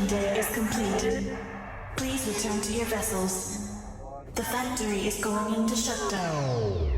working day is completed. Please return to your vessels. The factory is going into shutdown.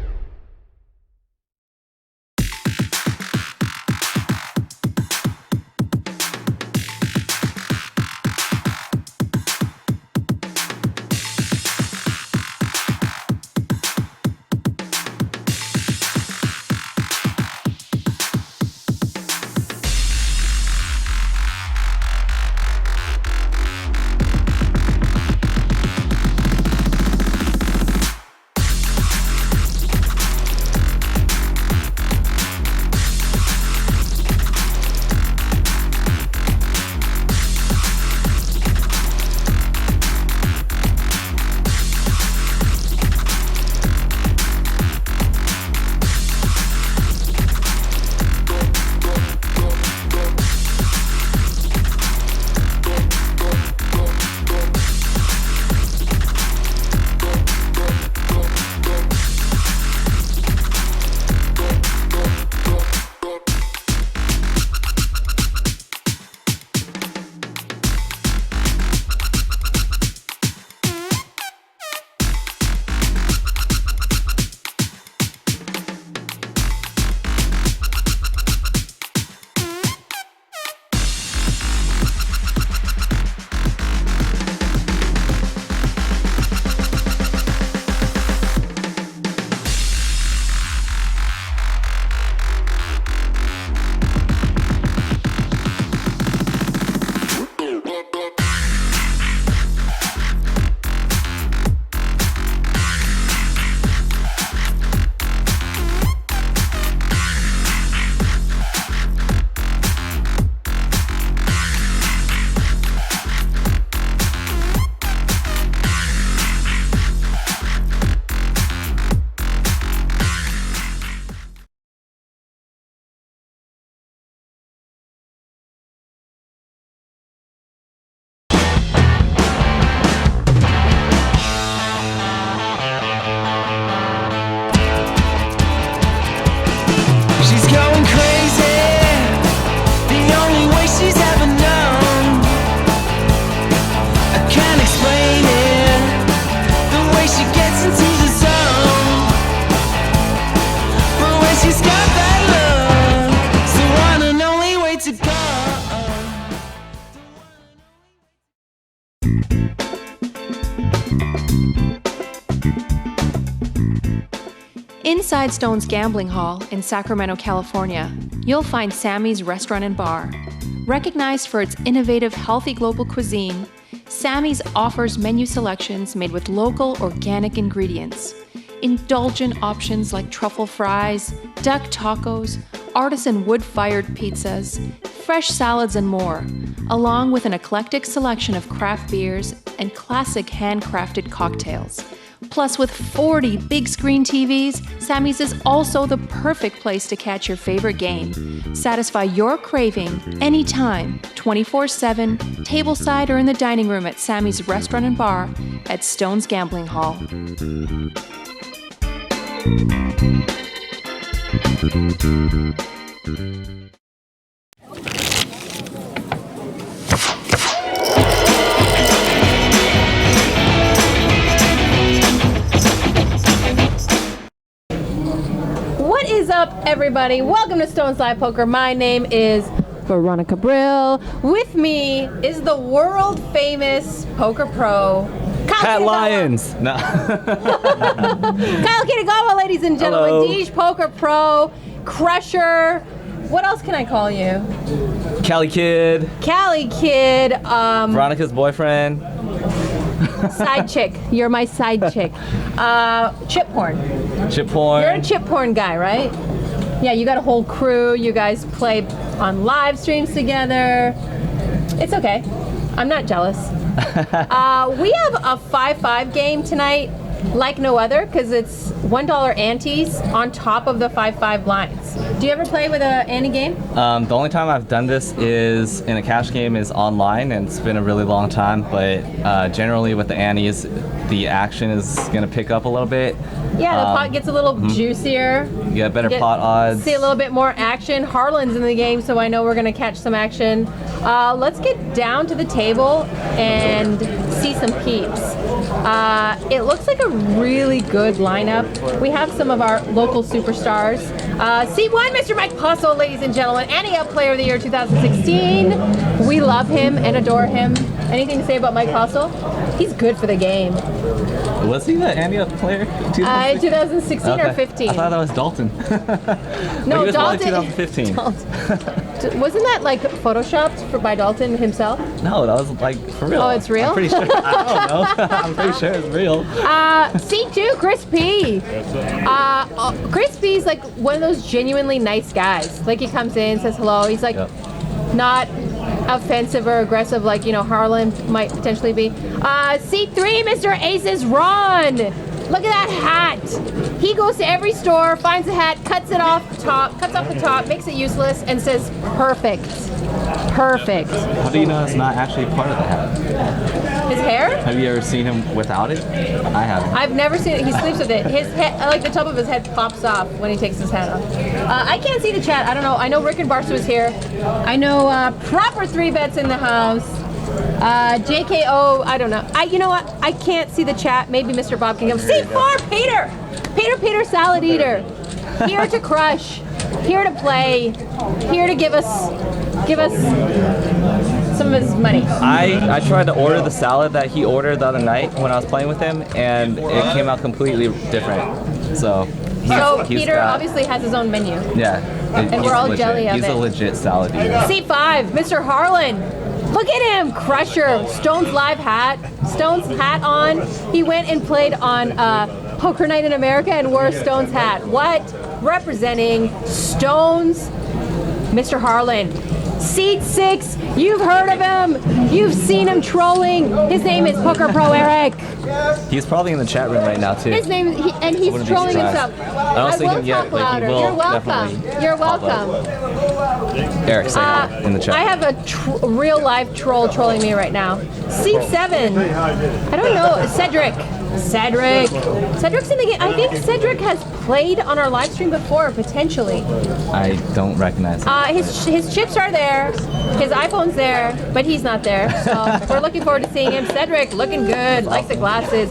Inside Stone's Gambling Hall in Sacramento, California, you'll find Sammy's Restaurant and Bar. Recognized for its innovative, healthy global cuisine, Sammy's offers menu selections made with local, organic ingredients. Indulgent options like truffle fries, duck tacos, artisan wood-fired pizzas, fresh salads, and more, along with an eclectic selection of craft beers and classic handcrafted cocktails. Plus, with 40 big screen TVs, Sammy's is also the perfect place to catch your favorite game. Satisfy your craving anytime, 24/7, tableside or in the dining room at Sammy's Restaurant and Bar at Stone's Gambling Hall. What is up, everybody? Welcome to Stone's Live Poker. My name is Veronica Brill. With me is the world famous poker pro, Pat Lyons. No. Kyle Kitagawa, ladies and gentlemen. Hello. Deej Poker Pro, Crusher. What else can I call you? Cali Kid. Cali Kid. Veronica's boyfriend. Side chick. You're my side chick. Chip porn. Chip porn. You're a chip porn guy, right? Yeah, you got a whole crew. You guys play on live streams together. It's okay. I'm not jealous. We have a 5-5 game tonight. like no other because it's $1 antes on top of the 5-5 blinds. Do you ever play with a ante game? The only time I've done this is in a cash game is online, and it's been a really long time. But generally with the antes, the action is going to pick up a little bit. Yeah, the pot gets a little juicier. You get better pot odds. See a little bit more action. Harlan's in the game, so I know we're going to catch some action. Let's get down to the table and see some peeps. It looks like a really good lineup. We have some of our local superstars. C1, Mr. Mike Puzzle, ladies and gentlemen, NEL Player of the Year 2016. We love him and adore him. Anything to say about Mike Puzzle? He's good for the game. Was he the NEL player? 2016 okay. or 15? I thought that was Dalton. No, he was Dalton. 2015. Wasn't that like photoshopped by Dalton himself? No, that was like for real. Oh, it's real? I'm pretty sure. I don't know. I'm pretty sure it's real. C2, Chris P. Chris P is like one of those genuinely nice guys. Like he comes in, says hello. He's like not offensive or aggressive like, you know, Harlan might potentially be. C3, Mr. Aces Ron. Look at that hat. He goes to every store, finds a hat, cuts off the top, makes it useless, and says, perfect. Perfect. How do you know it's not actually part of the hat? His hair? Have you ever seen him without it? I haven't. I've never seen it. He sleeps with it. His head, like the top of his head pops off when he takes his hat off. I can't see the chat. I don't know. I know Rick and Barstow is here. I know Proper 3 Bets in the house. JKO, I don't know. You know what? I can't see the chat. Maybe Mr. Bob can go. C4, Peter! Peter, Salad Eater. Here to crush. Here to play. Here to give us some of his money. I tried to order the salad that he ordered the other night when I was playing with him, and it came out completely different. So Peter obviously has his own menu. Yeah. And we're all jelly of it. He's a legit salad eater. C5, Mr. Harlan. Look at him, Crusher. Stone's live hat. Stone's hat on. He went and played on Poker Night in America and wore Stone's hat. What? Representing Stone's Mr. Harlan. Seat 6, you've heard of him. You've seen him trolling. His name is Poker Pro Eric. He's probably in the chat room right now too. His name, he's trolling himself. I will talk louder. You're welcome. You're welcome. Eric, say hi in the chat. I have a real live troll trolling me right now. Seat 7. I don't know. Cedric's in the game. I think Cedric has played on our live stream before, potentially. I don't recognize him. His chips are there, his iPhone's there, but he's not there. So we're looking forward to seeing him. Cedric, looking good, likes the glasses.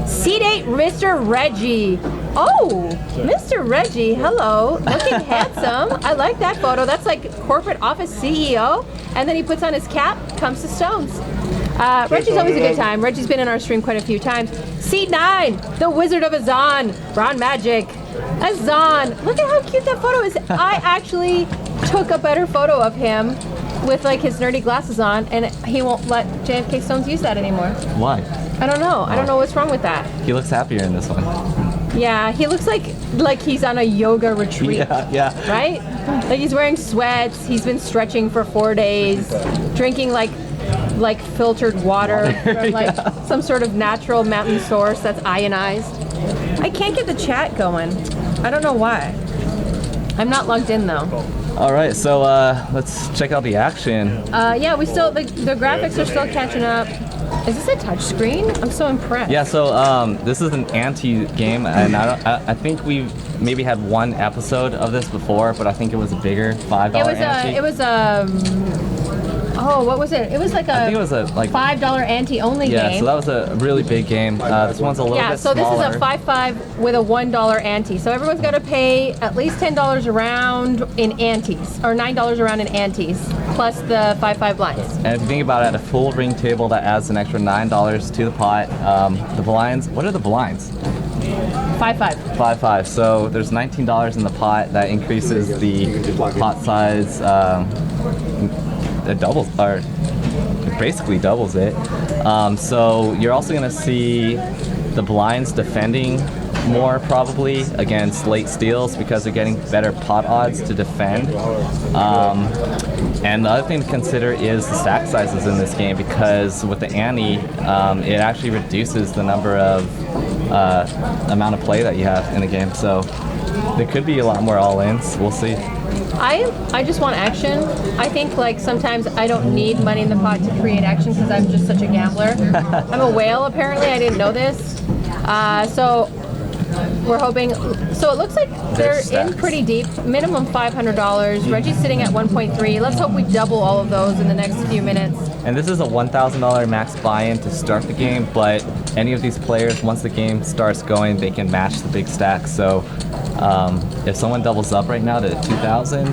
Seat 8, Mr. Reggie. Oh, Mr. Reggie, hello. Looking handsome. I like that photo. That's like corporate office CEO. And then he puts on his cap, comes to Stones. Reggie's always a good time. Reggie's been in our stream quite a few times. Seat 9, the Wizard of Azan, Ron Magic. Azan, look at how cute that photo is. I actually took a better photo of him with like his nerdy glasses on, and he won't let JFK Stones use that anymore. Why? I don't know. I don't know what's wrong with that. He looks happier in this one. Yeah, he looks like he's on a yoga retreat. Yeah. Right? Like he's wearing sweats. He's been stretching for 4 days, drinking like filtered water from like some sort of natural mountain source that's ionized. I can't get the chat going. I don't know why. I'm not logged in though. All right, so let's check out the action. Yeah, we still the graphics are still catching up. Is this a touch screen? I'm so impressed. Yeah, so this is an Ante game, and I think we've maybe had one episode of this before, but I think it was a bigger $5 ante. It was a oh, what was it? It was like I think it was a $5 ante only game. Yeah, so that was a really big game. This one's a little bit smaller. Yeah, so this is a 5-5 with a $1 ante. So everyone's got to pay at least $10 around in antes, or $9 around in antes, plus the 5-5 blinds. And if you think about it, at a full ring table, that adds an extra $9 to the pot. The blinds, what are the blinds? 5-5. 5-5. So there's $19 in the pot. That increases the pot size. It doubles, or basically doubles it. So you're also going to see the blinds defending more probably against late steals because they're getting better pot odds to defend. And the other thing to consider is the stack sizes in this game, because with the ante, it actually reduces the number of amount of play that you have in a game. So there could be a lot more all-ins. We'll see. I just want action. I think like sometimes I don't need money in the pot to create action because I'm just such a gambler. I'm a whale apparently. I didn't know this. So we're hoping. So it looks like they're in pretty deep. Minimum $500. Reggie's sitting at 1.3. Let's hope we double all of those in the next few minutes. And this is a $1,000 max buy-in to start the game, but any of these players, once the game starts going, they can match the big stacks. So if someone doubles up right now to 2,000,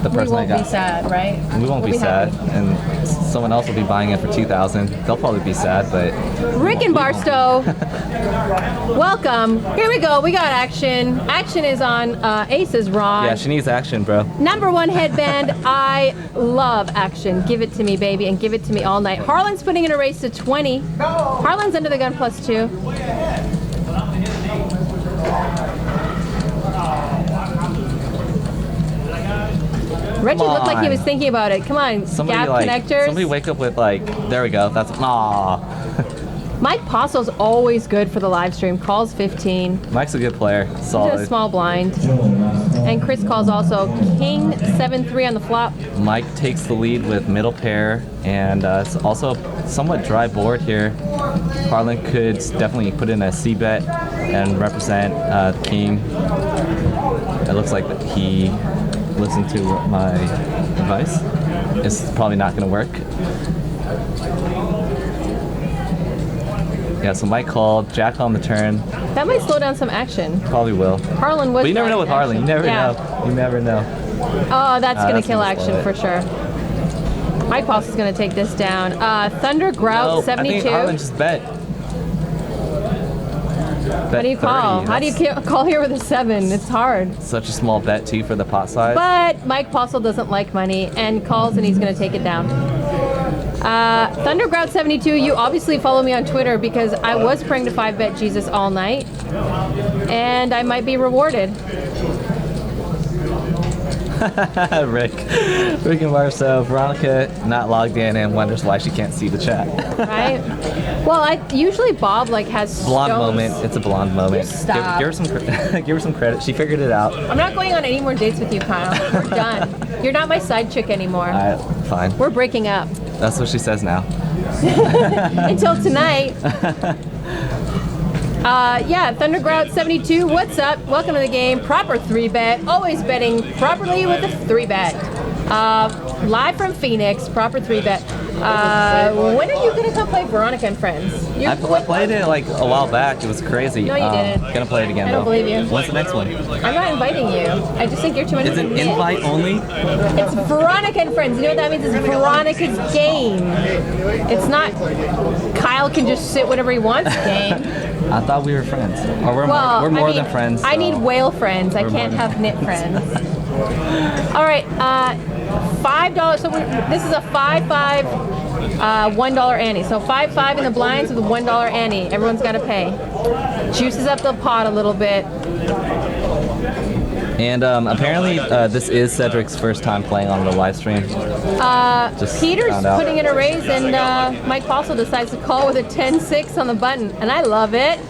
the person We won't be sad, right? We won't be sad, and someone else will be buying it for 2,000. They'll probably be sad, but Rick and Barstow, welcome. Here we go. We got action. Action is on Ace's rod. yeah, she needs action, bro. Number one headband. I love action. Give it to me, baby, and give it to me all night. Harlan's putting in a race to 20. Harlan's under the gun +2. Reggie looked like he was thinking about it. Come on, gap connectors. Somebody wake up with like, there we go. That's Mike Possel's always good for the live stream. Calls 15. Mike's a good player. Solid. He's a small blind. And Chris calls also King 7-3 on the flop. Mike takes the lead with middle pair, and it's also a somewhat dry board here. Harlan could definitely put in a C bet and represent King. It looks like he listened to my advice. It's probably not going to work. Yeah, so Mike called, Jack on the turn. That might slow down some action. Probably will. Harlan was. But you never know with Harlan. You never know. You never know. Oh, that's going to kill gonna action for sure. Mike Poss is going to take this down. Thunder Grout 72. I think Harlan just bet. How do you call? 30. How do you call here with a 7? It's hard. Such a small bet too for the pot size. But Mike Possel doesn't like money and calls, and he's going to take it down. Thundergrout 72, you obviously follow me on Twitter because I was praying to 5-bet Jesus all night, and I might be rewarded. Rick and Marceau. Veronica not logged in and wonders why she can't see the chat. Right? Well, I usually Bob like has Blonde stones. moment. It's a blonde moment. Stop. Give her some give her some credit. She figured it out. I'm not going on any more dates with you, Kyle. We're done. You're not my side chick anymore. All right, fine. We're breaking up. That's what she says now. Until tonight. Yeah, Thundergrout 72, what's up? Welcome to the game. Proper 3-bet. Always betting properly with a 3-bet. Live from Phoenix, proper 3-bet. When are you going to come play Veronica and Friends? I played it like a while back. It was crazy. No, you didn't. Gonna play it again, I don't though. believe you. When's the next one? I'm not inviting you. I just think you're too much Is of it a nit. invite only? It's Veronica and Friends. You know what that means? It's Veronica's game. It's not Kyle can just sit whenever he wants game. I thought we were friends. Or we're more than friends. I so need whale friends. I we're can't more have knit friends. All right, $5. So this is a 5-5, $1 ante. So 5-5 in the blinds with a $1 ante. Everyone's got to pay. Juices up the pot a little bit. And apparently this is Cedric's first time playing on the live stream. Peter's found out. putting in a raise, and Mike Postle decides to call with a 10-6 on the button, and I love it.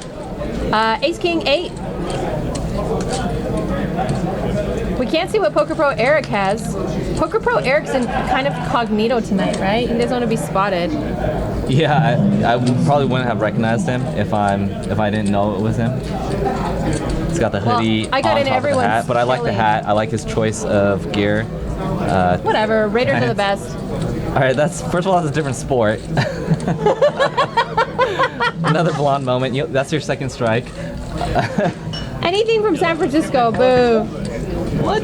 Ace King 8. We can't see what Poker Pro Eric has. Poker Pro Eric's in kind of cognito tonight, right? He doesn't want to be spotted. Yeah, I probably wouldn't have recognized him if I didn't know it was him. He's got the hoodie I got on in top of the everyone's hat, but I like the killing. hat. I like his choice of gear. Whatever, Raiders are the best. All right, that's first of all, that's a different sport. Another blonde moment. That's your second strike. Anything from San Francisco, boo. What?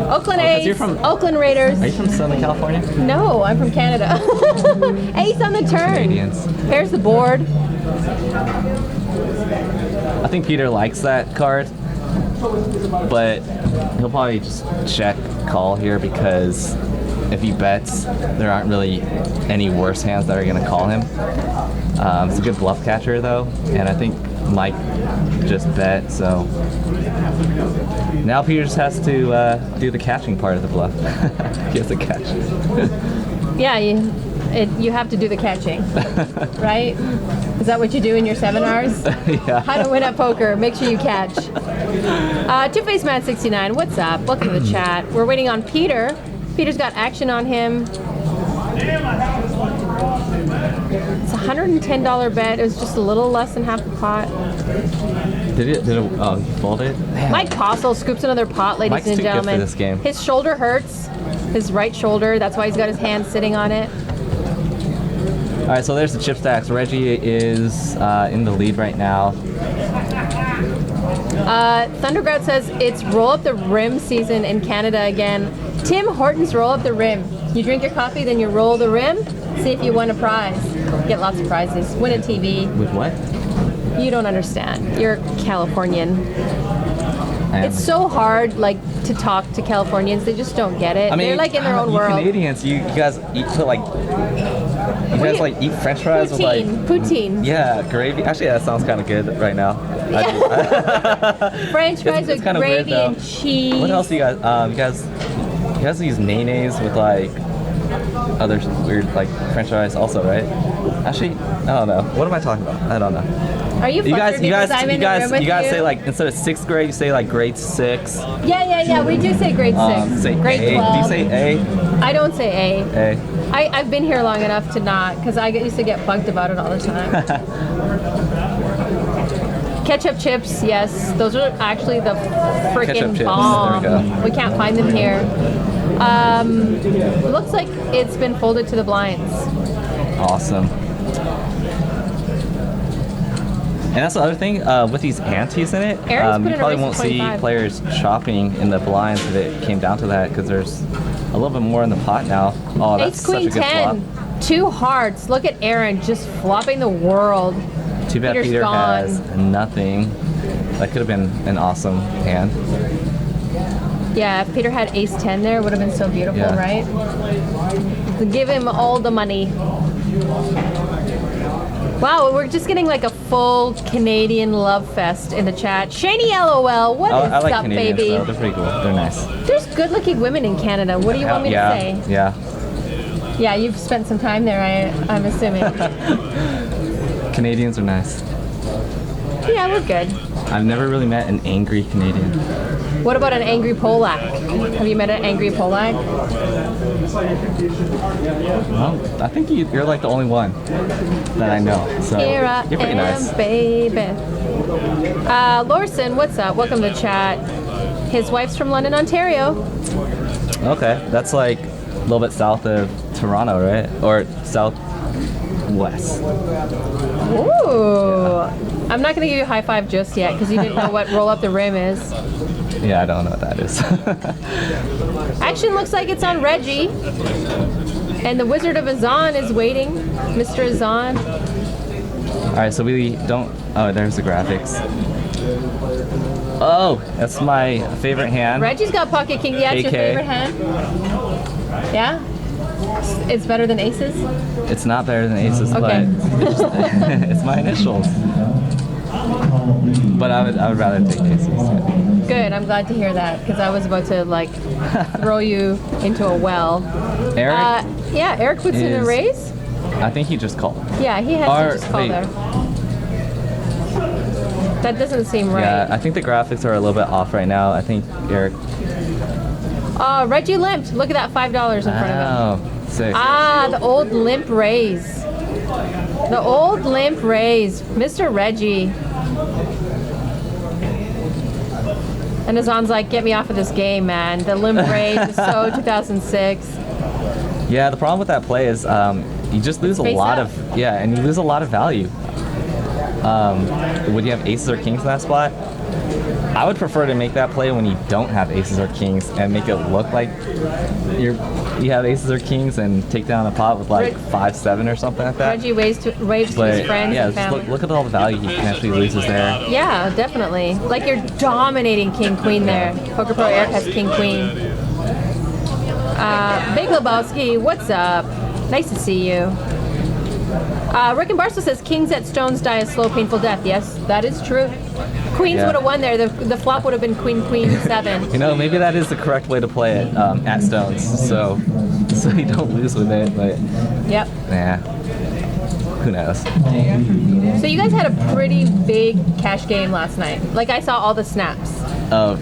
Oakland 'cause A's, you're from- Oakland Raiders. Are you from Southern California? No, I'm from Canada. Ace on the turn. Canadians. Here's the board. I think Peter likes that card, but he'll probably just check call here because if he bets, there aren't really any worse hands that are going to call him. It's a good bluff catcher though, and I think Mike just bet, so now Peter just has to do the catching part of the bluff. He has to catch. Yeah, You have to do the catching, right? Is that what you do in your seminars? Yeah. How to win at poker. Make sure you catch. Two-Face Man 69, what's up? Welcome to the chat. We're waiting on Peter. Peter's got action on him. It's a $110 bet. It was just a little less than half the pot. Did it oh, he folded? Man. Mike Postle scoops another pot, ladies Mike's and too good for gentlemen. this game. His shoulder hurts. His right shoulder. That's why he's got his hand sitting on it. All right, so there's the chip stacks. Reggie is in the lead right now. Thundergrout says it's roll up the rim season in Canada again. Tim Hortons roll up the rim. You drink your coffee, then you roll the rim. See if you win a prize. Get lots of prizes. Win a TV. With what? You don't understand. You're Californian. It's so hard, like, to talk to Californians. They just don't get it. I mean, they're like in their own you world. Canadians, you guys eat eat French fries with like poutine. Yeah, gravy. Actually, that sounds kind of good right now. French fries with kinda weird, gravy though. and cheese. What else do you guys? You guys use mayonnaise with like other weird like French fries also, right? Actually, I don't know. What am I talking about? I don't know. Are you flustered because I'm in the room with you guys you? say like instead of 6th grade, you say like grade 6. Yeah. We do say grade 6. Say grade A. 12. Do you say A? I don't say A. A. I've been here long enough to not, because I used to get bugged about it all the time. Ketchup chips, yes. Those are actually the Ketchup freaking chips. bomb. There we go. We can't find them here. Looks like it's been folded to the blinds. Awesome. And that's the other thing with these antes in it. Aaron's put You in a probably raise won't of see 25. players chopping in the blinds if it came down to that because there's a little bit more in the pot now. Oh, that's Ace such Queen a good 10. flop. 2 hearts. Look at Aaron just flopping the world. Too bad Peter's Peter gone. has nothing. That could have been an awesome hand. Yeah, if Peter had ace 10 there, it would have been so beautiful, Yeah. right? Give him all the money. Wow, we're just getting like a full Canadian love fest in the chat. Shani LOL, what is I like up, Canadians, baby? though. They're pretty cool. They're nice. There's good-looking women in Canada. What do you want me to say? Yeah. Yeah, you've spent some time there, I'm assuming. Canadians are nice. Yeah, we're good. I've never really met an angry Canadian. What about an angry Polak? Have you met an angry Polak? Well, I think you're like the only one that I know. So Here I you're pretty am, nice. baby. Lorson, what's up? Welcome to chat. His wife's from London, Ontario. Okay, that's like a little bit south of Toronto, right? Or southwest. Ooh. I'm not going to give you a high five just yet because you didn't know what roll up the rim is. Yeah, I don't know what that is. Action looks like it's on Reggie. And the Wizard of Azan is waiting. Mr. Azan. All right, so we don't. Oh, there's the graphics. Oh, that's my favorite hand. Reggie's got pocket king. Yeah, it's your AK. favorite hand. Yeah? It's better than aces? It's not better than aces, Okay. but it's my initials. But I would rather take aces. Yeah. Good, I'm glad to hear that because I was about to like throw you into a well. Eric, Yeah, Eric puts in a is- raise. I think he just called. Yeah, he has to just call wait. there. That doesn't seem right. Yeah, I think the graphics are a little bit off right now. I think Eric. Reggie limped. Look at that $5 in front of him. Oh, sick. The old limp raise. The old limp raise. Mr. Reggie. And Azan's like, get me off of this game, man. The limp raise is so 2006. Yeah, the problem with that play is you just lose a Face lot up. of and you lose a lot of value. When you have aces or kings in that spot, I would prefer to make that play when you don't have aces or kings and make it look like you have aces or kings and take down a pot with like 5-7 or something like that. Reggie waves to his friends yeah, and just family. look at all the value he potentially loses there. Yeah, definitely. Like you're dominating King Queen there. Poker Pro Eric has King Queen. Big Lebowski, what's up? Nice to see you. Rick and Barstow says Kings at Stones die a slow, painful death. Yes, that is true. Queens Yeah. would have won there. The flop would have been Queen 7. You know, maybe that is the correct way to play it at Stones. So so you don't lose with it. But Yep. yeah, who knows? So you guys had a pretty big cash game last night. Like I saw all the snaps. Oh,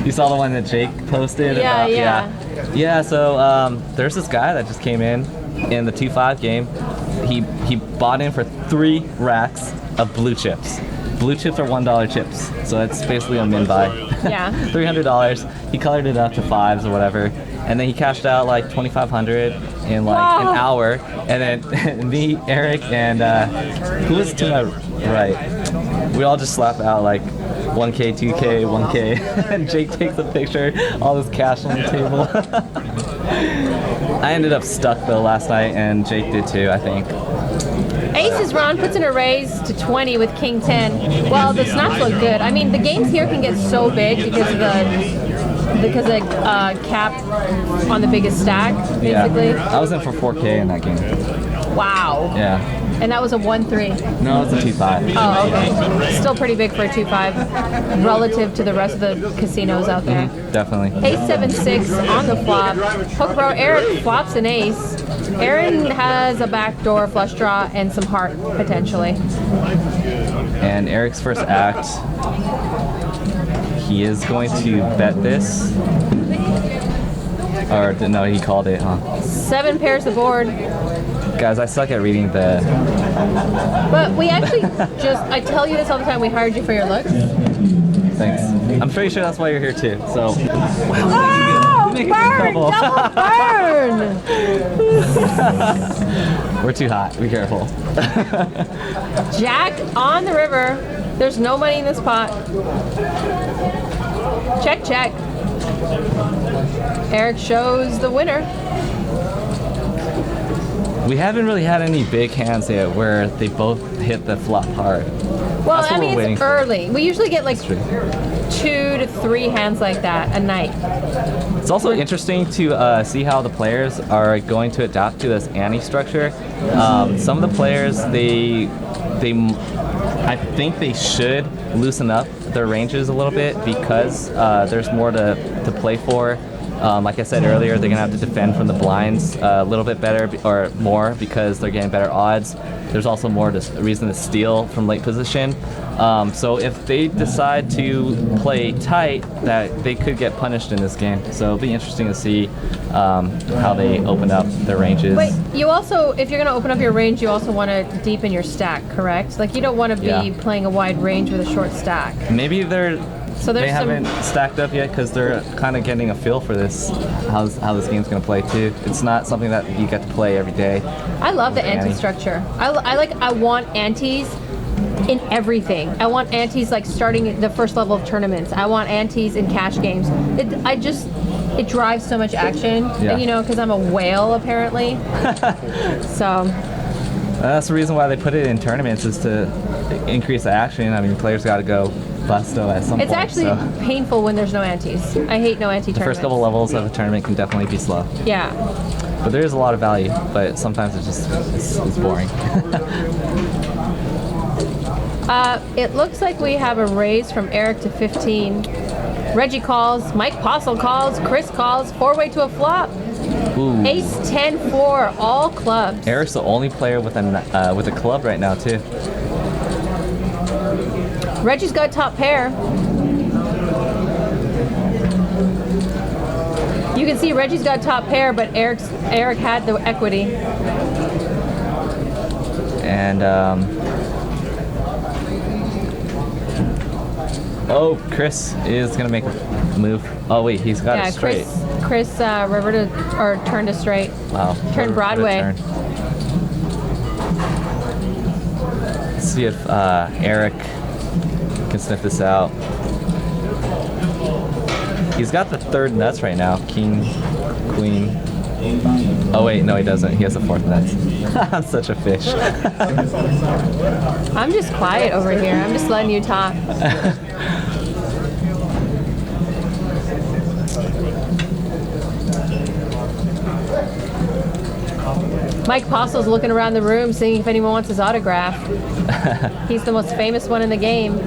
you saw the one that Jake posted? Yeah, yeah. Yeah, so there's this guy that just came in the 2-5 game. He bought in for 3 racks of blue chips. Blue chips are $1 chips, so it's basically a min buy. Yeah. $300. He colored it up to 5s or whatever, and then he cashed out like $2,500 in like an hour. And then me, Eric, and who was to my right? We all just slap out like 1K, 2K, 1K, and Jake takes a picture, all this cash on the table. I ended up stuck though last night, and Jake did too, I think. Aces Ron puts in a raise to 20 with King 10. Well, the snaps look good. I mean, the games here can get so big because of the cap on the biggest stack, basically. Yeah. I was in for 4K in that game. Wow. Yeah. And that was a 1-3. No, it's a 2-5. Oh, okay. Still pretty big for a 2-5 relative to the rest of the casinos out there. Definitely. Ace 7-6 on the flop. Poker Bro Eric flops an ace. Aaron has a backdoor flush draw and some heart potentially. And Eric's first act, he is going to bet this. Or no, he called it, huh? 7 pairs the board. Guys, I suck at reading the... But we actually I tell you this all the time, we hired you for your looks. Thanks. I'm pretty sure that's why you're here too, so... Oh, burn! Double burn! We're too hot, be careful. Jack on the river. There's no money in this pot. Check, check. Eric shows the winner. We haven't really had any big hands yet where they both hit the flop hard. Well, That's I what mean, we're waiting it's for. early. We usually get like That's true. 2 to 3 hands like that a night. It's also interesting to see how the players are going to adapt to this ante structure. Some of the players, I think they should loosen up their ranges a little bit because there's more to play for. Like I said earlier, they're going to have to defend from the blinds a little bit better or more because they're getting better odds. There's also more reason to steal from late position. So if they decide to play tight, that they could get punished in this game. So it'll be interesting to see how they open up their ranges. Wait, you also, if you're going to open up your range, you also want to deepen your stack, correct? Like you don't want to be playing a wide range with a short stack. Maybe they haven't some stacked up yet because they're kind of getting a feel for this, how this game's going to play too. It's not something that you get to play every day. I love the ante structure. I want antes in everything. I want antes like starting the first level of tournaments. I want antes in cash games. It drives so much action, and, you know, because I'm a whale apparently. So that's the reason why they put it in tournaments, is to increase the action. I mean, players got to go busto at some point. It's actually painful when there's no antes. I hate no ante tournaments. The first couple levels of a tournament can definitely be slow. Yeah. But there is a lot of value, but sometimes it's boring. It looks like we have a raise from Eric to 15. Reggie calls, Mike Postle calls, Chris calls, 4-way to a flop. Ooh. Ace 10-4, all clubs. Eric's the only player with a club right now too. Reggie's got top pair. You can see Reggie's got top pair, but Eric had the equity. And Chris is gonna make a move. Oh wait, he's got it straight. Chris river to or turned to straight. Wow. Turned Broadway. Let's see if Eric can sniff this out. He's got the third nuts right now. King, queen. Oh wait, no he doesn't. He has the fourth nuts. I'm such a fish. I'm just quiet over here. I'm just letting you talk. Mike Postle's looking around the room seeing if anyone wants his autograph. He's the most famous one in the game.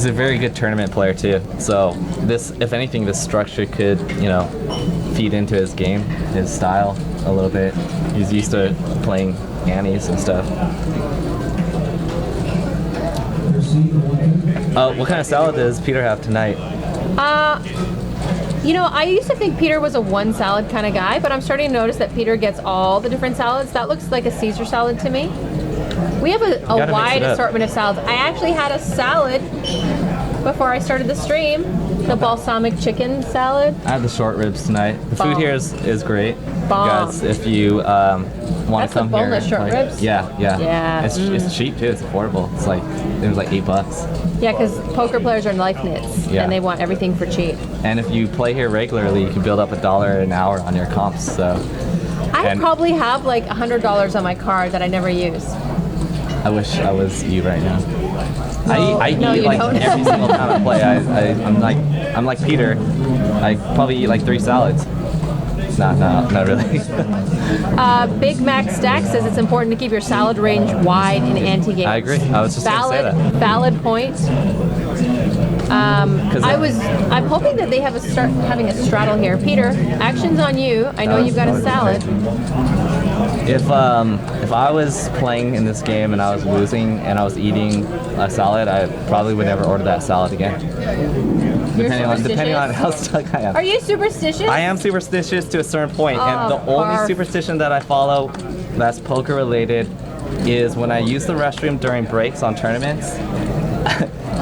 He's a very good tournament player too. So this, if anything, this structure could, feed into his game, his style a little bit. He's used to playing antes and stuff. What kind of salad does Peter have tonight? I used to think Peter was a one salad kind of guy, but I'm starting to notice that Peter gets all the different salads. That looks like a Caesar salad to me. We have a wide assortment of salads. I actually had a salad before I started the stream, the balsamic chicken salad. I had the short ribs tonight. The food here is great. Bomb. Guys, if you want to come the boneless here, short ribs? Yeah. It's cheap too. It's affordable. It's like it was like $8. Yeah, because poker players are life nits, and they want everything for cheap. And if you play here regularly, you can build up $1 an hour on your comps. So I probably have like $100 on my card that I never use. I wish I was you right now. No, I eat you like don't. every single time I play. I'm like Peter. I probably eat like 3 salads. Not really. Big Mac Stack says it's important to keep your salad range wide in ante games. I agree. I was just going to say that. Valid point. I'm hoping that they start having a straddle here. Peter, action's on you. I know you've got a salad. If I was playing in this game and I was losing and I was eating a salad, I probably would never order that salad again. Depending on how stuck I am. Are you superstitious? I am superstitious to a certain point, and the only superstition that I follow that's poker related is when I use the restroom during breaks on tournaments.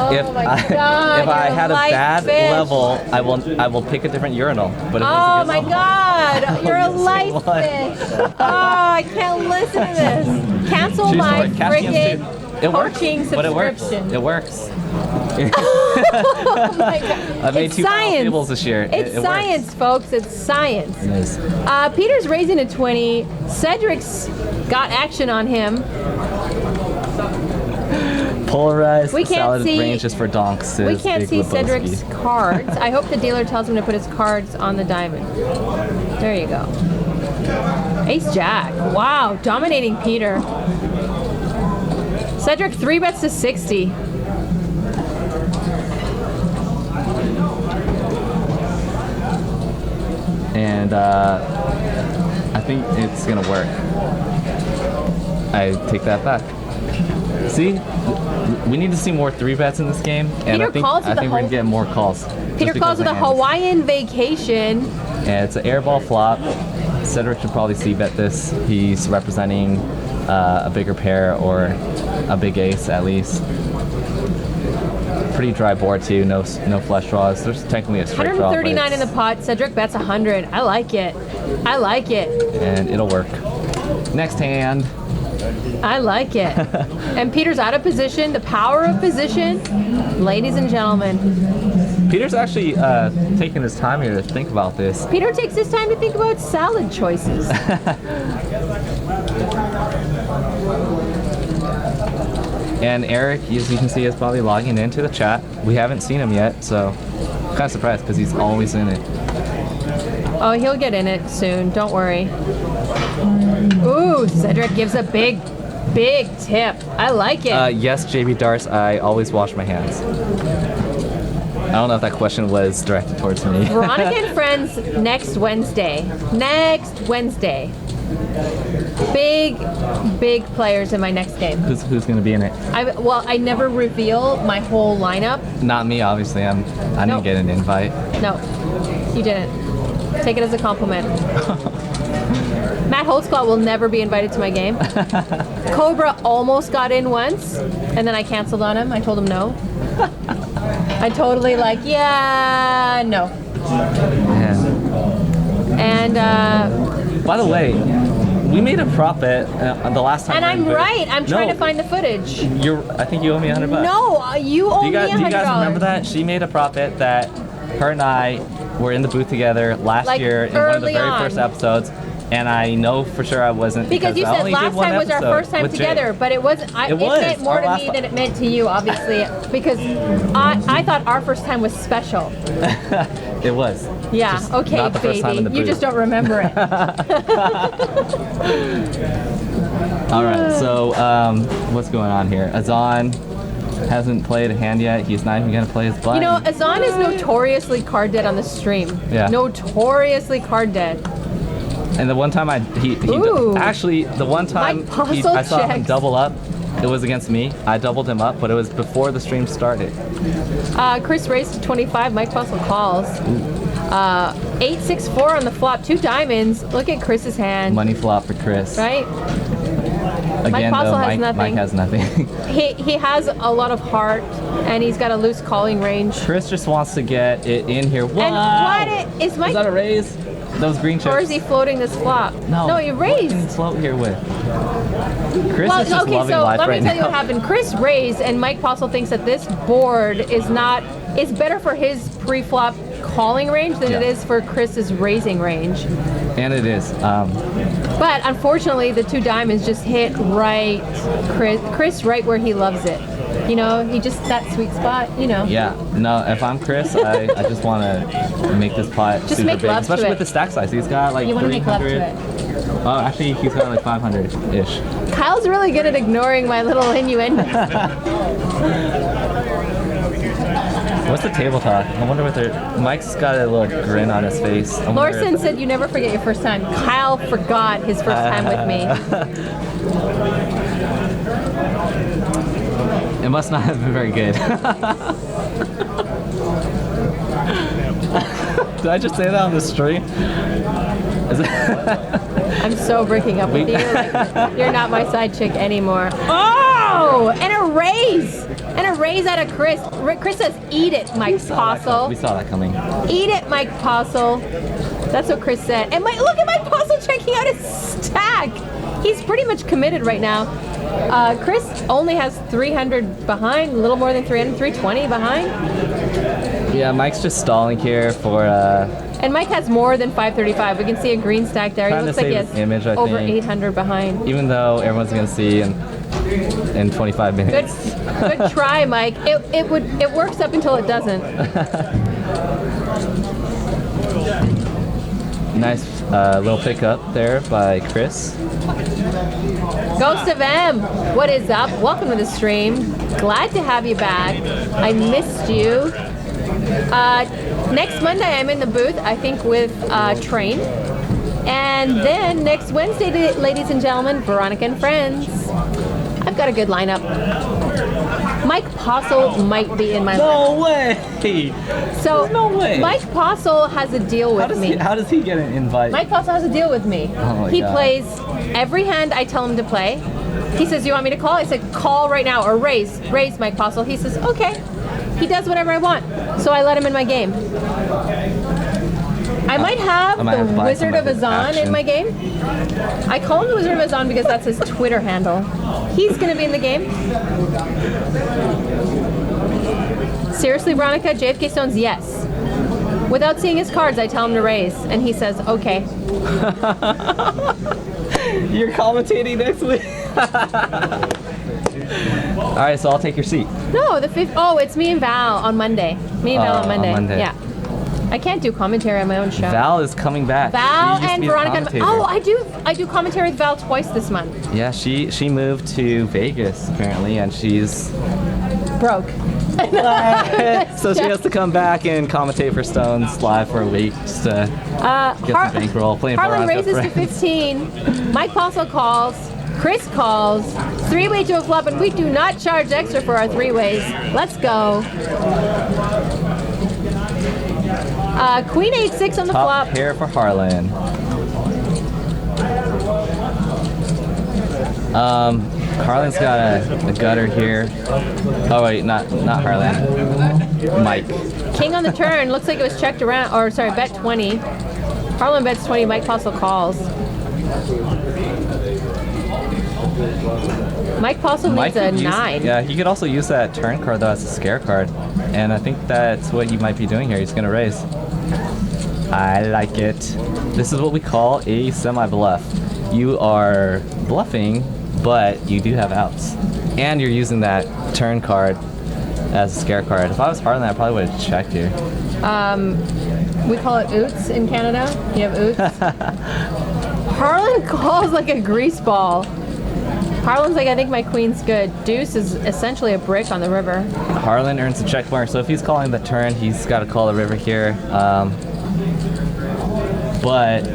If I had a bad level, I will pick a different urinal. But if oh my God, you're a light fish. Oh, I can't listen to this. Cancel my friggin' coaching subscription. It works. Oh my God. I made 2 tables this year. It's science, works. Folks. It's science. It is. Peter's raising a 20. Cedric's got action on him. Polarized salad ranges for donks. We can't see Cedric's cards. I hope the dealer tells him to put his cards on the diamond. There you go. Ace Jack. Wow, dominating Peter. Cedric 3-bets to 60. And I think it's gonna work. I take that back. See, we need to see more 3-bets in this game, and I think we're gonna get more calls. Peter calls with a Hawaiian vacation. And it's an airball flop. Cedric should probably c-bet this. He's representing a bigger pair or a big ace at least. Pretty dry board too. No flush draws. There's technically a straight draw. 139 in the pot. Cedric bets 100. I like it. I like it. And it'll work. Next hand. I like it. And Peter's out of position. The power of position. Ladies and gentlemen. Peter's actually taking his time here to think about this. Peter takes his time to think about salad choices. And Eric, as you can see, is probably logging into the chat. We haven't seen him yet, so I'm kind of surprised because he's always in it. Oh, he'll get in it soon. Don't worry. Ooh, Cedric gives a big tip. I like it. Yes, JB Darts, I always wash my hands. I don't know if that question was directed towards me. Veronica and Friends next Wednesday. Next Wednesday. Big players in my next game. Who's going to be in it? I never reveal my whole lineup. Not me, obviously. I didn't get an invite. No, you didn't. Take it as a compliment. Matt Holtzclaw will never be invited to my game. Cobra almost got in once, and then I canceled on him. I told him no. I totally no. Man. And by the way, we made a prop bet the last time. And I'm right. I'm trying to find the footage. I think you owe me $100. No, you owe me $100. Do you guys remember that? She made a prop bet that her and I were in the booth together last year in one of the very first episodes. And I know for sure I wasn't. Because you said last time was our first time together, but it wasn't. It meant more to me than it meant to you, obviously, because I thought our first time was special. It was. Yeah. Just okay, not the first time in the baby. You booth. just don't remember it. All right. So what's going on here? Azan hasn't played a hand yet. He's not even gonna play his button. You know, Azan is notoriously card dead on the stream. Yeah. Notoriously card dead. And the one time Ooh. actually the one time Mike Postle I saw him checks. double up, it was against me. I doubled him up, but it was before the stream started. Chris raised to 25. Mike Postle calls. 8-6-4 on the flop. 2 diamonds. Look at Chris's hand. Money flop for Chris. Right? Again, Postle though, has Mike nothing. has nothing. He has a lot of heart, and he's got a loose calling range. Chris just wants to get it in here. Wow! And what is Mike? Is that a raise? Those green chips. Or is he floating this flop? No, he what can he raised. float here with? Chris is just Okay, loving so life let me right tell you now. what happened. Chris raised, and Mike Postle thinks that this board is better for his pre-flop calling range than it Yeah. is for Chris's raising range. And it is. But unfortunately, the 2 diamonds just hit right, Chris right where he loves it. You know, he just, that sweet spot, you know. Yeah. No, if I'm Chris, I just want to make this pot Just super make big, love to especially it. with the stack size. He's got like You want to make love 300. to it. Oh, actually, he's got like 500-ish. Kyle's really good at ignoring my little innuendos. What's the table talk? I wonder what they're... Mike's got a little grin on his face. I wonder Lorson if- said you never forget your first time. Kyle forgot his first time with me. It must not have been very good. Did I just say that on the stream? Is it... I'm so breaking up with you. Like, you're not my side chick anymore. Oh! And a raise! And a raise out of Chris. Chris says, eat it, Mike We Postle. saw that coming. Eat it, Mike Postle. That's what Chris said. And look at Mike Postle checking out his stack. He's pretty much committed right now. Chris only has 300 behind, a little more than 300, 320 behind. Yeah, Mike's just stalling here for... And Mike has more than 535. We can see a green stack there. He Trying to looks like he save has his image, I over think. 800 behind. Even though everyone's going to see in 25 Good, minutes. good try, Mike. It works up until it doesn't. Nice little pickup there by Chris. Ghost of M, what is up? Welcome to the stream. Glad to have you back. I missed you. Next Monday, I'm in the booth, I think, with Train. And then next Wednesday, ladies and gentlemen, Veronica and Friends. I've got a good lineup. Mike Postle might be in my lineup. No way! So no way. Mike Postle has a deal with me. How does he get an invite? Mike Postle has a deal with me. Oh my He God. plays every hand I tell him to play. He says, you want me to call? I said, call right now, or raise, Mike Postle. He says, okay. He does whatever I want. So I let him in my game. I might have I might have to the buy Wizard some of of his Azan in action. my game. I call him the Wizard of Azan because that's his Twitter handle. He's going to be in the game. Seriously, Veronica? JFK Stones, yes. Without seeing his cards, I tell him to raise, and he says, okay. You're commentating next week. All right, so I'll take your seat. No, the 5th. Oh, it's me and Val on Monday. Me and Val on on Monday. Monday. Yeah. I can't do commentary on my own show. Val is coming back. Val She used to and be a Veronica. commentator. Oh, I do commentary with Val twice this month. Yeah, she moved to Vegas apparently, and she's Broke. so she has to come back and commentate for Stones live for a week just to get some bankroll. Playing Harlan Veronica raises to Friends. 15. Mike Postle calls. Chris calls. 3-way to a flop, and we do not charge extra for our 3-ways. Let's go. Queen 8-6 on the Top flop. pair for Harlan. Harlan's got a gutter here. Oh wait, not Harlan. Mike. King on the turn. Looks like it was checked around, or sorry, bet 20. Harlan bets 20. Mike Postle calls. Mike Postle needs a could use- 9. Yeah, he could also use that turn card though as a scare card, and I think that's what he might be doing here. He's gonna raise. I like it. This is what we call a semi-bluff. You are bluffing, but you do have outs, and you're using that turn card as a scare card. If I was Harlan, I probably would have checked here. We call it oots in Canada. You have oots. Harlan calls like a grease ball. Harlan's like, I think my queen's good. Deuce is essentially a brick on the river. Harlan earns a check mark, so if he's calling the turn, he's got to call the river here. But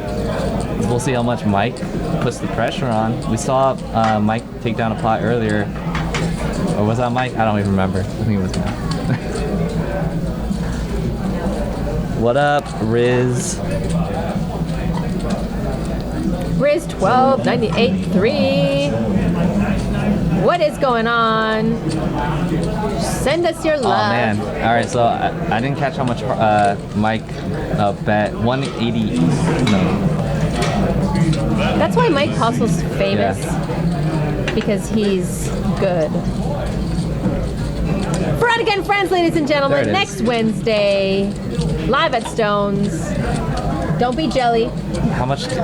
we'll see how much Mike puts the pressure on. We saw Mike take down a pot earlier. Or was that Mike? I don't even remember. I think it was Mike. What up, Riz? Riz 12, 98, 3. What is going on? Send us your love. Oh man! All right, so I didn't catch how much Mike bet. 180. No. That's why Mike Hustle's famous, because he's good. Veronica and Friends, ladies and gentlemen, next Wednesday, live at Stones. Don't be jelly. How much do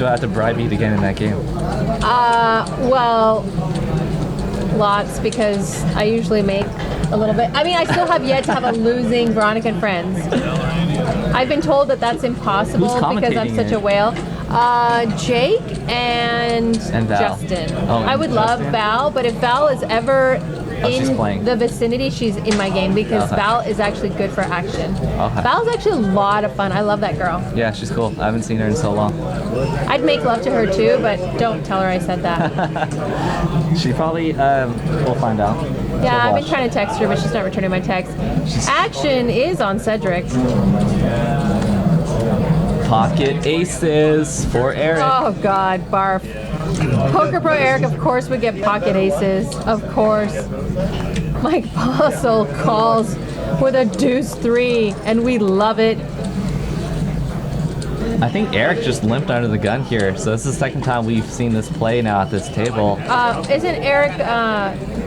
I have to bribe you to get in that game? Well, lots, because I usually make a little bit. I mean, I still have yet to have a losing Veronica and Friends. I've been told that that's impossible because I'm such a whale. Jake and Val. Justin. Oh, I would love Val, but if Val is ever in the vicinity, she's in my game, because Val is actually good for action. Val's actually a lot of fun. I love that girl. Yeah, she's cool. I haven't seen her in so long. I'd make love to her too, but don't tell her I said that. She probably, we'll find out. Yeah, I've been trying to text her, but she's not returning my text. Action is on Cedric. Pocket aces for Eric. Oh God, barf. Poker Pro Eric, of course, would get pocket aces. Of course. Mike Postle calls with a deuce 3, and we love it. I think Eric just limped under the gun here, so this is the second time we've seen this play now at this table. Isn't Eric,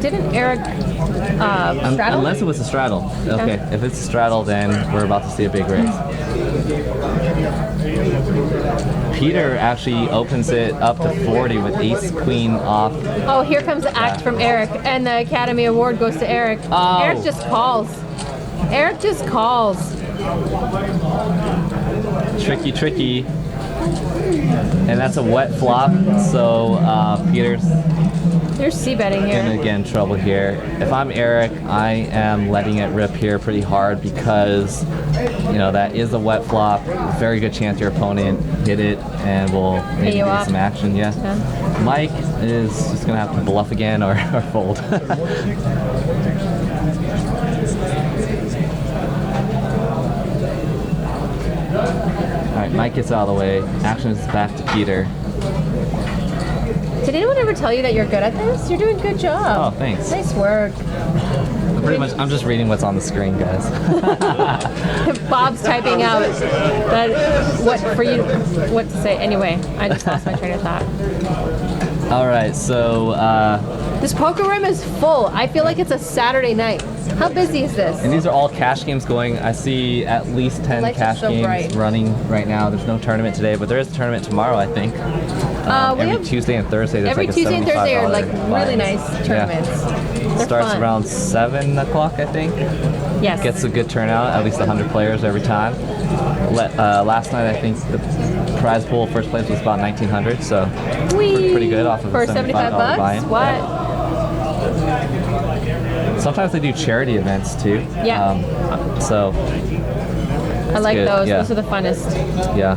didn't Eric straddle? Unless it was a straddle. Okay, if it's a straddle, then we're about to see a big raise. Peter actually opens it up to 40 with ace queen off. Oh, here comes the act from Eric, and the Academy Award goes to Eric. Oh. Eric just calls. Eric just calls. Tricky, tricky. And that's a wet flop, so Peter's You're c-betting here. gonna get in trouble here. If I'm Eric, I am letting it rip here pretty hard, because you know that is a wet flop. Very good chance your opponent hit it and will maybe get some action. Yeah. Mike is just gonna have to bluff again or fold. All right, Mike gets out of the way. Action is back to Peter. Did anyone ever tell you that you're good at this? You're doing a good job. Oh, thanks. Nice work. Pretty much, I'm just reading what's on the screen, guys. Bob's typing out what to say. Anyway, I just lost my train of thought. All right, so this poker room is full. I feel like it's a Saturday night. How busy is this? and these are all cash games going. I see at least 10 cash games running right now. There's no tournament today, but there is a tournament tomorrow, I think. Every Tuesday and Thursday, there's every like a Tuesday and Thursday are like $75 really nice tournaments. They're Starts fun. around 7 o'clock, I think. Yes. Gets a good turnout, at least 100 players every time. Last night, I think the prize pool first place was about 1,900, so pretty good off of for a $75 $75. buy-in. What? Sometimes they do charity events too. Yeah. So I like good. those. Yeah. Those are the funnest. Yeah.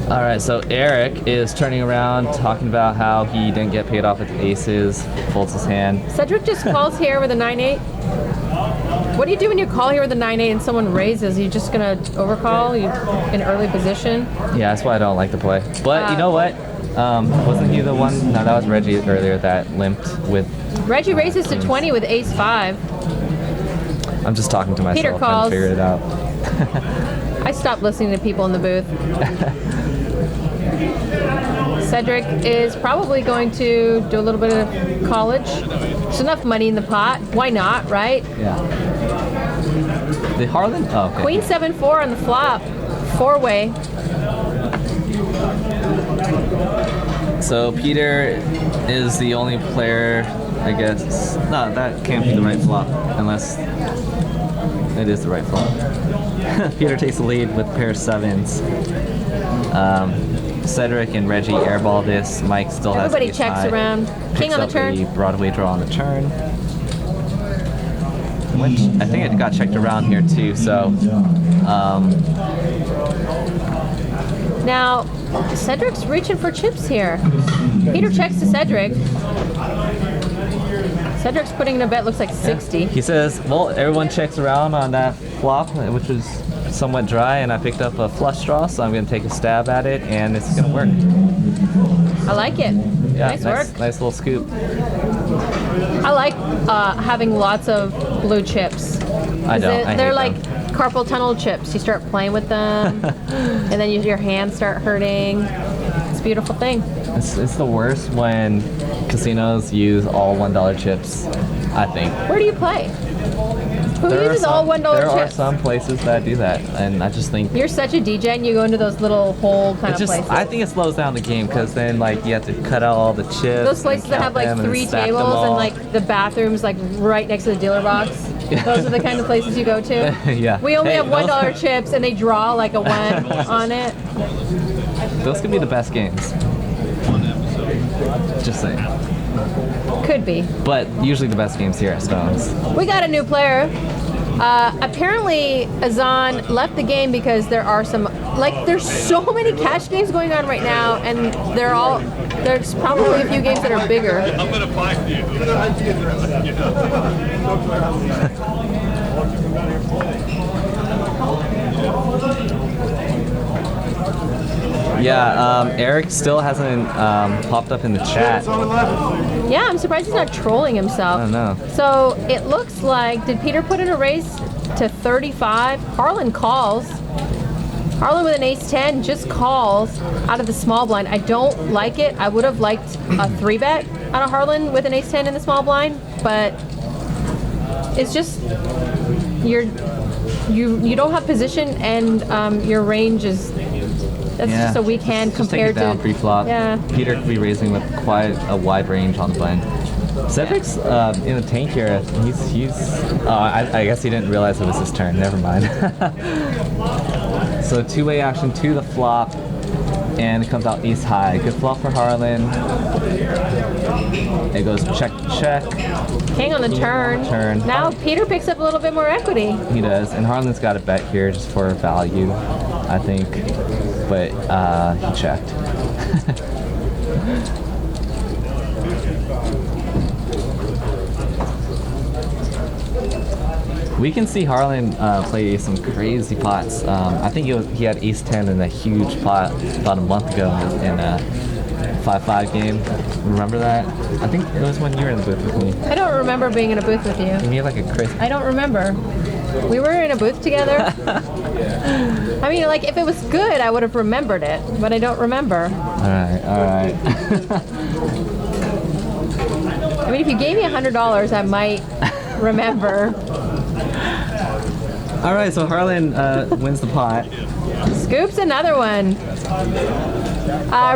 All right, so Eric is turning around, talking about how he didn't get paid off with aces, folds his hand. Cedric just calls here with a 9-8. What do you do when you call here with a 9-8 and someone raises? Are you just gonna overcall? You in early position? Yeah, that's why I don't like to play. But you know what? Wasn't he the one? No, that was Reggie earlier that limped with. Reggie raises to 20 with ace 5. I'm just talking to myself. Peter trying calls. to figure it out. I stopped listening to people in the booth. Cedric is probably going to do a little bit of college. There's enough money in the pot. Why not, right? Yeah. The Harlan? Oh, okay. Queen 7-4 on the flop. 4-way. So Peter is the only player, I guess. No, that can't be the right flop, unless it is the right flop. Peter takes the lead with pair of sevens. Cedric and Reggie airball this. Mike still has Everybody ace checks high. around. King Picks on the up turn. a Broadway draw on the turn. Which I think it got checked around here too, so Now, Cedric's reaching for chips here. Peter checks to Cedric. Cedric's putting in a bet, looks like 60. he says, well, everyone checks around on that flop, which was somewhat dry, and I picked up a flush draw, so I'm going to take a stab at it, and it's going to work. I like it. Yeah, Nice work. Nice little scoop. I like having lots of blue chips. I don't. I They're hate like them. carpal tunnel chips. You start playing with them, and then your hands start hurting. It's a beautiful thing. It's the worst when casinos use all $1 chips, I think. Where do you play? Who uses all $1 There are chips? some places that do that, and I just think You're such a DJ, and you go into those little hole kind it of just. places. I think it slows down the game because then like you have to cut out all the chips. Those places and that have count like them and 3 stack them tables and all. like the bathrooms like right next to the dealer box. Those are the kind of places you go to. Yeah. We only Hey, have $1 chips, and they draw like a 1 on it. Those could be the best games. Just saying. Could be. But usually the best games here at Stones. We got a new player. Apparently, Azan left the game because there are some, like, there's so many cash games going on right now, and there's probably a few games that are bigger. I'm gonna find you. Yeah, Eric still hasn't popped up in the chat. Yeah, I'm surprised he's not trolling himself. I don't know. So it looks like, did Peter put in a raise to 35? Harlan calls. Harlan with an ace-10 just calls out of the small blind. I don't like it. I would have liked a 3-bet out of Harlan with an ace-10 in the small blind, but it's just, you don't have position, and your range is, that's just a weak hand Just take it compared down to pre-flop. Yeah. Peter could be raising with quite a wide range on the blind. Cedric's in the tank here. I guess he didn't realize it was his turn. Never mind. So two-way action to the flop, and it comes out ace high. Good flop for Harlan. It goes check, check. King on the turn. Now Peter picks up a little bit more equity. He does, and Harlan's got a bet here just for value, I think. But he checked. We can see Harlan play some crazy pots. I think he had ace-10 in a huge pot about a month ago in a 5-5 game. Remember that? I think it was when you were in the booth with me. I don't remember being in a booth with you. And he had like a crazy... I don't remember. We were in a booth together. I mean, like, if it was good, I would have remembered it, but I don't remember. Alright. I mean, if you gave me $100, I might remember. Alright, so Harlan wins the pot. Scoops another one.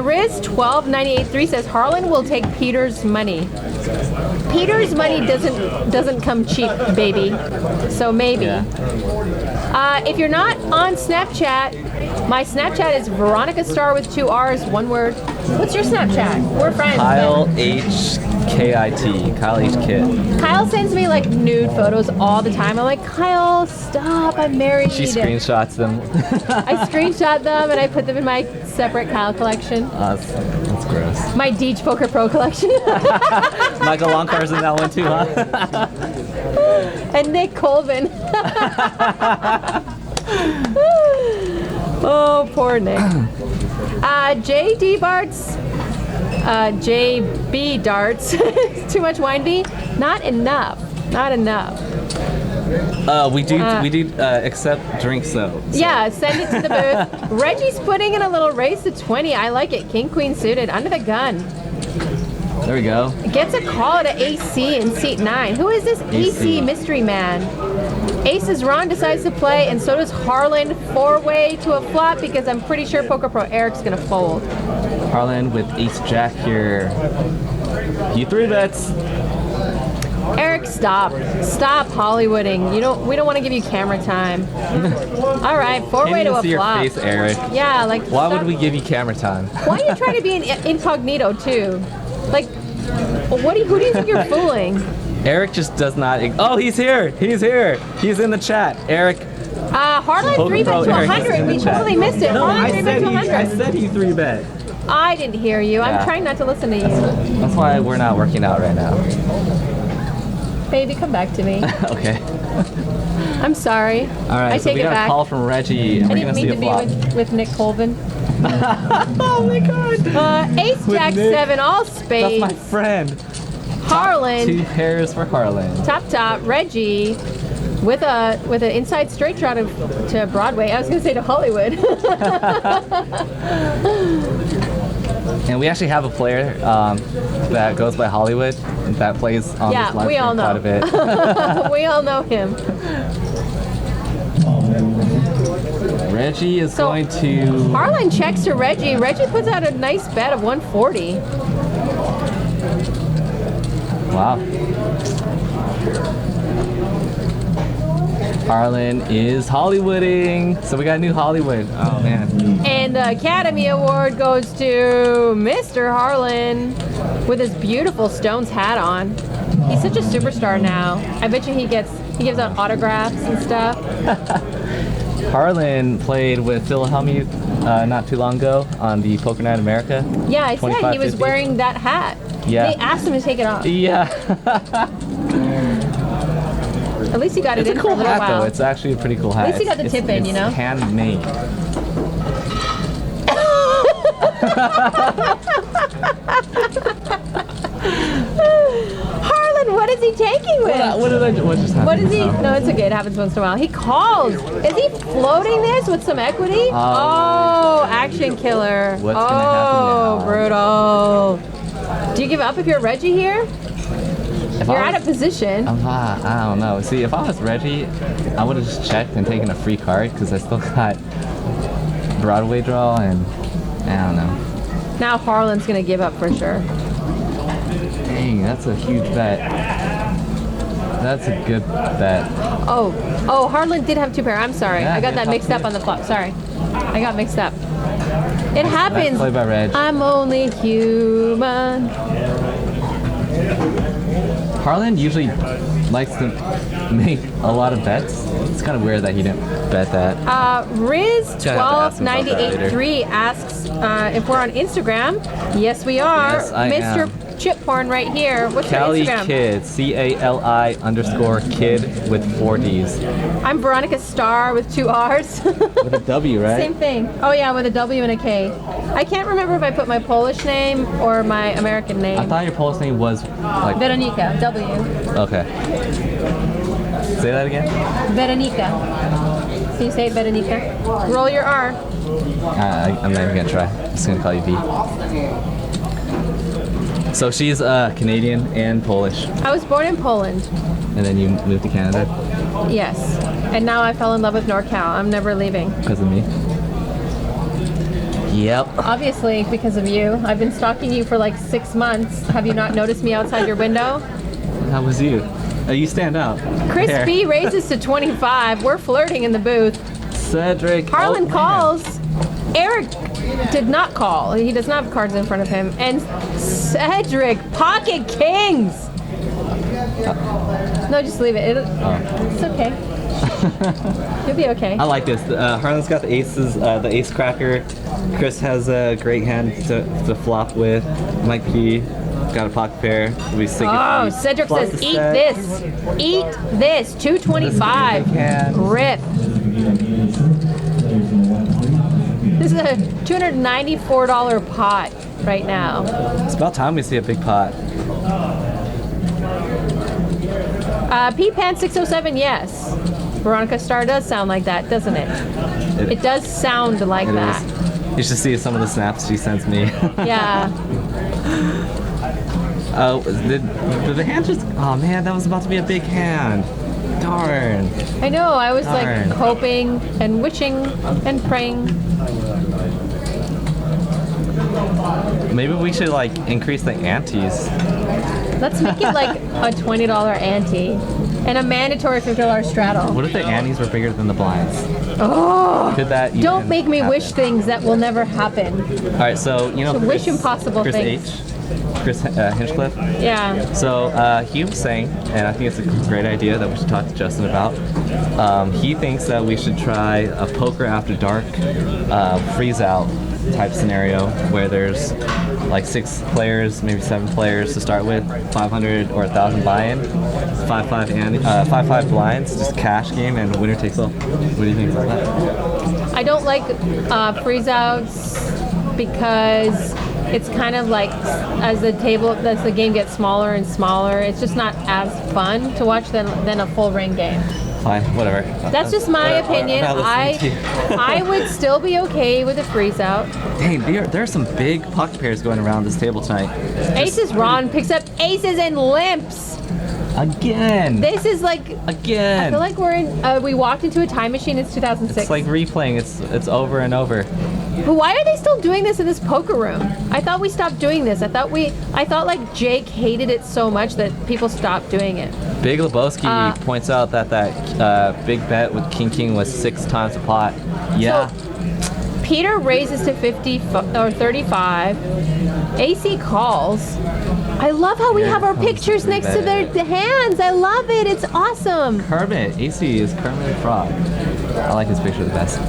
Riz 12983 says Harlan will take Peter's money. Peter's money doesn't come cheap, baby. So maybe. Yeah. If you're not on Snapchat, my Snapchat is Veronica Star with 2 R's, 1 word. What's your Snapchat? We're friends. Kyle H. K-I-T. Kyle H. Kit. Kyle sends me like nude photos all the time. I'm like, Kyle, stop, I'm married. She screenshots them. I screenshot them and I put them in my separate Kyle collection. That's gross. My Deej Poker Pro collection. Michael Longcar's in that one too, huh? And Nick Colvin. Oh, poor Nick. JD Barts. JB Darts. Too much wine bee? Not enough. Not enough. We do accept drinks though. So. Yeah, send it to the booth. Reggie's putting in a little race to 20. I like it. King, queen suited. Under the gun. There we go. Gets a call to AC in seat 9. Who is this AC mystery man? Aces Ron decides to play, and so does Harlan. 4-way to a flop because I'm pretty sure Poker Pro Eric's gonna fold. Harlan with ace jack here. He 3-bets. Eric, stop Hollywooding. We don't want to give you camera time. All right, four-way to a see flop. your face, Eric. Yeah, like. Why would we give you camera time? Why are you trying to be incognito too? Like, who do you think you're fooling? Eric just does not. Oh, he's here. He's here. He's in the chat. Eric. Harlan Poker 3-bet Pro to Eric is 100. in the We chat. totally missed it. No, Harlan I 3-bet to 100. said he 3-bet. I didn't hear you. Yeah. I'm trying not to listen to you. That's why we're not working out right now. Baby, come back to me. Okay. I'm sorry. All right. I So take we it got back. a call from Reggie, and I we're didn't gonna see mean a to be flop. with Nick Colvin. Oh my God. Ace Jack Nick. 7, all That's spades. my friend. Harlan. 2 pairs for Harlan. Top. Reggie. With an inside straight shot to Broadway. I was gonna say to Hollywood. And we actually have a player that goes by Hollywood that plays on Yeah, this live we all stream quite a bit. We all know him. Reggie is So- going to. Harlan checks to Reggie. Reggie puts out a nice bet of 140. Wow. Harlan is Hollywooding. So we got a new Hollywood. Oh man. And the Academy Award goes to Mr. Harlan with his beautiful Stones hat on. He's such a superstar now. I bet you he gives out autographs and stuff. Harlan played with Philhelmuth not too long ago on the Poker Night America. Yeah, I said he was 25-50. wearing that hat. Yeah. They asked him to take it off. Yeah. At least he got It's it a in for cool a little hat while. though. It's actually a pretty cool hat. At least he got the tip in, you know? It's handmade. Harlan, what is he taking with? What just happened? What is he? Oh. No, it's okay. It happens once in a while. He calls. Is he floating this with some equity? Oh, action killer. What's gonna happen now? Brutal. Do you give up if you're Reggie here? If You're I out of was- position. I don't know. See, if I was Reggie, I would have just checked and taken a free card because I still got Broadway draw and I don't know. Now Harlan's gonna give up for sure. Dang, that's a huge bet. That's a good bet. Oh, Harlan did have 2 pair. I'm sorry. Yeah, I got he that had mixed top up on the flop. Sorry. I got mixed up. It happens. Play by Reg. I'm only human. Harlan usually likes to make a lot of bets. It's kind of weird that he didn't bet that. Riz Gonna have to ask him about that later. 12983 asks if we're on Instagram. Yes, we are. Yes, I Mr. am. Chip Porn right here. What's Cali your Instagram? Kid, CALI_kid with 4 Ds. I'm Veronica Starr with 2 R's. With a W, right? Same thing. Oh yeah, with a W and a K. I can't remember if I put my Polish name or my American name. I thought your Polish name was like. Veronica, W. Okay. Say that again? Veronica. Can you say it, Veronica? Roll your R. I'm not even gonna try. I'm just gonna call you V. So she's Canadian and Polish, I was born in Poland. and then you moved to Canada Yes. And now I fell in love with NorCal. I'm never leaving. because of me. Yep. Obviously, because of you. I've been stalking you for like 6 months. Have you not noticed me outside your window? How was you? Oh, you stand out. Chris There. B raises to 25. We're flirting in the booth. Cedric. Harlan oh, man. calls. Eric did not call. He does not have cards in front of him. And Cedric, pocket kings. No, just leave it. It's okay. You'll be okay. I like this. Harlan's got the aces, the ace cracker. Chris has a great hand to flop with. Mike P got a pocket pair. We stick Oh, it. Cedric Flop says, the eat set. this. Eat this. 225. Big hand. Rip. This is a $294 pot right now. It's about time we see a big pot. P-Pan 607, yes. Veronica Starr does sound like that, doesn't it? It does sound like It that. is. You should see some of the snaps she sends me. Yeah. Oh, did the hand just? Oh man, that was about to be a big hand. Darn. I know, I was like Darn. hoping and wishing and praying. Maybe we should like increase the antes. Let's make it like a $20 ante and a mandatory $50 straddle. What if the antes were bigger than the blinds? Oh! Could that even Don't make me happen? wish things that will never happen. All right, so you know, To wish impossible Chris things. Chris Hinchcliffe. Yeah. So he was saying, and I think it's a great idea that we should talk to Justin about. He thinks that we should try a poker after dark freeze out type scenario where there's like 6 players, maybe 7 players to start with, 500 or 1,000 buy-in, 5-5 blinds, just cash game, and winner takes all. What do you think about that? I don't like freeze outs because it's kind of like as the game gets smaller and smaller, it's just not as fun to watch than a full ring game. Fine, whatever. That's just my opinion. I'm not listening to you. I would still be okay with a freeze out. Dang, there are some big pocket pairs going around this table tonight. Aces. Ron picks up aces and limps. Again. This is like. Again. I feel like we're in. We walked into a time machine. It's 2006. It's like replaying. It's over and over. But why are they still doing this in this poker room? I thought we stopped doing this. I thought like Jake hated it so much that people stopped doing it. Big Lebowski points out that big bet with King was 6 times the pot. Yeah. So, Peter raises to 50 or 35. AC calls. I love how we have our pictures next to their hands. I love it. It's awesome. Kermit. AC is Kermit the Frog. I like his picture the best.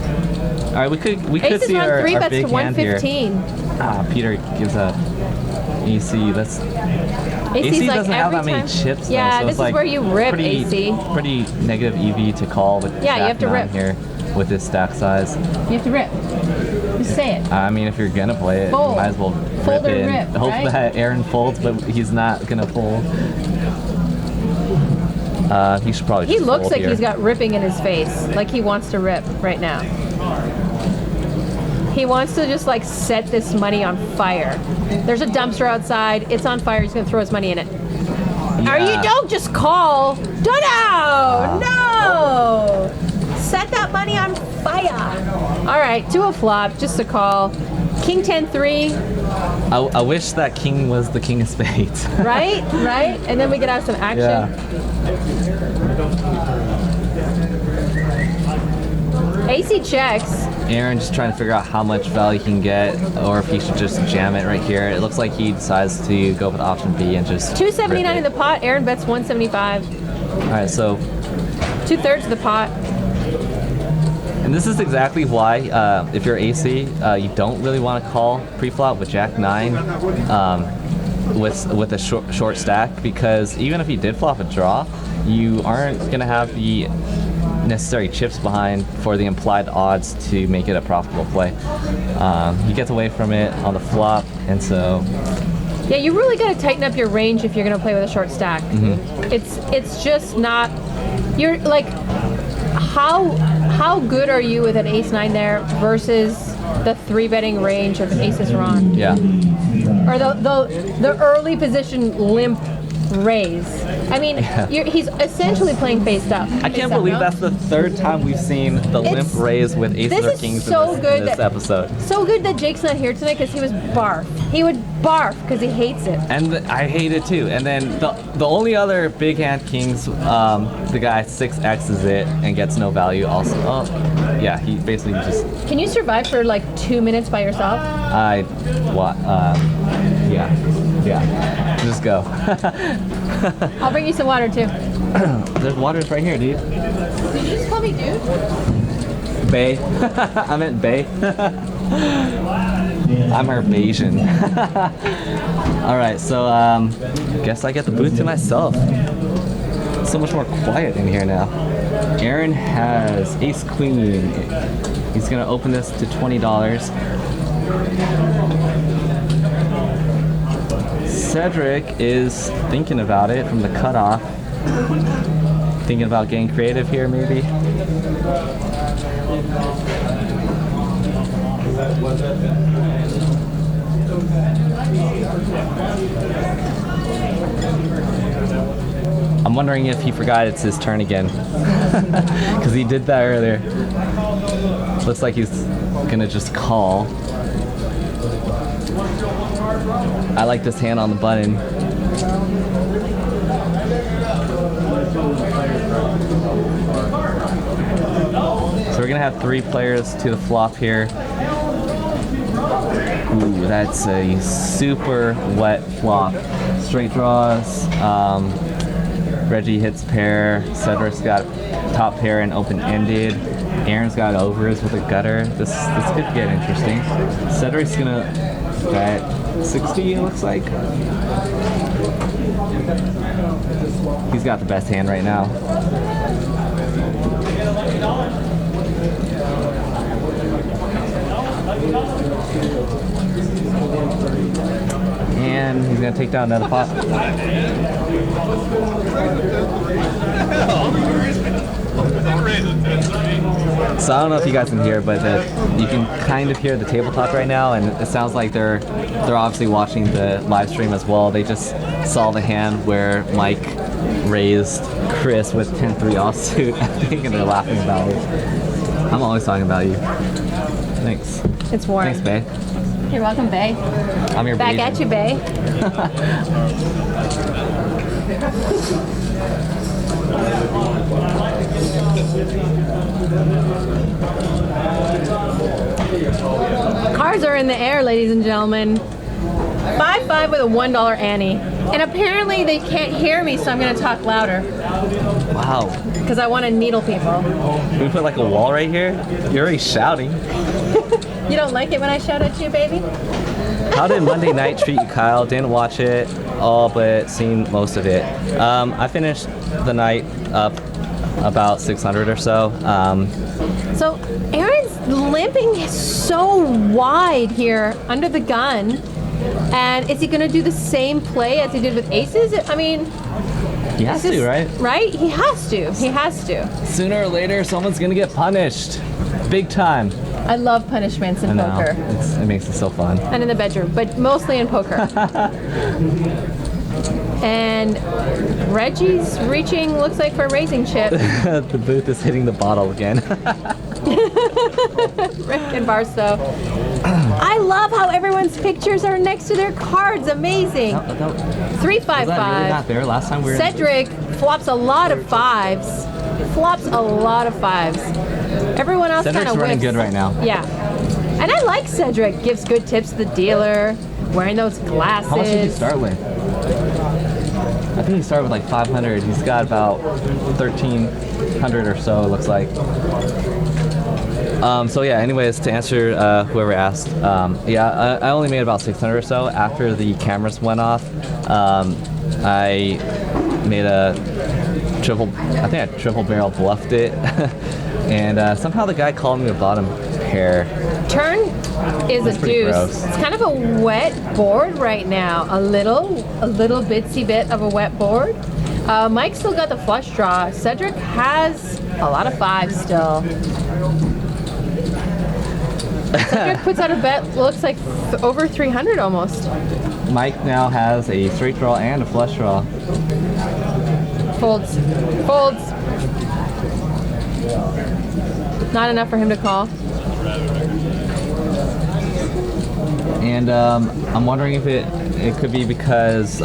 All right, we could Aces see on our 3 bets big to hand here. 115. Peter gives up. AC. That's. AC like doesn't have that every many time- chips. Yeah, though, so this it's like is where you rip pretty, AC. Pretty negative EV to call with Yeah, you Jack have to 9 rip. here with this stack size. You have to rip. Just say it. I mean, if you're gonna play it, Fold. you might as well Fold rip or it. rip, And hope right? that Aaron folds, but he's not gonna fold. He should probably. He just looks fold like here. he's got ripping in his face. Like he wants to rip right now. He wants to just like set this money on fire. There's a dumpster outside. It's on fire. He's gonna throw his money in it. Are you? Yeah. Don't just call. No. Set that money on fire. All right, to a flop, just a call. King 10-3. I wish that king was the king of spades. Right? And then we could have some action. AC checks. Aaron just trying to figure out how much value he can get, or if he should just jam it right here. It looks like he decides to go with option B and just. 279 in rip the pot. Aaron bets 175. it. All right, so. 2/3 of the pot. And this is exactly why, if you're AC, you don't really want to call pre-flop with Jack 9 with a short stack, because even if you did flop a draw, you aren't going to have the necessary chips behind for the implied odds to make it a profitable play. He gets away from it on the flop, and so. Yeah, you really got to tighten up your range if you're going to play with a short stack. Mm-hmm. It's just not. You're like, how good are you with an ace 9 there versus the 3-betting range of aces Ron? Yeah. Or the early position limp raise. I mean, he's essentially playing face up. I can't believe that's the 3rd time we've seen the limp raise with aces this or is kings so in good this that- episode. So good that Jake's not here tonight because he was barf. He would barf because he hates it. And I hate it too. And then the only other big hand kings, the guy 6X's it and gets no value also. Oh, yeah, he basically just. Can you survive for like 2 minutes by yourself? Yeah. Just go. I'll bring you some water too. There's waters right here, dude. Did you just call me dude? Bay. I meant Bay. I'm her Bayesian. All right, so guess I get the booth to myself. It's so much more quiet in here now. Aaron has ace queen. He's gonna open this to $20. Cedric is thinking about it from the cutoff. Thinking about getting creative here, maybe. I'm wondering if he forgot it's his turn again. Because he did that earlier. Looks like he's gonna just call. I like this hand on the button. So we're gonna have 3 players to the flop here. Ooh, that's a super wet flop. Straight draws. Reggie hits pair. Cedric's got top pair and open-ended. Aaron's got overs with a gutter. This could get interesting. Cedric's gonna bet 60, it looks like. He's got the best hand right now. And he's gonna take down another pot. So I don't know if you guys can hear, but you can kind of hear the tabletop right now, and it sounds like they're obviously watching the live stream as well. They just saw the hand where Mike raised Chris with 10-3 offsuit, I think, and they're laughing about it. I'm always talking about you. Thanks. It's warm. Thanks, Bae. You're welcome, Bae. I'm your Back Bae. at you, Bae. Cards are in the air, ladies and gentlemen. 5-5 with a $1 ante. And apparently they can't hear me, so I'm going to talk louder. Wow. Because I want to needle people. Can we put like a wall right here? You're already shouting. You don't like it when I shout at you, baby? How did Monday night treat you, Kyle? Didn't watch it all, but seen most of it. I finished the night up about 600 or so. So Aaron's limping so wide here under the gun. And is he going to do the same play as he did with aces? I mean, He has to, right? Right? He has to. He has to. Sooner or later, someone's gonna get punished. Big time. I love punishments in I know. poker. It makes it so fun. And in the bedroom, but mostly in poker. And Reggie's reaching, looks like, for a raising chip. The booth is hitting the bottle again. Rick and Barstow. I love how everyone's pictures are next to their cards. Amazing. 3-5-5. Was that really not there last time we were Cedric flops a lot of fives. Flops a lot of fives. Everyone else kind Cedric's of running whiffs. good right now. Yeah. And I like Cedric. Gives good tips to the dealer. Wearing those glasses. How much did he start with? I think he started with like 500. He's got about 1,300 or so, it looks like. So yeah, anyways, to answer whoever asked, yeah, I only made about 600 or so. After the cameras went off, I made a triple barrel bluffed it. And somehow the guy called me a bottom pair. Turn is That's a pretty deuce. gross. It's kind of a wet board right now. A little bitsy bit of a wet board. Mike still got the flush draw. Cedric has a lot of fives still. Cedric puts out a bet, looks like over 300 almost. Mike now has a straight draw and a flush draw. Folds. Folds. Not enough for him to call. And I'm wondering if it could be because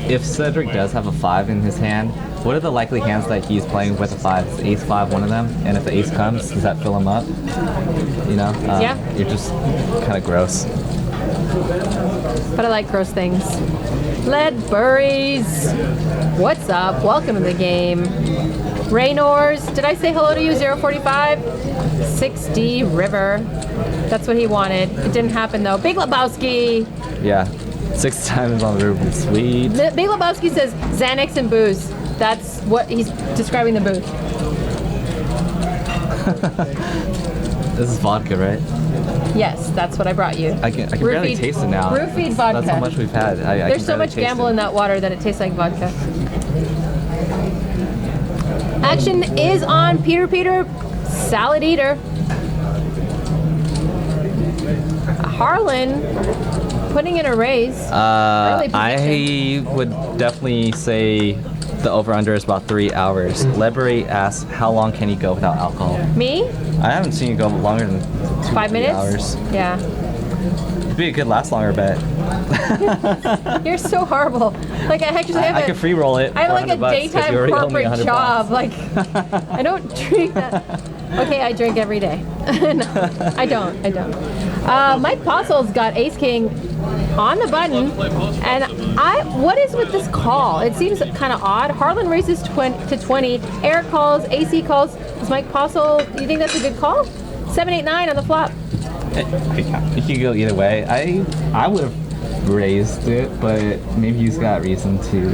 if Cedric does have a 5 in his hand, what are the likely hands that he's playing with a 5? Is ace 5 one of them? And if the ace comes, does that fill him up? You know? Yeah. You're just kind of gross. But I like gross things. Lead Burries. What's up? Welcome to the game. Raynors. Did I say hello to you? 045? 6D River. That's what he wanted. It didn't happen though. Big Lebowski. Yeah. 6 times on the roof. Sweet. Big Lebowski says Xanax and booze. That's what he's describing the booth. This is vodka, right? Yes, that's what I brought you. I can barely taste it now. Roofied vodka. That's how much we've had. There's so much gamble in that water that it tastes like vodka. Action is on Peter, Salad Eater. Harlan putting in a raise. Early position. I would definitely say the over-under is about 3 hours. Liberate asks, how long can you go without alcohol? Me? I haven't seen you go longer than 2 5 minutes? hours. Yeah. It'd be a good last longer bet. You're so horrible. Like I actually have I could free roll it. I have like a $400 'cause daytime you already owe me corporate $100. job. Like I don't drink that. Okay, I drink every day. No, I don't. Mike Possel's got Ace King on the button, and what is with this call? It seems kind of odd. Harlan raises to 20. Eric calls. AC calls. Is Mike Possel? Do you think that's a good call? 7-8-9 on the flop. It could go either way. I would have raised it, but maybe he's got reason to.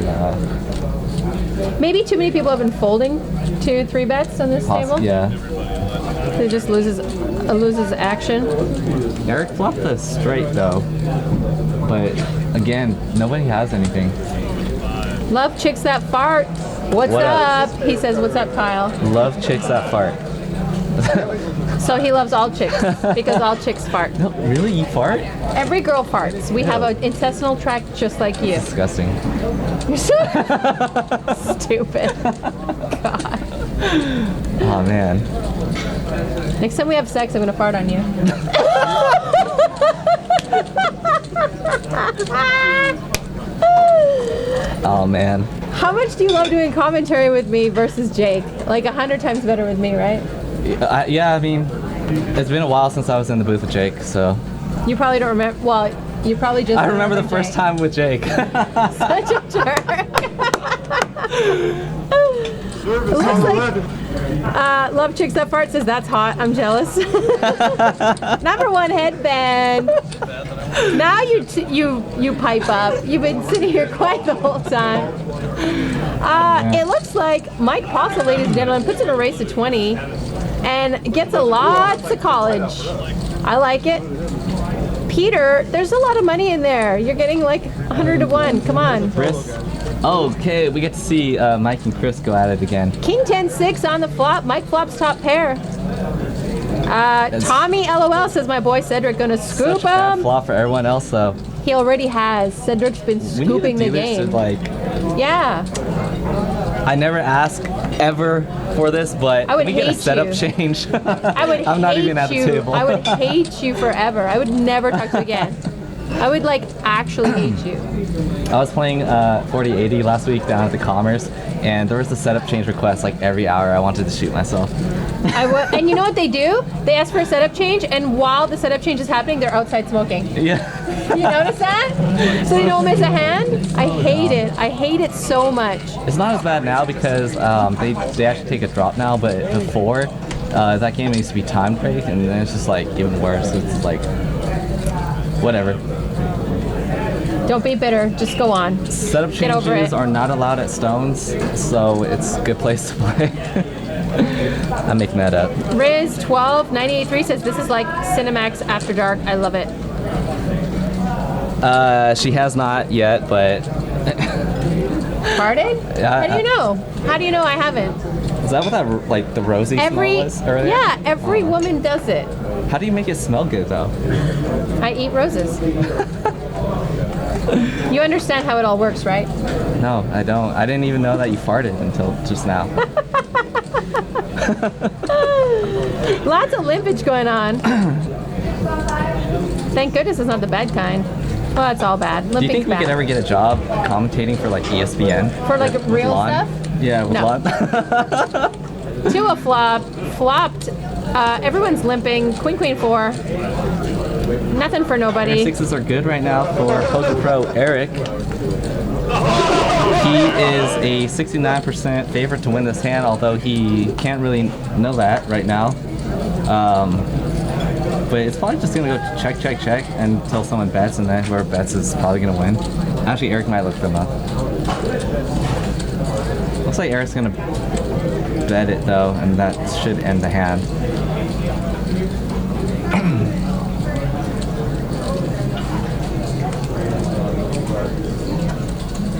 Maybe too many people have been folding 2-3 bets on this table. Yeah. So it just loses action. Eric flopped the straight though, but again, nobody has anything. Love chicks that fart. What's What up? He says, "What's up, Kyle?" Love chicks that fart. So he loves all chicks because all chicks fart. No, really? You fart? Every girl farts. We have an intestinal tract just like you. Disgusting. You're so stupid. God. Oh man. Next time we have sex, I'm gonna fart on you. Oh man. How much do you love doing commentary with me versus Jake? Like 100 times better with me, right? Yeah, I mean, it's been a while since I was in the booth with Jake, so. You probably don't remember. Well, you probably just. I remember the first time with Jake. Such a jerk. Looks like Love Chicks That Fart says that's hot. I'm jealous. Number one headband. Now you pipe up. You've been sitting here quiet the whole time. It looks like Mike Possel, ladies and gentlemen, puts in a race to 20 and gets a lots of college. I like it. Peter, there's a lot of money in there. You're getting like 100 to 1. Come on. Chris. Okay, we get to see Mike and Chris go at it again. King 10-6 on the flop. Mike flops top pair. Tommy LOL says my boy Cedric gonna scoop Such a bad him. flop for everyone else though. He already has. Cedric's been scooping the game. Yeah. I never ask ever for this, but I would we get a hate setup you. change. I would I'm not hate even at the you. table. I would hate you forever. I would never talk to you again. I would like actually hate you. I was playing 4080 last week down at the Commerce, and there was a setup change request like every hour. I wanted to shoot myself. And you know what they do? They ask for a setup change, and while the setup change is happening, they're outside smoking. Yeah. You notice that? So you don't miss a hand? I hate it. I hate it so much. It's not as bad now because they actually take a drop now, but before that game used to be timed break, and then it's just like even worse. It's like whatever. Don't be bitter. Just go on. Setup Get over changes it. are not allowed at Stones, so it's a good place to play. I'm making that up. Riz 1298.3 says this is like Cinemax After Dark. I love it. She has not yet, but Pardon? How do you know? How do you know I haven't? is that what that like the rosy smell was earlier? Yeah, every woman does it. How do you make it smell good though? I eat roses. You understand how it all works, right? No, I don't. I didn't even know that you farted until just now. Lots of limpage going on. Thank goodness it's not the bad kind. Well, it's all bad. Do you think we could ever get a job commentating for like ESPN? For like with real Lon? stuff? Yeah, with No. Lon. To a flop, flopped. Everyone's limping. Queen 4. Nothing for nobody. Sixes are good right now for Poker Pro Eric. He is a 69% favorite to win this hand, although he can't really know that right now. But it's probably just gonna go check, check, check until someone bets, and then whoever bets is probably gonna win. Actually, Eric might look them up. Looks like Eric's gonna bet it though, and that should end the hand.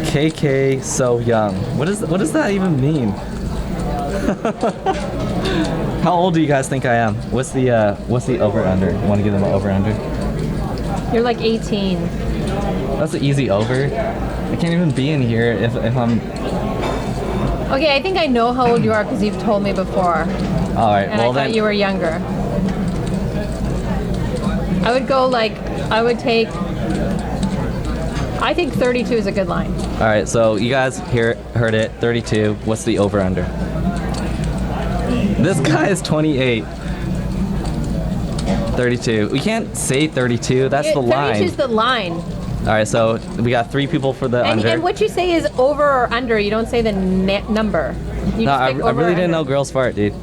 KK so young. What does that even mean? How old do you guys think I am? What's the over under? Want to give them an over under? You're like 18. That's an easy over. I can't even be in here if I'm. Okay, I think I know how old you are because you've told me before. All right. And Well I then. thought you were younger. I would go like, I think 32 is a good line. All right, so you guys heard it, 32. What's the over-under? This guy is 28. 32. We can't say 32. That's the line. 32 is the line. All right, so we got 3 people for the under. And what you say is over or under. You don't say the number. You No, just I pick over really or didn't know under. girls fart, dude.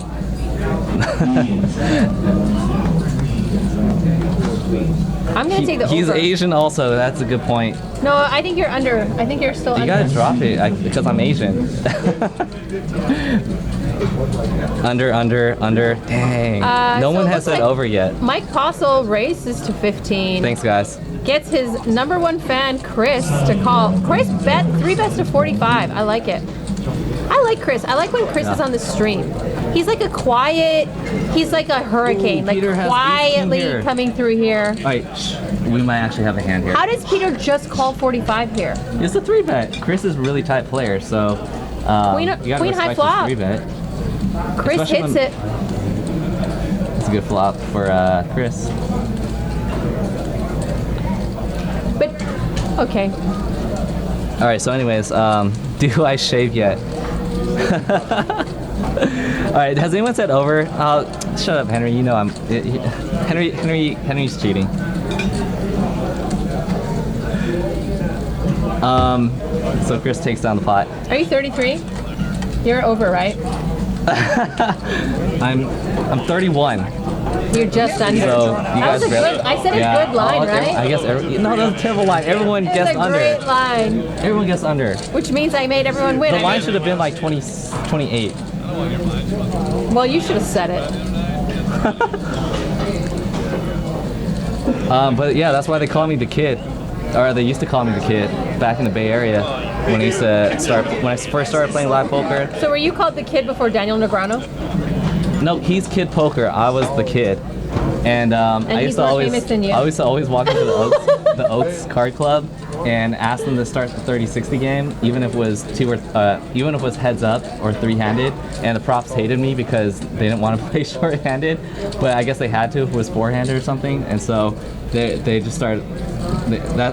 I'm gonna take the He's over. Asian also. That's a good point. No, I think you're under. I think you're still You under. gotta drop it because I'm Asian. Under. Dang. No so one it has looks said like over yet. Mike Postle races to 15. Thanks, guys. Gets his #1 fan, Chris, to call. Chris bet 3 bets to 45. I like it. I like Chris. I like when Chris is on the stream. He's like he's like a hurricane, Ooh, like Peter has 18 quietly here. coming through here. All right, we might actually have a hand here. How does Peter just call 45 here? It's a 3-bet. Chris is a really tight player, so Queen you gotta high respect flop. his 3-bet. Chris Especially hits when- it. It's a good flop for Chris. But, okay. All right, so anyways, do I shave yet? All right, has anyone said over? Shut up, Henry. You know Henry's cheating. So Chris takes down the pot. Are you 33? You're over, right? I'm 31. You're just under. So you That was guys a good. I said a good line, right? I guess no, that was a terrible line. Everyone It's guessed a under. great line, Everyone guessed under. which means I made everyone win. The I line mean- should have been like 28. Well, you should have said it. But yeah, that's why they call me the kid, or they used to call me the kid back in the Bay Area when I used to when I first started playing live poker. So were you called the kid before Daniel Negreanu? No, he's Kid Poker. I was the kid, and I he's used to more always famous than you. I used to always walk into the Oaks Card Club and ask them to start the 30-60 game, even if it was even if it was heads up or 3-handed. And the props hated me because they didn't want to play short-handed, but I guess they had to if it was 4-handed or something. And so they just started.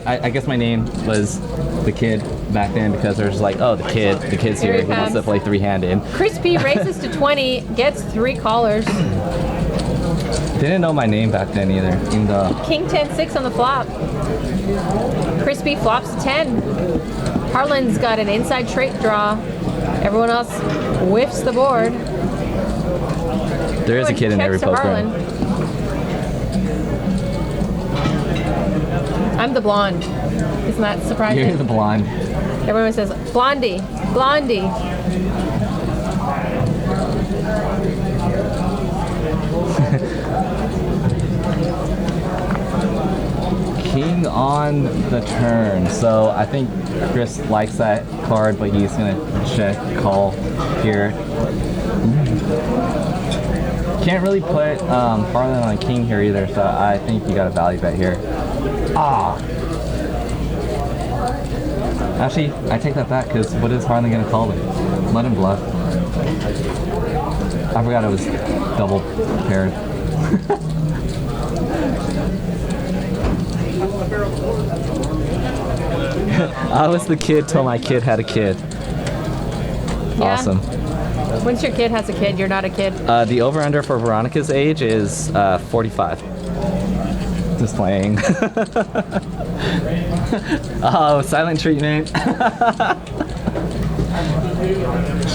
I guess my name was the kid back then because there's like, oh, the kid's Here here. he He wants to comes. play 3-handed. Chris P races to 20, gets 3 callers. Didn't know my name back then either. Even though King 10-6 on the flop. Chris P flops to 10. Harlan's got an inside trait draw. Everyone else whiffs the board. there is a kid in every Checks to poker room. Harlan. I'm the blonde. Isn't that surprising? You're the blonde. Everyone says, Blondie, Blondie. King on the turn. So I think Chris likes that card, but he's gonna check call here. Can't really put Harlan on king here either, so I think you got a value bet here. Ah. Actually, I take that back because what is Harlan gonna call it? Let him bluff. I forgot it was double paired. I was the kid till my kid had a kid. Yeah. Awesome. Once your kid has a kid, you're not a kid. The over-under for Veronica's age is 45. Just playing. Oh, silent treatment.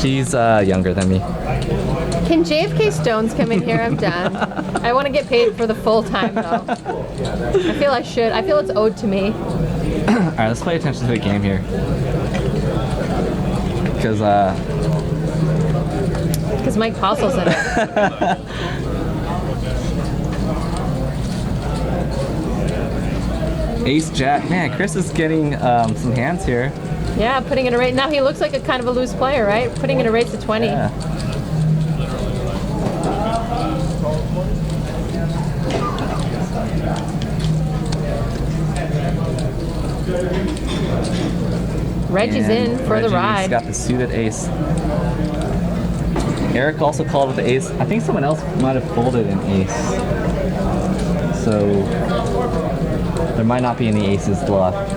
She's younger than me. Can JFK Stones come in here? I'm done. I want to get paid for the full time though. I feel I should. I feel it's owed to me. Alright, let's pay attention to the game here. Because, Because Mike Postle's in it. Ace Jack. Man, Chris is getting some hands here. Yeah, putting it a rate. Now he looks like a kind of a loose player, right? Putting it a rate to 20. Yeah. Reggie's in for the Reggie's ride. got the suited ace. Eric also called with the ace. I think someone else might have folded an ace. So there might not be any aces left.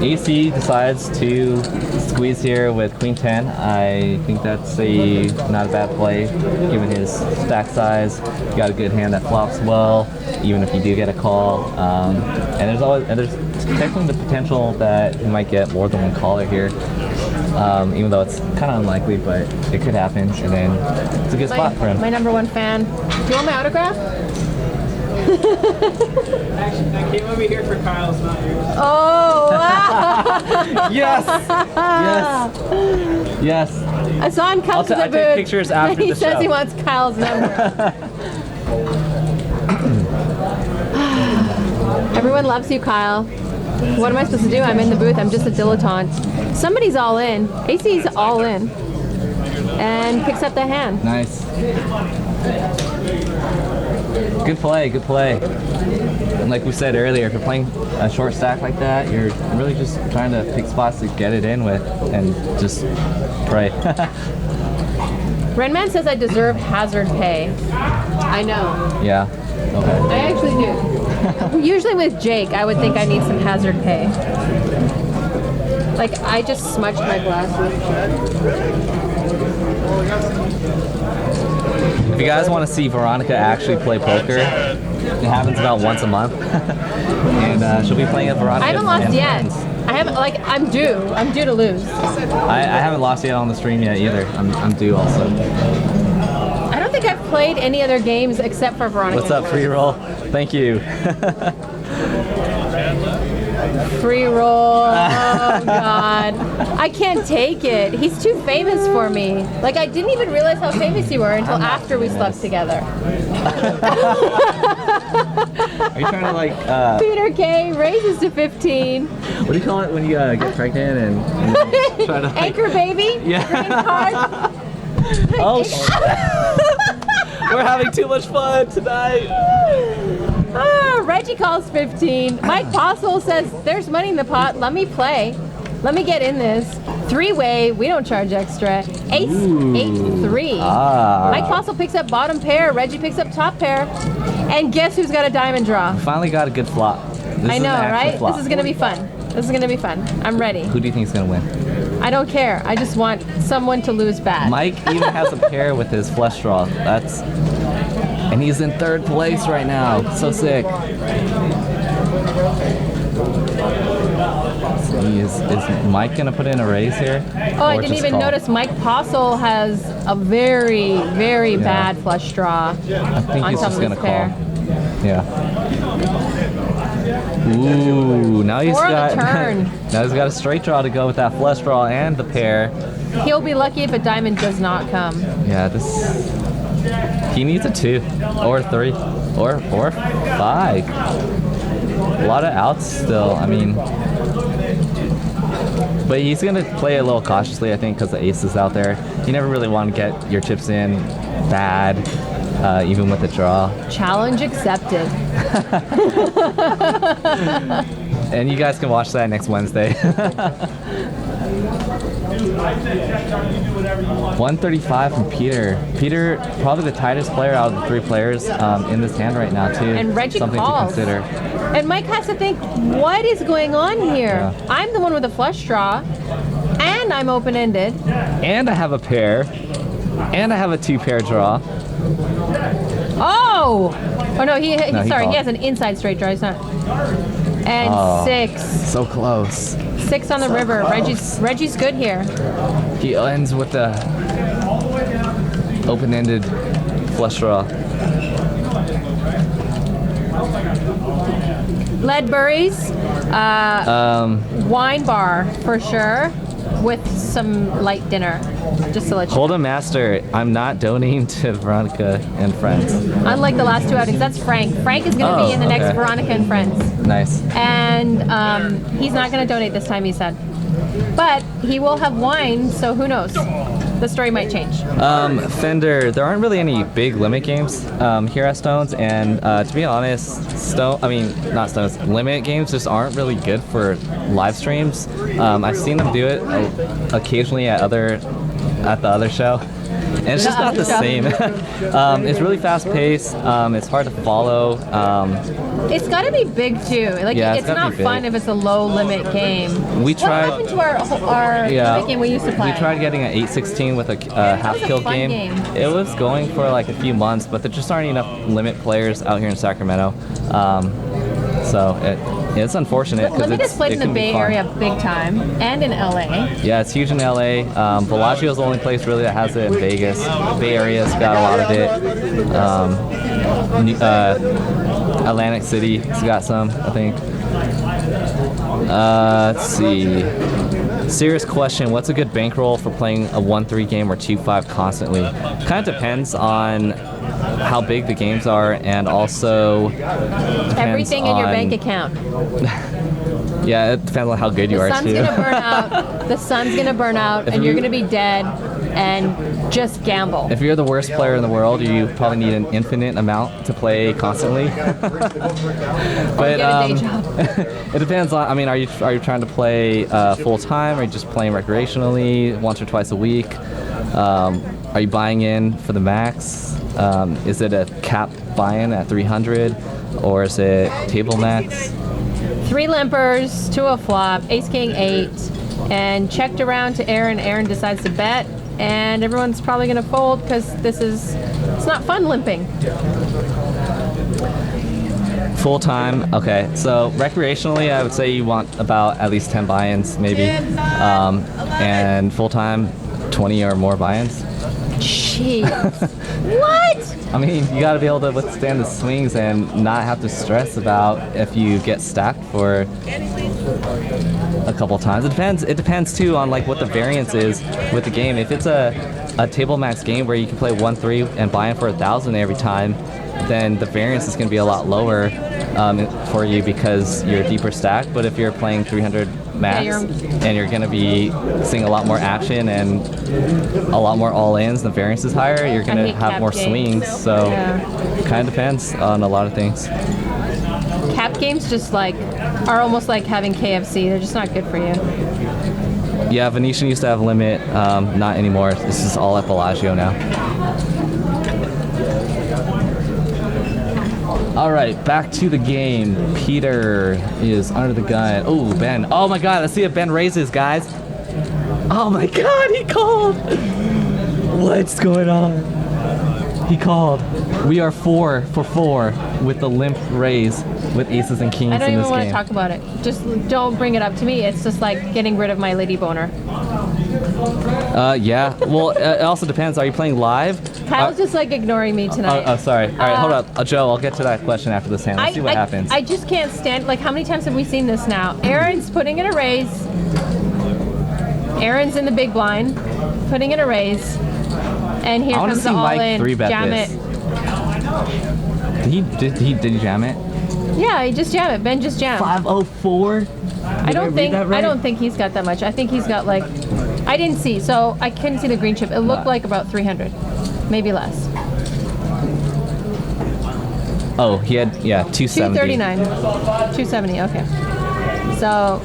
AC decides to squeeze here with Queen 10. I think that's not a bad play, given his stack size. You got a good hand that flops well, even if you do get a call. And there's technically the potential that he might get more than one caller here. Even though it's kind of unlikely, but it could happen, and then it's a good spot for him. My #1 fan. Do you want my autograph? Actually, I came over here for Kyle's, not yours. Oh, wow. Yes! Yes! Yes! I saw him come to the I booth, take pictures after and he the says show. he wants Kyle's number. Everyone loves you, Kyle. What am I supposed to do? I'm in the booth. I'm just a dilettante. Somebody's all in. AC's all in. And picks up the hand. Nice. Good play, good play. And like we said earlier, if you're playing a short stack like that, you're really just trying to pick spots to get it in with and just pray. Renman says I deserve hazard pay. I know. Yeah. Okay. I actually do. Usually with Jake, I would think I need some hazard pay. Like, I just smudged my glasses. If you guys want to see Veronica actually play poker, it happens about once a month. And she'll be playing at Veronica. I haven't lost yet. I haven't, like, I'm due to lose. I haven't lost yet on the stream yet either. I'm due also. I don't think I've played any other games except for Veronica. What's up, free roll? Thank you. Free roll. Oh God, I can't take it. He's too famous for me. Like, I didn't even realize how famous you were until after we slept together. Are you trying to like? Peter K raises to 15. What do you call it when you get pregnant and try to like, Anchor baby. Yeah. Green card. Oh shit! We're having too much fun tonight. Reggie calls 15. Mike Postle says, there's money in the pot. Let me play. Let me get in this. Three-way. We don't charge extra. Ace, 8-3. Mike Postle picks up bottom pair. Reggie picks up top pair. And guess who's got a diamond draw? Finally got a good flop. I know, right? Flop. This is going to be fun. This is going to be fun. I'm ready. Who do you think is going to win? I don't care. I just want someone to lose bad. Mike even has a pair with his flush draw. And he's in 3rd place right now. So sick. Is Mike gonna put in a raise here? Oh, I didn't even notice Mike Postle has a very, very bad flush draw. I think on he's top just of gonna his call. pair. Yeah. Ooh, now he's got now he's got a straight draw to go with that flush draw and the pair. He'll be lucky if a diamond does not come. Yeah, he needs a 2 or 3 or 5. A lot of outs still. I mean, but he's gonna play a little cautiously, I think, because the ace is out there. You never really want to get your chips in bad, even with the draw. Challenge accepted. And you guys can watch that next Wednesday. 135 from Peter. Peter, probably the tightest player out of the 3 players in this hand right now, too. And Reggie Something calls. to consider. And Mike has to think, what is going on here? Yeah. I'm the one with a flush draw, and I'm open-ended. And I have a pair. And I have a 2-pair draw. Oh! Oh no, he sorry, called. he has an inside straight draw. He's not. And 6. So close. 6 on the river. Reggie's good here. He ends with the open-ended flush draw. Leadberries, wine bar for sure, with some light dinner. Just to let you know. Hold a master. I'm not donating to Veronica and Friends. Unlike the last 2 outings, that's Frank. Frank is going to be in the next Veronica and Friends. Nice. And he's not going to donate this time, he said. But he will have wine, so who knows? The story might change. Fender, there aren't really any big limit games here at Stones, and to be honest, limit games just aren't really good for live streams. I've seen them do it occasionally at the other show, And it's just not the same. It's really fast paced. It's hard to follow. It's got to be big too. Like Yeah, it's it's gotta not be big. fun if it's a low limit game. We tried. What happened to our limit game we used to play? We tried getting an 8-16 with a half was a kill fun game. It was going for like a few months, but there just aren't enough limit players out here in Sacramento. So it's unfortunate because Limit is played in the Bay Area big time and in LA. Yeah, it's huge in LA. Bellagio's the only place really that has it in Vegas. Bay Area's got a lot of it. Atlantic City's got some, I think. Let's see. Serious question, what's a good bankroll for playing a 1-3 game or 2-5 constantly? Kind of depends on how big the games are, and also depends Everything in your on- bank account. Yeah, it depends on how good you The are sun's too. gonna burn out. The sun's gonna burn out, and you're gonna be dead. And just gamble. If you're the worst player in the world, you probably need an infinite amount to play constantly. But get a day job. it depends on. I mean, are you trying to play full time? Are you just playing recreationally once or twice a week? Are you buying in for the max? Is it a cap buy-in at 300, or is it table max? 3 limpers, 2 a flop, ace king 8, and checked around to Aaron. Aaron decides to bet, and everyone's probably gonna fold because it's not fun limping. Full time. Okay, so recreationally, I would say you want about at least 10 buy-ins, maybe, and full time, 20 or more buy-ins. Jeez. What? I mean, you got to be able to withstand the swings and not have to stress about if you get stacked for a couple times. It depends too on like what the variance is with the game. If it's a table max game where you can play 1-3 and buy in for 1,000 every time, then the variance is going to be a lot lower for you because you're deeper stacked. But if you're playing 300 max and you're going to be seeing a lot more action and a lot more all-ins, the variance is higher, you're going to have more swings. So it kind of depends on a lot of things. Cap games just like are almost like having KFC. They're just not good for you. Yeah, Venetian used to have a limit, not anymore. This is all at Bellagio now. All right, back to the game. Peter is under the gun. Oh, Ben. Oh my God, let's see if Ben raises, guys. Oh my God, he called. What's going on? He called. We are 4 for 4 with the limp raise with aces and kings I don't in even this want game. to talk about it. Just don't bring it up to me. It's just like getting rid of my lady boner. Yeah. Well, it also depends. Are you playing live? Kyle's just like ignoring me tonight. Oh, sorry. All right, hold up. Joe, I'll get to that question after this hand. Let's see what happens. I just can't stand, like, how many times have we seen this now? Aaron's putting in a raise. Aaron's in the big blind, putting in a raise. And here I want to comes see the Mike all-in. 3-bet Jam this. it. Did he jam it? Yeah, he just jam it. Ben just jammed. 504? I don't think he's got that much. I think he's got like, I didn't see, so I couldn't see the green chip. It looked like about 300, maybe less. Oh, he had, yeah, 270. 239, 270. Okay. So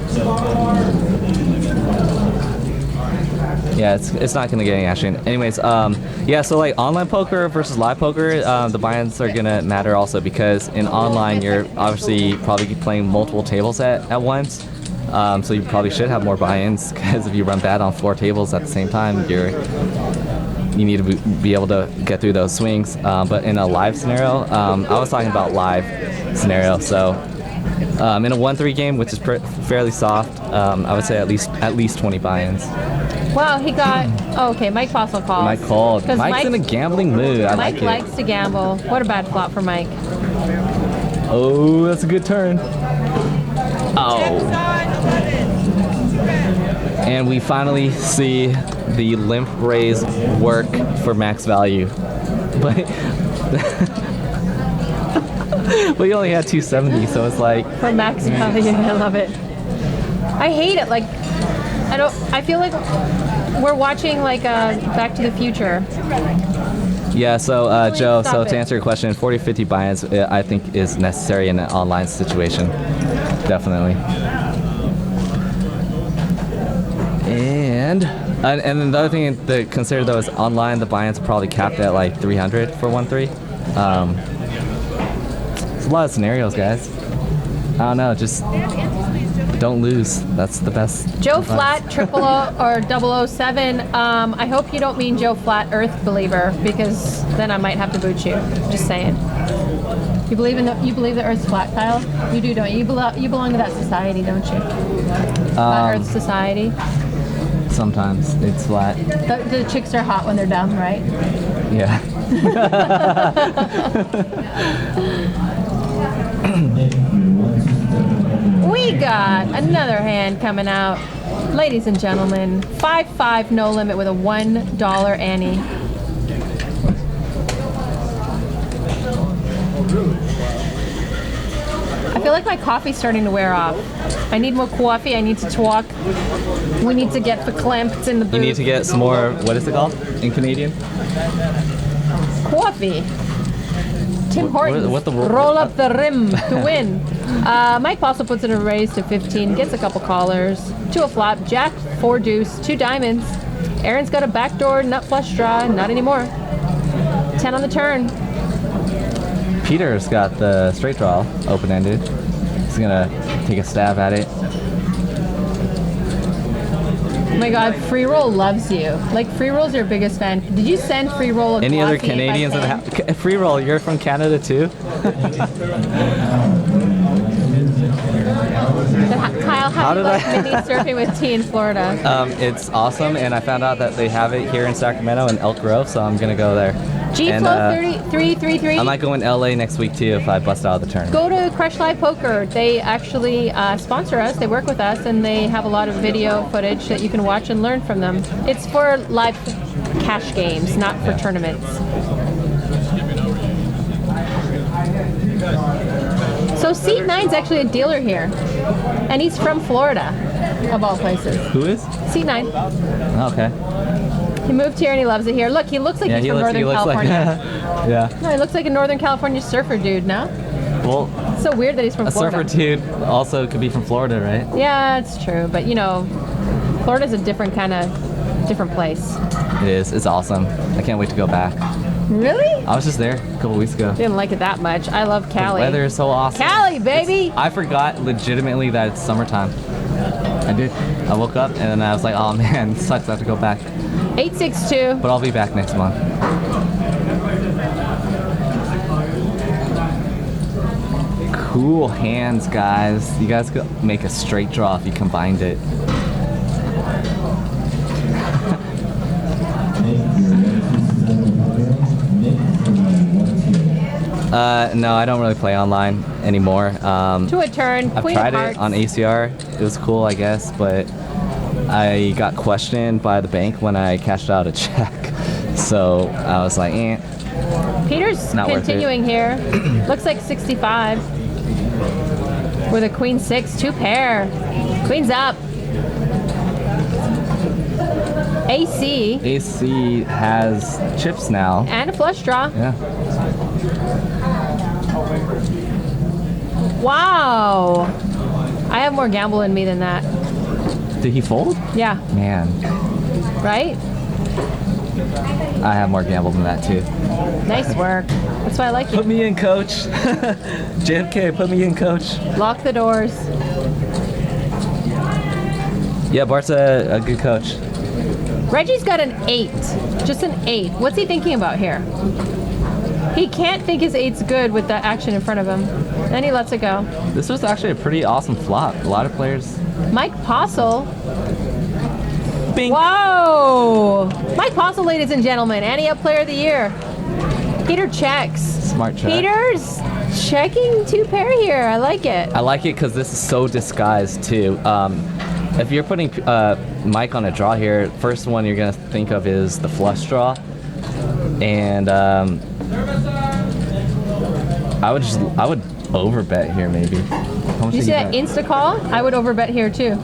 Yeah, it's not going to get any action. Anyways, yeah, so like online poker versus live poker, the buy-ins are going to matter also because in online you're obviously probably playing multiple tables at once. So you probably should have more buy-ins because if you run bad on 4 tables at the same time, you need to be able to get through those swings. But in a live scenario, I was talking about live scenario. So in a 1-3 game, which is fairly soft, I would say at least 20 buy-ins. wow, he got. Oh, okay, Mike Fossil calls. Mike called. 'Cause Mike's in a gambling mood. I Mike like it. likes to gamble. What a bad flop for Mike. Oh, that's a good turn. Oh. And we finally see the limp raise work for max value. But we only had 270, so it's like For max value, I love it. I hate it. Like, I feel like we're watching like Back to the Future. yeah, so Joe, stop so it. to answer your question, 40-50 buy-ins I think is necessary in an online situation. Definitely. And And then the other thing to consider though is online the buy-ins probably capped at like 300 for 1-3. It's a lot of scenarios, guys. I don't know, just don't lose. That's the best. Joe advice. Flat 000 or 007. I hope you don't mean Joe Flat Earth believer, because then I might have to boot you. Just saying. You believe the Earth's flat, Kyle? You do, don't you? You belong to that society, don't you? Flat Earth Society. Sometimes it's flat. The chicks are hot when they're dumb, right? Yeah. We got another hand coming out. Ladies and gentlemen, 5-5 no limit with a $1 Annie. I feel like my coffee's starting to wear off. I need more coffee. I need to talk. We need to get verklempt in the booth. You need to get some more, what is it called in Canadian? Coffee. Tim Hortons, what the- roll up the rim to win. Mike also puts in a raise to 15, gets a couple callers, 2 a flop, jack, 4 deuce, 2 diamonds. Aaron's got a backdoor nut flush draw, not anymore. 10 on the turn. Peter's got the straight draw open-ended. He's gonna take a stab at it. Oh my God, Free Roll loves you. Like, Free Roll's your biggest fan. Did you send Free Roll a Any other coffee Canadians by that hand? have free roll? You're from Canada too? Kyle, how do you like mini surfing with tea in Florida? It's awesome, and I found out that they have it here in Sacramento in Elk Grove, so I'm gonna go there. G-Flow 3333. I might go in LA next week too if I bust out of the tournament. Go to Crush Live Poker. They actually sponsor us. They work with us, and they have a lot of video footage that you can watch and learn from them. It's for live cash games, not for tournaments. So Seat 9's actually a dealer here, and he's from Florida, of all places. Who is? Seat 9. Okay. He moved here and he loves it here. Look, he looks like he's from Northern California. Like, yeah. No, he looks like a Northern California surfer dude, no? Well, It's so weird that he's from a Florida. surfer dude also could be from Florida, right? Yeah, it's true, but you know, Florida's a different place. It is. It's awesome. I can't wait to go back. Really? I was just there a couple weeks ago. Didn't like it that much. I love Cali. The weather is so awesome. Cali, baby! I forgot legitimately that it's summertime. I did. I woke up and then I was like, oh man, it sucks. I have to go back. 862. But I'll be back next month. Cool hands, guys. You guys could make a straight draw if you combined it. No, I don't really play online anymore. To a turn. I've Queen tried of it Hearts. on ACR. It was cool, I guess, but I got questioned by the bank when I cashed out a check. So I was like, eh. Peter's Not worth it. continuing here. Looks like 65. With a queen 6, 2 pair. Queen's up. AC AC has chips now. and a flush draw. Yeah. Wow. I have more gamble in me than that. Did he fold? Yeah, Man, right? I have more gamble than that too. Nice work. That's why I like you. Put me in, coach. JFK, put me in, coach. Lock the doors. Yeah, Bart's a good coach. Reggie's got an 8. Just an 8. What's he thinking about here? He can't think his 8's good with the action in front of him. Then he lets it go. This was actually a pretty awesome flop. A lot of players. Mike Postle. Bing. Whoa! Mike Postle, ladies and gentlemen. Annie Up Player of the Year. Peter checks. Smart check. Peter's checking 2 pair here. I like it. I like it because this is so disguised too. If you're putting Mike on a draw here, first one you're gonna think of is the flush draw, and I would overbet here maybe. How much You did see he that bet? insta call? I would overbet here too.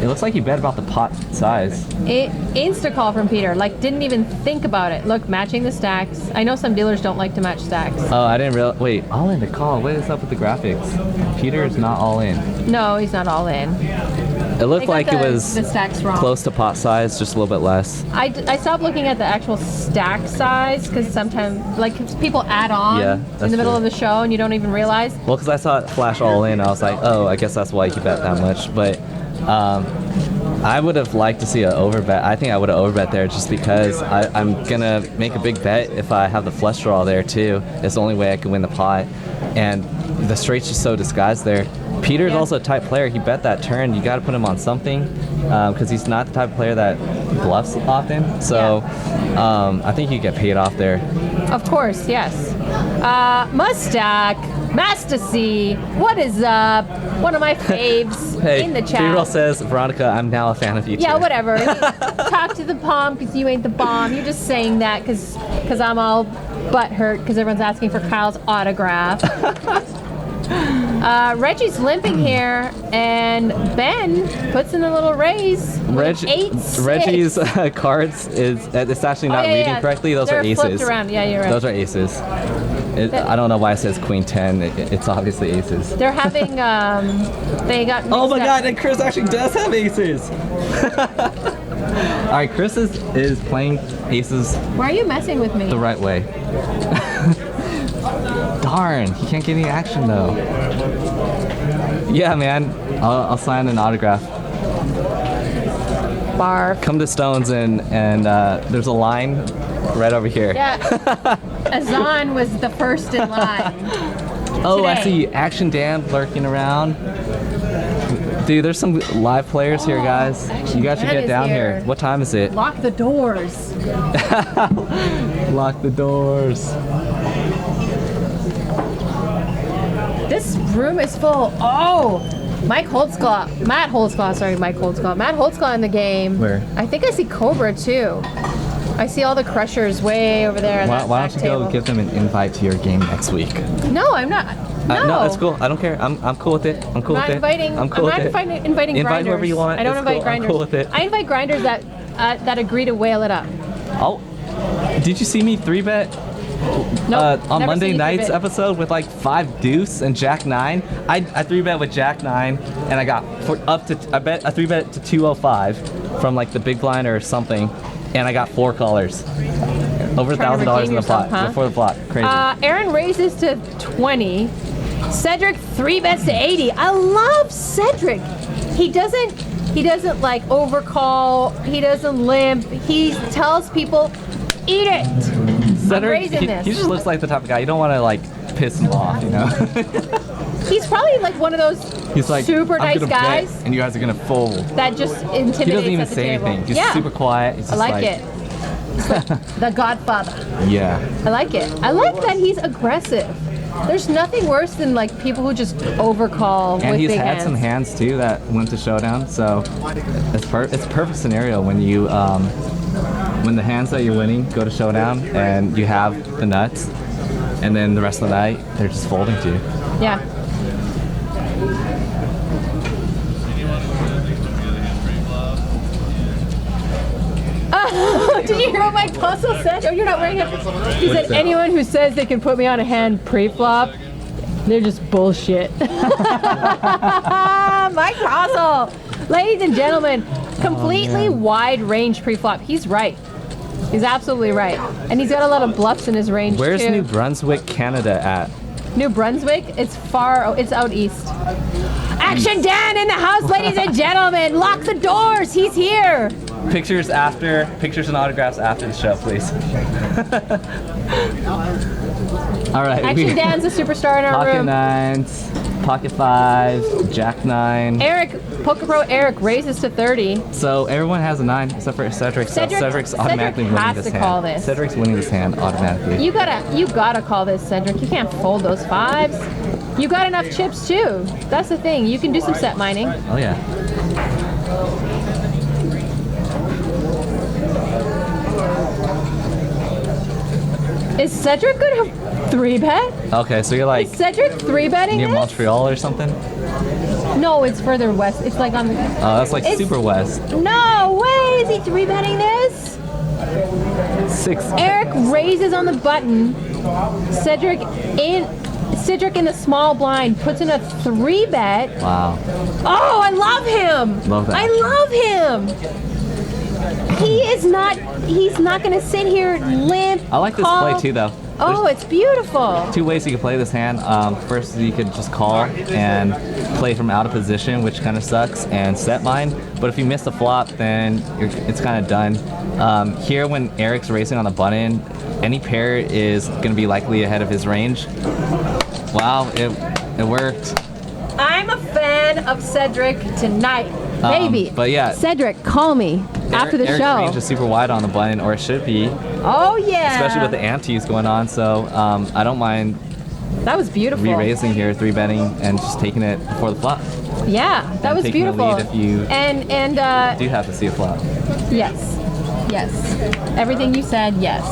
It looks like you bet about the pot size. Insta call from Peter. Like, didn't even think about it. Look, matching the stacks. I know some dealers don't like to match stacks. Oh, I didn't realize. Wait, all in to call. What is up with the graphics? Peter is not all in. No, he's not all in. It looked They got like it the was stacks wrong. close to pot size, just a little bit less. I stopped looking at the actual stack size because sometimes, like, people add on Yeah, in that's the middle true. of the show and you don't even realize. Well, because I saw it flash all in, I was like, oh, I guess that's why you bet that much. But I would have liked to see an overbet. I think I would have overbet there just because I'm gonna make a big bet if I have the flush draw there too. It's the only way I can win the pot, and the straight's just so disguised there. Peter's Yeah. also a type player. He bet that turn. You got to put him on something because he's not the type of player that bluffs often. So I think you get paid off there. Of course, yes. Mustak, Master C, what is up? One of my faves Hey, in the chat. B-roll says, Veronica, I'm now a fan of you. Yeah, too." whatever. Talk to the palm because you ain't the bomb. You're just saying that because I'm all butthurt because everyone's asking for Kyle's autograph. Reggie's limping here, and Ben puts in a little raise. Reggie's cards it's actually not reading correctly. Those They're are aces. flipped around. Yeah, you're right. Those are aces. I don't know why it says Queen 10. It's obviously aces. They're having they got. Oh my mixed up. God! And Chris actually does have aces. All right, Chris is playing aces Why are you messing with me? the right way. Darn, he can't get any action though. Yeah, man, I'll sign an autograph. Barf. Come to Stones and there's a line right over here. Yeah. Azan was the first in line. Oh, I today. see Action Dan lurking around. Dude, there's some live players here, guys. Action You guys should Dan get is down here. here. What time is it? Lock the doors. Lock the doors. This room is full. Oh, Matt Holtzclaw in the game. Where? I think I see Cobra too. I see all the crushers way over there. Why don't you go give them an invite to your game next week? No, I'm not. No, No, that's cool. I don't care. I'm cool with it. I'm cool I'm with not it. inviting. I'm cool I'm with not it. inviting Invite grinders. whoever you want. I don't It's invite cool. I'm grinders. cool with it. I invite grinders that agree to whale it up. Oh, did you see me 3-bet Nope, on never Monday seen you night's 3-bet. episode with like 5 deuce and Jack 9? I 3-bet with Jack 9 and I got I bet a 3-bet to 205 from like the big blind or something, and I got 4 callers. Over Trying to $1,000 in redeem the pot yourself, huh? before the block. Crazy. Aaron raises to 20. Cedric 3-bets to 80. I love Cedric. He doesn't like overcall. He doesn't limp. He tells people, eat it. I'm raising this. He just looks like the type of guy you don't want to like piss him off, you know. He's probably like one of those He's like, super I'm nice gonna guys bet, and you guys are gonna fold. that just intimidates He doesn't even at the say table. anything. He's yeah, super quiet. He's I just like it. He's like the Godfather. Yeah. I like it. I like that he's aggressive. There's nothing worse than like people who just overcall And with he's big had hands. some hands too that went to showdown, so it's a perfect scenario when you when the hands that you're winning go to showdown and you have the nuts, and then the rest of the night they're just folding to you. Yeah. Oh, did you hear what Mike Castle said? Oh, you're not wearing it. He said, that? anyone who says they can put me on a hand pre-flop, they're just bullshit. Mike Castle, ladies and gentlemen, completely wide range pre-flop. He's right. He's absolutely right. And he's got a lot of bluffs in his range Where's too. New Brunswick, Canada at? New Brunswick? It's it's out east. Action Dan in the house, ladies and gentlemen. Lock the doors. He's here. Pictures and autographs after the show, please. All right. Action Dan's a superstar in our Pocket room. 9s, Pocket 5, Jack 9. Eric, Poker Pro Eric raises to 30. So everyone has a 9 except for Cedric. So Cedric's automatically winning has this to hand. call this. Cedric's winning this hand automatically. You gotta call this, Cedric. You can't fold those 5s. You got enough chips too. That's the thing. You can do some set mining. Oh yeah. Is Cedric gonna 3-bet? Okay, so you're like Is Cedric 3-betting near this? Montreal or something? No, it's further west. It's like on the. Oh, that's like It's- super west. No way! Is he 3-betting this? 6. Eric raises on the button. Cedric in Cedric in the small blind puts in a 3-bet. Wow. Oh, I love him. Love that. I love him. He's not going to sit here limp. I like this call. play too, though. Oh, it's beautiful. Two ways you can play this hand. First, you could just call and play from out of position, which kind of sucks, and set mine. But if you miss the flop, then it's kind of done. Here, when Eric's racing on the button, any pair is going to be likely ahead of his range. Wow, it worked. I'm a fan of Cedric tonight. Baby. But yeah. Cedric, call me after the Eric's show. range is super wide on the button, or it should be. Oh, yeah. Especially with the antes going on, so I don't mind That was beautiful. re-raising here, 3-betting, and just taking it before the flop. Yeah, that And was taking the beautiful. lead if you do have to see a flop. Yes. Everything you said, yes.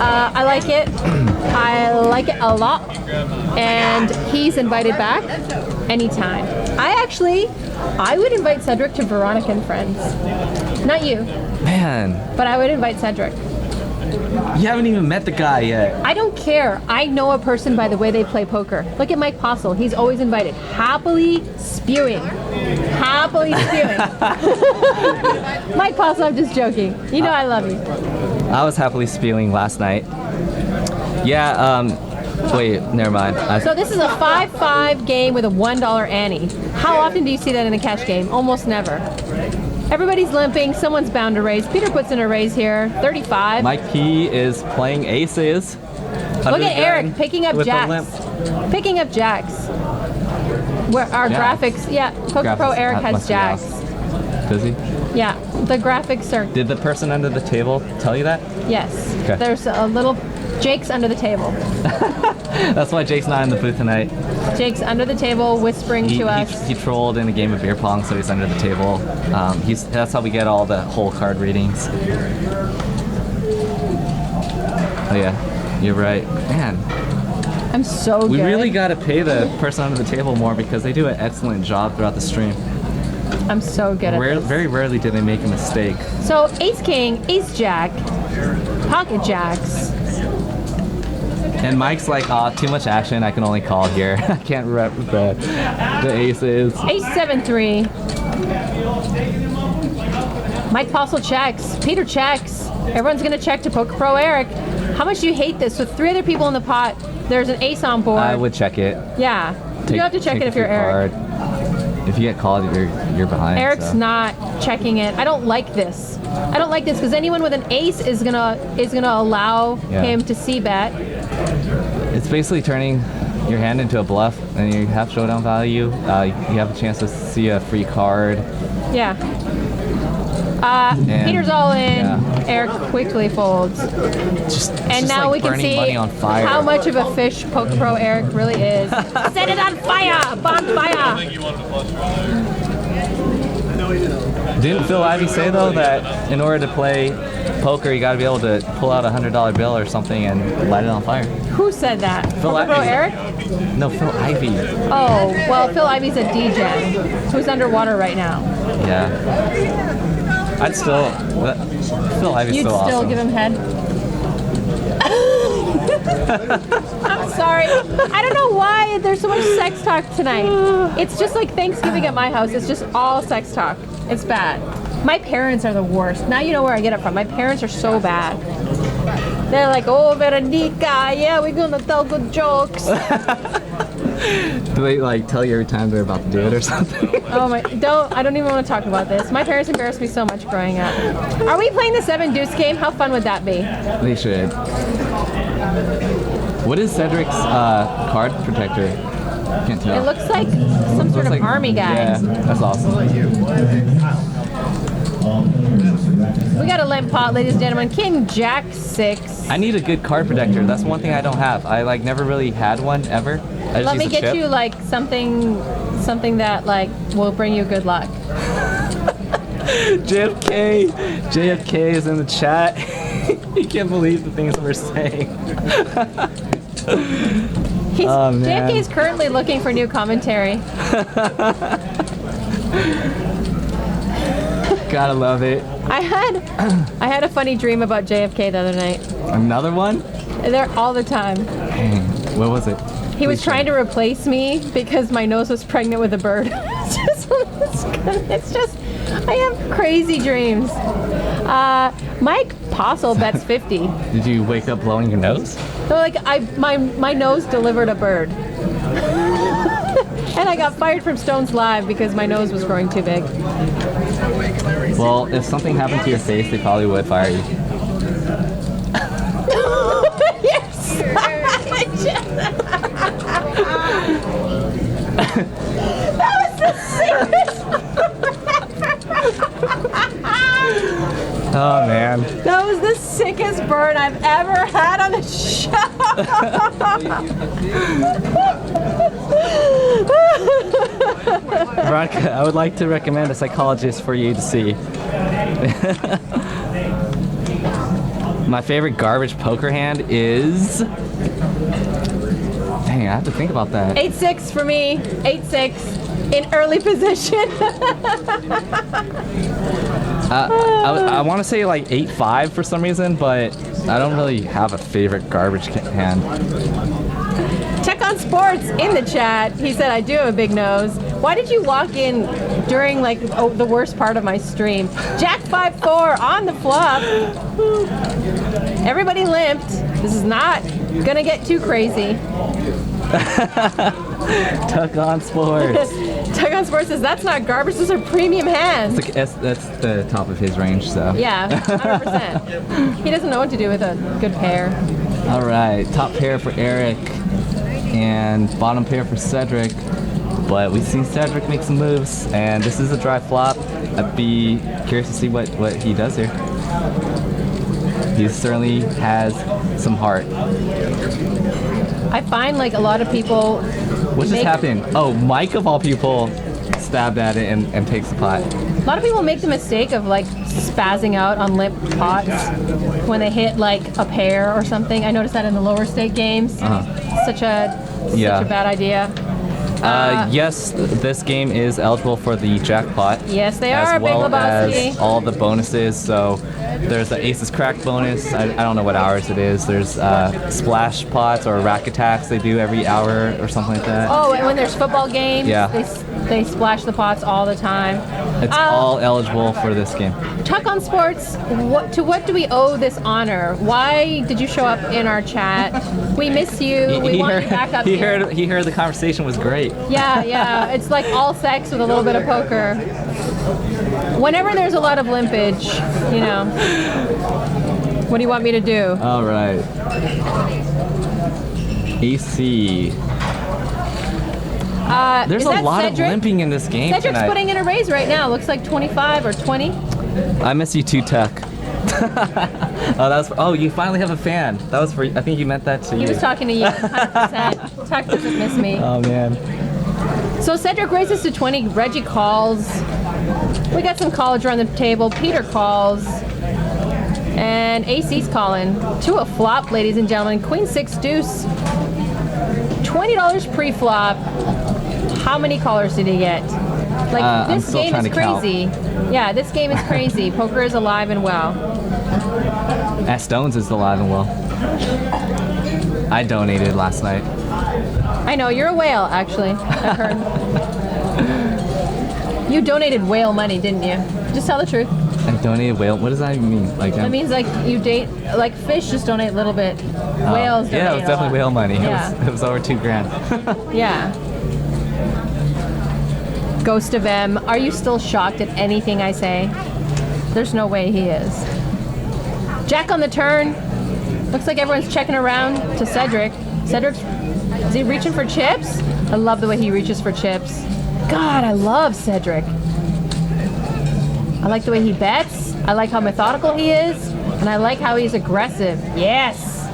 I like it. I like it a lot. And he's invited back anytime. I would invite Cedric to Veronica and Friends. Not you, Man, but I would invite Cedric. you haven't even met the guy yet. I don't care. I know a person by the way they play poker. Look at Mike Postle. He's always invited. Happily spewing. Mike Postle, I'm just joking. You know I love you. I was happily spewing last night. Yeah, wait, never mind. So this is a 5-5 game with a $1 ante. How often do you see that in a cash game? Almost never. Everybody's limping. Someone's bound to raise. Peter puts in a raise here. 35. Mike P is playing aces. Look at Eric picking up jacks. Picking up jacks. Where our Jacks. graphics, yeah, Poker Pro Graphics, Eric that has must be jacks. Does he? Yeah, the graphics are, Did the person under the table tell you that? yes. Okay. There's a little, Jake's under the table. That's why Jake's not in the booth tonight. Jake's under the table whispering to us. He trolled in a game of beer pong, so he's under the table. That's how we get all the whole card readings. Oh yeah, you're right. Man, I'm so good. we really got to pay the person under the table more because they do an excellent job throughout the stream. I'm so good at this. Very rarely do they make a mistake. So Ace King, Ace Jack, Pocket Jacks. And Mike's like, too much action, I can only call here. I can't rep the aces. Ace 7-3. Mike Postle checks. Peter checks. Everyone's gonna check to Poker Pro Eric. How much do you hate this? With 3 other people in the pot, there's an ace on board. I would check it. Yeah. You have to check it if you're Eric. If you get called, you're behind. Eric's so. not checking it. I don't like this. I don't like this because anyone with an ace is gonna allow him to c-bet. It's basically turning your hand into a bluff, and you have showdown value. You have a chance to see a free card. Yeah. And, Peter's all in. yeah. Eric quickly folds. And now we can see money on fire. how much of a fish Poker Pro Eric really is. Set it on fire! Bonfire! Didn't Phil Ivey say though that in order to play poker, you got to be able to pull out a $100 bill or something and light it on fire? Who said that? Phil Poker Pro Ivey. Eric? No, Phil Ivey. Oh, well, Phil Ivey's a DJ who's underwater right now. Yeah. I'd still. Phil Ivey's You'd so still awesome. give him head? I'm sorry. I don't know why there's so much sex talk tonight. It's just like Thanksgiving at my house. It's just all sex talk. It's bad. My parents are the worst. Now you know where I get it from. My parents are so bad. They're like, oh, Veronica, yeah, we're gonna tell good jokes. Do they like tell you every time they're about to do it or something? Oh my, I don't even want to talk about this. My parents embarrassed me so much growing up. Are we playing the 7 deuce game? How fun would that be? They should. What is Cedric's card protector? Can't tell. It looks like some sort of Looks like- army guy. Yeah, that's awesome. We got a limp pot, ladies and gentlemen. King Jack 6. I need a good card protector. That's one thing I don't have. I like never really had one ever. I just Let me use a get chip. you like something that like will bring you good luck. JFK is in the chat. You can't believe the things we're saying. Oh, man. JFK is currently looking for new commentary. Gotta love it. I had a funny dream about JFK the other night. Another one? They're all the time. Dang. What was it? He was trying to replace me because my nose was pregnant with a bird. It's just, I have crazy dreams. Mike Postle bets 50. Did you wake up blowing your nose? So like my nose delivered a bird. And I got fired from Stones Live because my nose was growing too big. Well, if something happened to your face, they probably would fire you. Yes. That was the sickest. Oh man. That was the sickest burn I've ever had on the show. Veronica, I would like to recommend a psychologist for you to see. My favorite garbage poker hand is... Dang, I have to think about that. 8-6 for me. 8-6 in early position. I want to say like 8-5 for some reason, but I don't really have a favorite garbage hand. Check on Sports in the chat. He said, I do have a big nose. Why did you walk in during like the worst part of my stream? Jack 5-4 on the flop. Everybody limped. This is not gonna get too crazy. Tuck on Sports. Tuck on Sports says, that's not garbage, those are premium hands. That's the top of his range, so. Yeah, 100%. He doesn't know what to do with a good pair. All right, top pair for Eric and bottom pair for Cedric. But we've seen Cedric make some moves, and this is a dry flop. I'd be curious to see what he does here. He certainly has some heart. I find like a lot of people. What just happened? Oh, Mike of all people stabbed at it and takes the pot. A lot of people make the mistake of like spazzing out on limp pots when they hit like a pair or something. I noticed that in the lower stake games. Such a bad idea. Yes, this game is eligible for the jackpot. Yes, they as are. well Big Lebowski. as all the bonuses. So there's the Aces Crack bonus. I don't know what hours it is. There's splash pots or rack attacks they do every hour or something like that. Oh, and when there's football games, Yeah. they splash the pots all the time. It's all eligible for this game. Tuck on Sports, what do we owe this honor? Why did you show up in our chat? We miss you. We want you back up here. He heard the conversation was great. Yeah. It's like all sex with a little bit of poker. Whenever there's a lot of limpage, you know. What do you want me to do? All right. AC. There's a lot of limping in this game Cedric's tonight. putting in a raise right now. Looks like 25 or 20. I miss you too, Tuck. Oh, you finally have a fan. That was for. I think you meant that to you. He was talking to you, 100%. Tuck doesn't miss me. Oh man. So Cedric raises to 20. Reggie calls. We got some callers around the table. Peter calls. And AC's calling. To a flop, ladies and gentlemen. Queen 6 deuce. $20 pre-flop. How many callers did he get? Like, this game is crazy. Yeah, this game is crazy. Poker is alive and well. At Stones is alive and well. I donated last night. I know, you're a whale, actually. I've heard. You donated whale money, didn't you? Just tell the truth. I donated whale. What does that even mean? Like That means like you date, like fish just donate a little bit. Whales donate yeah, it was a definitely lot. whale money. Yeah. It was over $2,000. Yeah. Ghost of M, are you still shocked at anything I say? There's no way he is. Jack on the turn. Looks like everyone's checking around to Cedric. Is he reaching for chips? I love the way he reaches for chips. God, I love Cedric. I like the way he bets. I like how methodical he is. And I like how he's aggressive. Yes!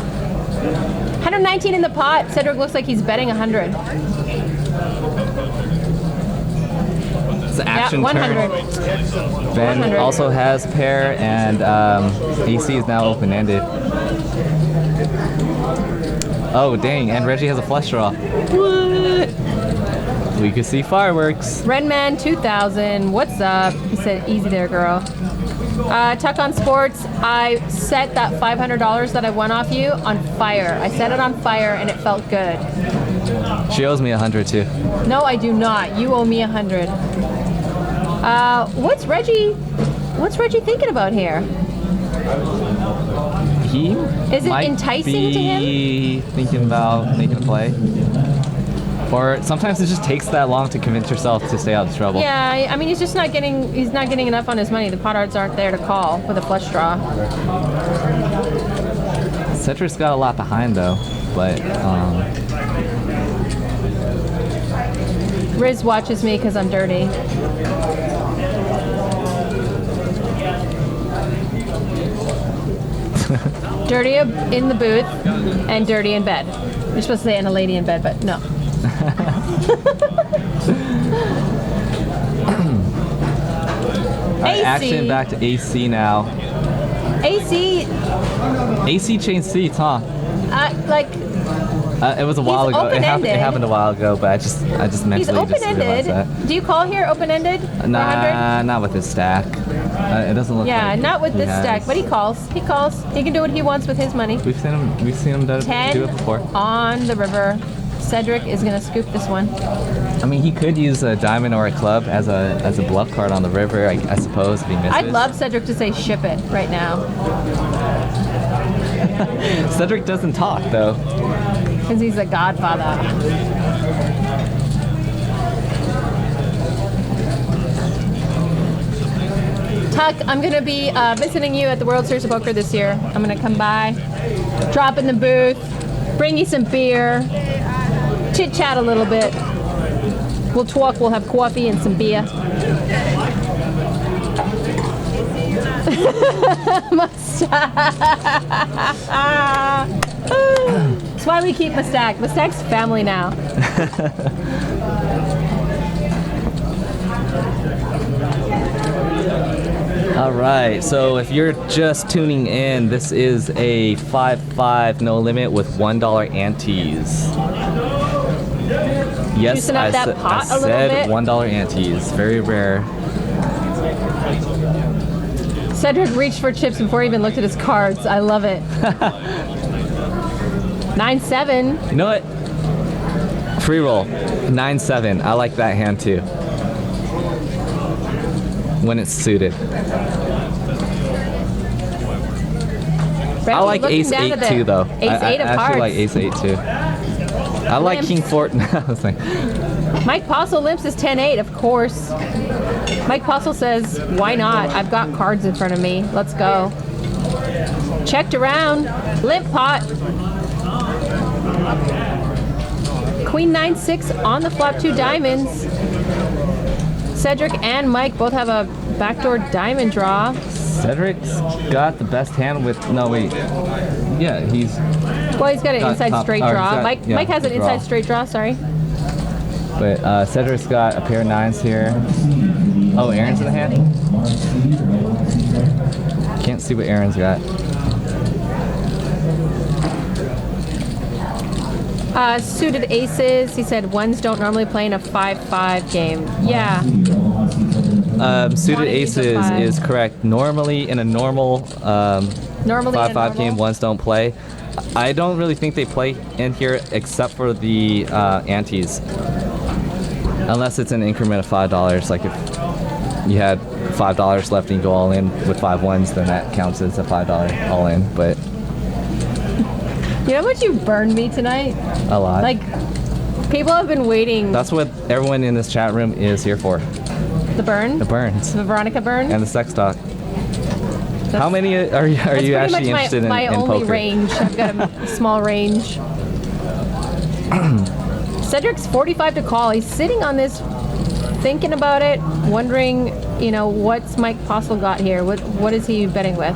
119 in the pot. Cedric looks like he's betting 100. It's an action 100. turn. Ben 100. also has pair, and AC is now open-ended. Oh, dang, and Reggie has a flush draw. What? We could see fireworks. Redman 2000, what's up? He said, easy there, girl. Tuck on Sports, I set that $500 that I won off you on fire. I set it on fire and it felt good. She owes me 100 too. No, I do not. You owe me 100. What's Reggie thinking about here? He Is it might enticing be to him? thinking about making a play. Or sometimes it just takes that long to convince yourself to stay out of trouble. Yeah, I mean he's just not getting enough on his money. The pot odds aren't there to call with a flush draw. Cedric's got a lot behind though, but Riz watches me because I'm dirty. Dirty in the booth and dirty in bed. You're supposed to say and a lady in bed, but no. AC. Action back to AC now. AC, AC changed seats, huh? like It was a while ago. It open-ended. happened a while ago, but I just he's mentally just realized open-ended. that. Do you call here open-ended? Nah, not with his stack. It doesn't look. Yeah, like not with he this has. stack, but he calls. He calls. He can do what he wants with his money. We've seen him do 10 it before. on the river. Cedric is gonna scoop this one. I mean, he could use a diamond or a club as a bluff card on the river, I suppose, if he misses. I'd love Cedric to say ship it right now. Cedric doesn't talk though. Because he's a godfather. Tuck, I'm going to be visiting you at the World Series of Poker this year. I'm going to come by, drop in the booth, bring you some beer, chit-chat a little bit. We'll talk, we'll have coffee and some beer. That's why we keep Mustak. Mustak's family now. All right, so if you're just tuning in, this is a 5-5 no limit with $1 antes. Yes, Juicing up that pot a little said bit. $1 antes. Very rare. Cedric reached for chips before he even looked at his cards. I love it. 9-7. You know what? Free roll. 9-7. I like that hand too. When it's suited. Reggie, I like looking ace down 8 to the too though. Ace 8 I of actually hearts. like ace 8 too. I like Limps. king 4. I was like, Mike Postle limps is 10-8, of course. Mike Postle says, why not? I've got cards in front of me. Let's go. Checked around. Limp pot. Queen 9-6 on the flop, 2 diamonds. Cedric and Mike both have a backdoor diamond draw. Cedric's got the best hand with, no wait. Yeah, he's Well, he's got an Got inside top- straight or he's draw. got- Mike yeah, has an draw. inside straight draw, sorry. But Cedric's got a pair of 9s here. Oh, Aaron's in the hand? Can't see what Aaron's got. Suited aces. He said ones don't normally play in a 5-5 game. Yeah. Suited One ace of aces five. is correct. Normally in a normal Normally in a 5-5 normal. game, ones don't play. I don't really think they play in here except for the antes. Unless it's an increment of $5. Like if you had $5 left and you go all in with 5 ones, then that counts as a $5 all in. But You know how much you burned me tonight? a lot. Like, people have been waiting. That's what everyone in this chat room is here for. The burn? The burns The Veronica burn? and the sex talk. How many are you That's pretty actually much interested my in only poker? range. I've got a small range. Cedric's 45 to call. He's sitting on this, thinking about it, wondering, what's Mike Postle got here? What is he betting with?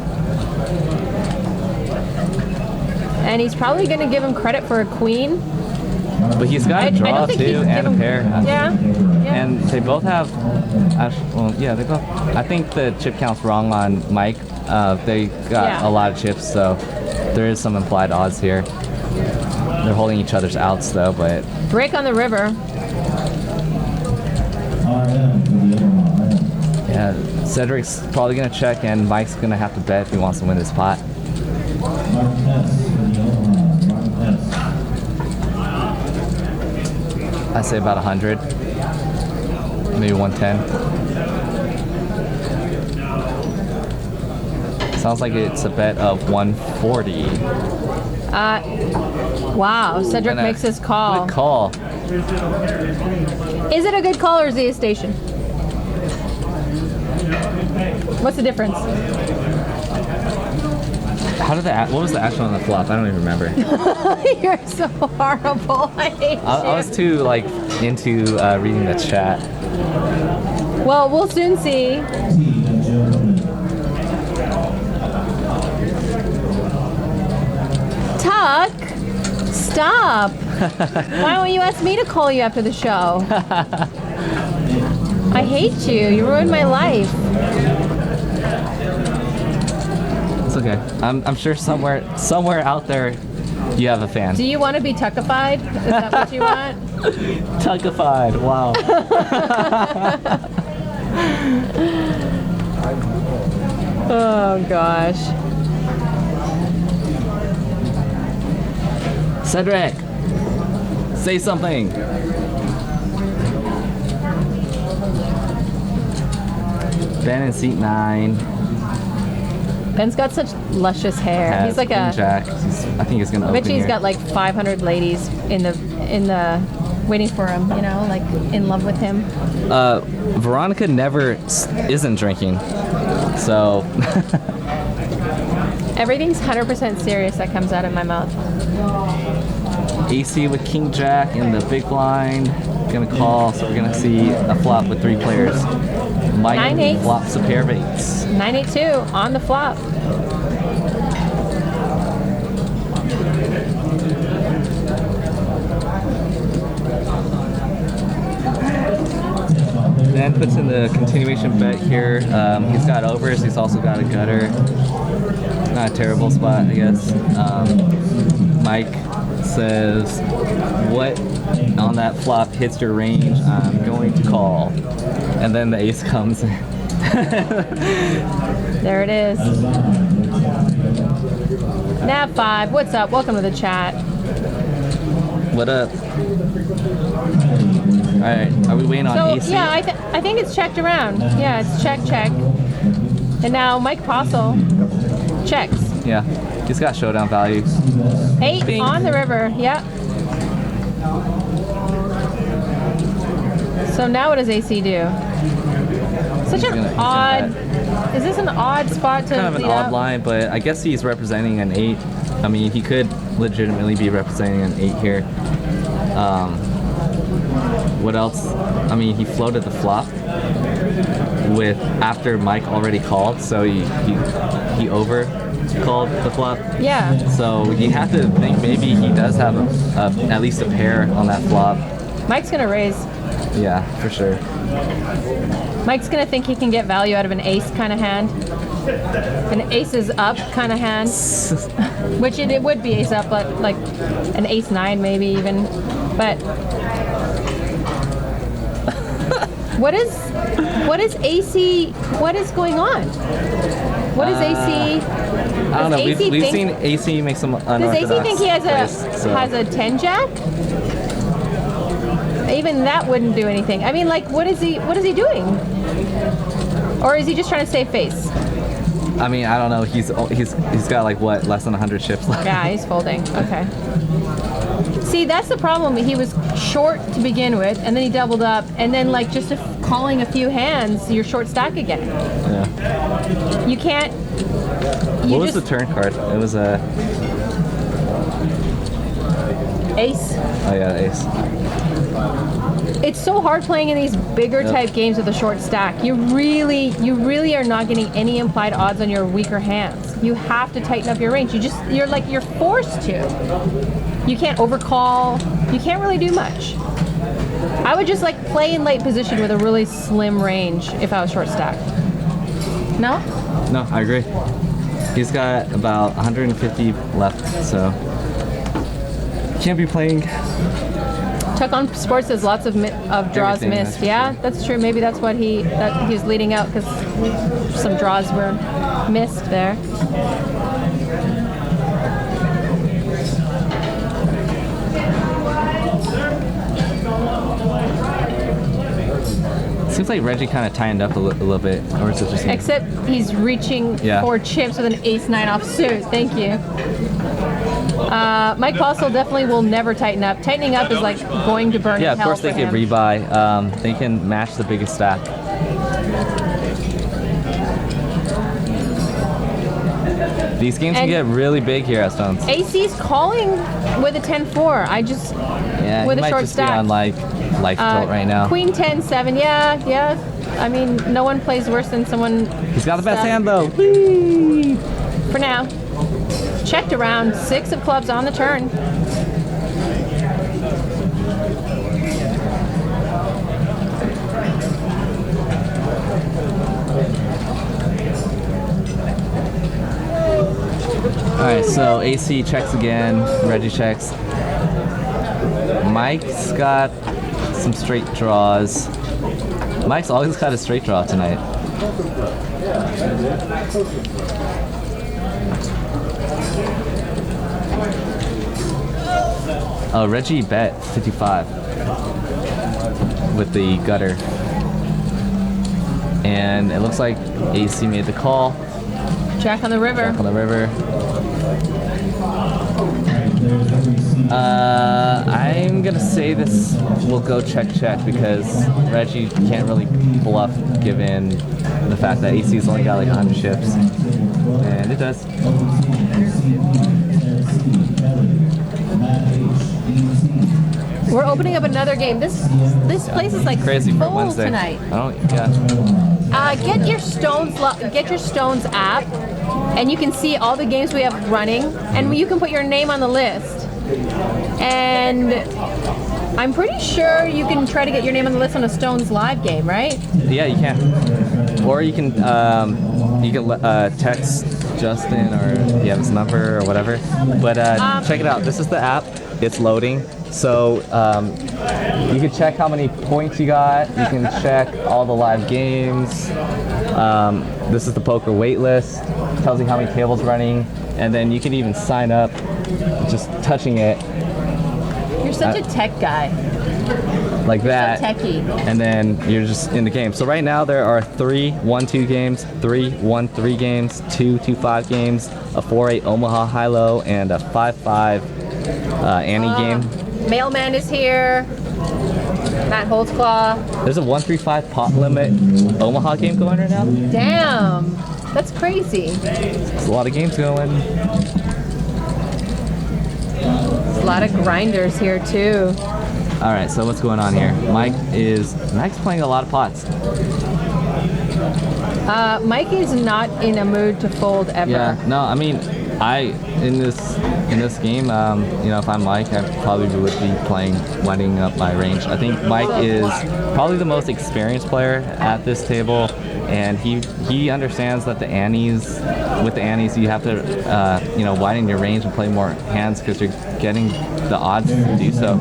And he's probably going to give him credit for a queen. But he's got a I draw don't think he too can and a give him- pair. Yeah. And they both have, well, yeah, they both. I think the chip count's wrong on Mike. They got Yeah. a lot of chips, so there is some implied odds here. They're holding each other's outs though, but Break on the river. Yeah, Cedric's probably gonna check, and Mike's gonna have to bet if he wants to win this pot. I say about 100, maybe 110. Sounds like it's a bet of 140. Wow, Cedric And a makes his call. Good call. Is it a good call or is it a station? What's the difference? What was the action on the flop? I don't even remember. You're so horrible. I hate I you. was too into reading the chat. Well, we'll soon see. Tuck, stop. Why won't you ask me to call you after the show? I hate you. You ruined my life. It's okay. I'm sure somewhere out there you have a fan. Do you want to be tuckified? Is that what you want? Tuckified. Wow. Oh gosh. Cedric, say something. Ben in seat 9. Ben's got such luscious hair. Has He's like Queen a. Jack. I think he's gonna I open bet you he's here. got like 500 ladies in the waiting for him. You know, like in love with him. Veronica never isn't drinking, so. Everything's 100% serious that comes out of my mouth. AC with King Jack in the big blind. Gonna call, so we're gonna see a flop with 3 players. Mike 9-8. flops a pair of 8s. 982 on the flop. Dan puts in the continuation bet here. He's got overs. He's also got a gutter. Not a terrible spot, I guess. Mike says, "What on that flop hits your range? I'm going to call." And then the ace comes in. There it is. Nav5, what's up? Welcome to the chat. What up? Alright, are we waiting on So AC? yeah, I think it's checked around. Yeah, it's check. And now Mike Postle checks. Yeah, he's got showdown value. 8 Bing. on the river. Yep. So now what does AC do? Such He's an gonna odd. Is this an odd spot to Kind of an lead odd up? line, but I guess he's representing an 8. I mean, he could legitimately be representing an 8 here. What else? I mean, he floated the flop with after Mike already called, so he over called the flop. Yeah. So you have to think maybe he does have at least a pair on that flop. Mike's gonna raise. Yeah, for sure. Mike's gonna think he can get value out of an ace kind of hand. An aces up kind of hand. Which it would be ace up, but like an ace 9 maybe even. But what is AC? What is going on? What is AC? I don't know. Does We've AC seen AC make some unorthodox Does AC think he has plays, so. a 10 jack? Even that wouldn't do anything. I mean, like, what is he doing? Or is he just trying to save face? I mean, I don't know. He's got like what, less than 100 chips left. Yeah, he's folding. Okay. See, that's the problem. He was short to begin with, and then he doubled up, and then like just calling a few hands, you're short stack again. Yeah. You can't. What was the turn card? It was a ace? Oh yeah, ace. It's so hard playing in these bigger type games with a short stack. You really are not getting any implied odds on your weaker hands. You have to tighten up your range. You're forced to. You can't overcall. You can't really do much. I would just like play in late position with a really slim range if I was short stack. No? No, I agree. He's got about 150 left, so can't be playing Tuck on Sports says lots of draws Everything, missed. that's Yeah, that's true. Maybe that's what he was leading out because some draws were missed there. Seems like Reggie kind of tightened up a little bit, or is it just me? Except he's reaching for chips with an ace-9 offsuit. Thank you. Mike Postle definitely will never tighten up. Tightening up is like going to burn in hell. Yeah, of course they can rebuy. They can match the biggest stack. These games can get really big here at Stones. AC's calling with a 10-4. With he a might short just stack. be on like life tilt right now. Queen 10-7. Yeah. I mean, no one plays worse than someone. He's got the best hand though. For now. Checked around. 6 of clubs on the turn. Alright, so AC checks again, Reggie checks. Mike's got some straight draws. Mike's always got a straight draw tonight. Oh, Reggie bet 55 with the gutter. And it looks like AC made the call. Jack on the river. Jack on the river. I'm gonna say this will go check because Reggie can't really bluff given the fact that AC's only got like 100 chips. And it does. We're opening up another game. This place is like crazy for full Wednesday tonight. Get your Stones app, and you can see all the games we have running, and you can put your name on the list. And I'm pretty sure you can try to get your name on the list on a Stones live game, right? Yeah, you can. Or you can text Justin or he has his number or whatever. But check it out. This is the app. It's loading. So you can check how many points you got. You can check all the live games. This is the poker wait list. Tells you how many tables running. And then you can even sign up just touching it. You're such a tech guy. Like that. So techie. And then you're just in the game. So right now there are 3 1-2 games, 3 1-3 games, 2 2-5 games, a 4-8 Omaha high-low, and a 5-5 Annie game. Mailman is here. Matt Holtzclaw. There's a 1-3-5 pot limit Omaha game going right now. Damn, that's crazy. There's a lot of games going. There's a lot of grinders here too. All right, so what's going on here? Mike's playing a lot of pots. Mike is not in a mood to fold ever. Yeah, no, I mean, in this game, if I'm Mike, I probably would be winding up my range. I think Mike is probably the most experienced player at this table, and he understands that with the annies, you have to widen your range and play more hands because you're getting the odds to do so.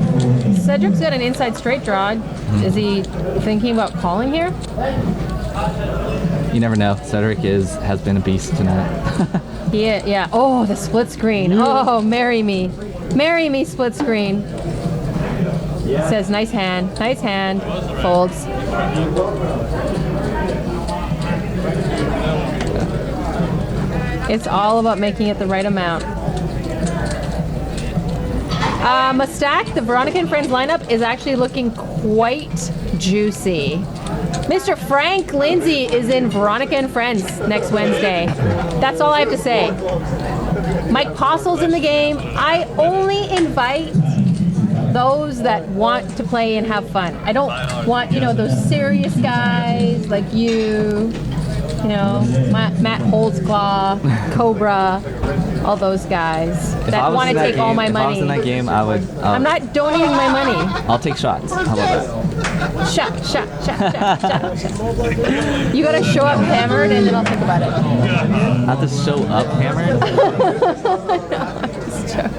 Cedric's got an inside straight draw. Is he thinking about calling here? You never know. Cedric has been a beast tonight. Yeah. Oh, the split screen. Oh, marry me. Marry me, split screen. Says, nice hand. Nice hand. Folds. It's all about making it the right amount. Mustak, the Veronica and Friends lineup is actually looking quite juicy. Mr. Frank Lindsay is in Veronica and Friends next Wednesday. That's all I have to say. Mike Postle's in the game. I only invite those that want to play and have fun. I don't want, those serious guys like you, Matt Holtzclaw, Cobra, all those guys that want to take all my money. If I was in that game, I would... I'm not donating my money. I'll take shots. How about that? Shot. You gotta show up hammered and then I'll think about it. I have to show up hammered? No, I'm just joking.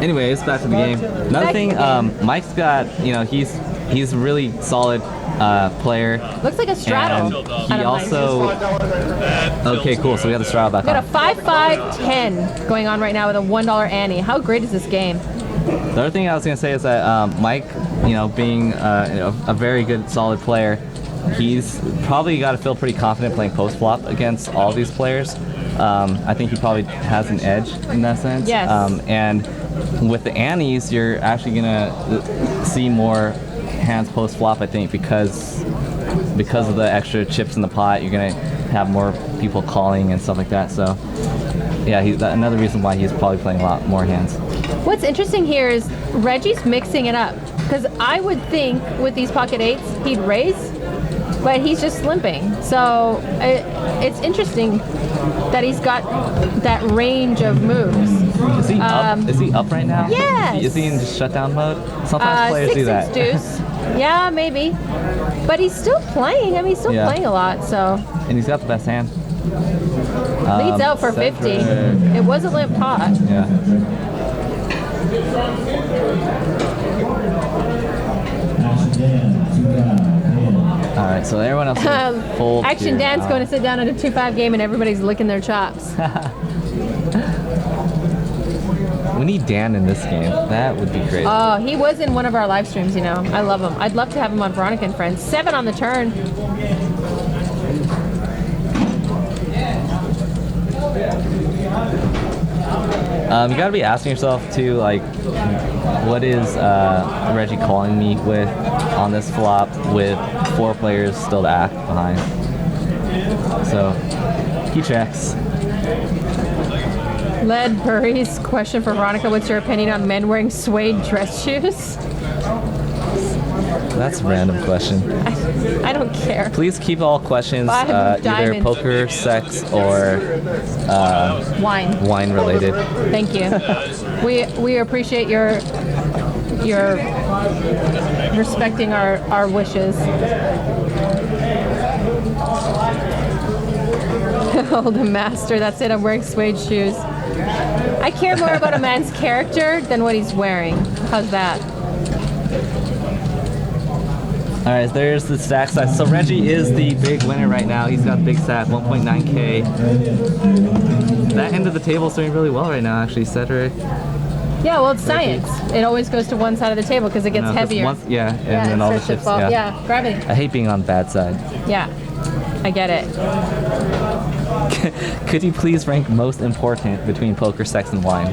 Anyways, back to the game. Another Back to thing, the game. Mike's got, he's a really solid player. Looks like a straddle. And out he of also. Okay, cool. So we got the straddle back We got on. a 5-5-10 going on right now with a $1 ante. How great is this game? The other thing I was gonna say is that Mike, being a very good, solid player, he's probably got to feel pretty confident playing post flop against all these players. I think he probably has an edge in that sense. Yes. And with the antes, you're actually gonna see more hands post flop. I think because of the extra chips in the pot, you're gonna have more people calling and stuff like that. So yeah, another reason why he's probably playing a lot more hands. What's interesting here is Reggie's mixing it up. Because I would think with these pocket eights, he'd raise, but he's just limping. So it's interesting that he's got that range of moves. Is he up? Is he up right now? Yes. Is he in shutdown mode? Sometimes players do that. 6-inch deuce. Yeah, maybe. But he's still playing. I mean, he's still Yeah. playing a lot, so. And he's got the best hand. Leads out for 50. It was a limp pot. Yeah. All right, so everyone else is full. Action Dan's going to sit down at a 2-5 game and everybody's licking their chops. We need Dan in this game. That would be great. Oh, he was in one of our live streams, I love him. I'd love to have him on Veronica and Friends. 7 on the turn. You gotta be asking yourself too, like, what is Reggie calling me with on this flop with 4 players still to act behind? So he checks. Led Burry's question for Veronica: what's your opinion on men wearing suede dress shoes? That's a random question. I don't care. Please keep all questions Five either diamonds. poker, sex, or Wine. related. Thank you. We appreciate your respecting our wishes. Oh, the master. That's it. I'm wearing suede shoes. I care more about a man's character than what he's wearing. How's that? All right, there's the stack size. So Reggie is the big winner right now. He's got the big stack, 1.9K. That end of the table is doing really well right now, actually, Cedric. Yeah, well, it's science. It always goes to one side of the table because it gets No, 'cause heavier. and then it all the starts to chips. fall. Yeah. Yeah, gravity. I hate being on the bad side. Yeah, I get it. Could you please rank most important between poker, sex, and wine?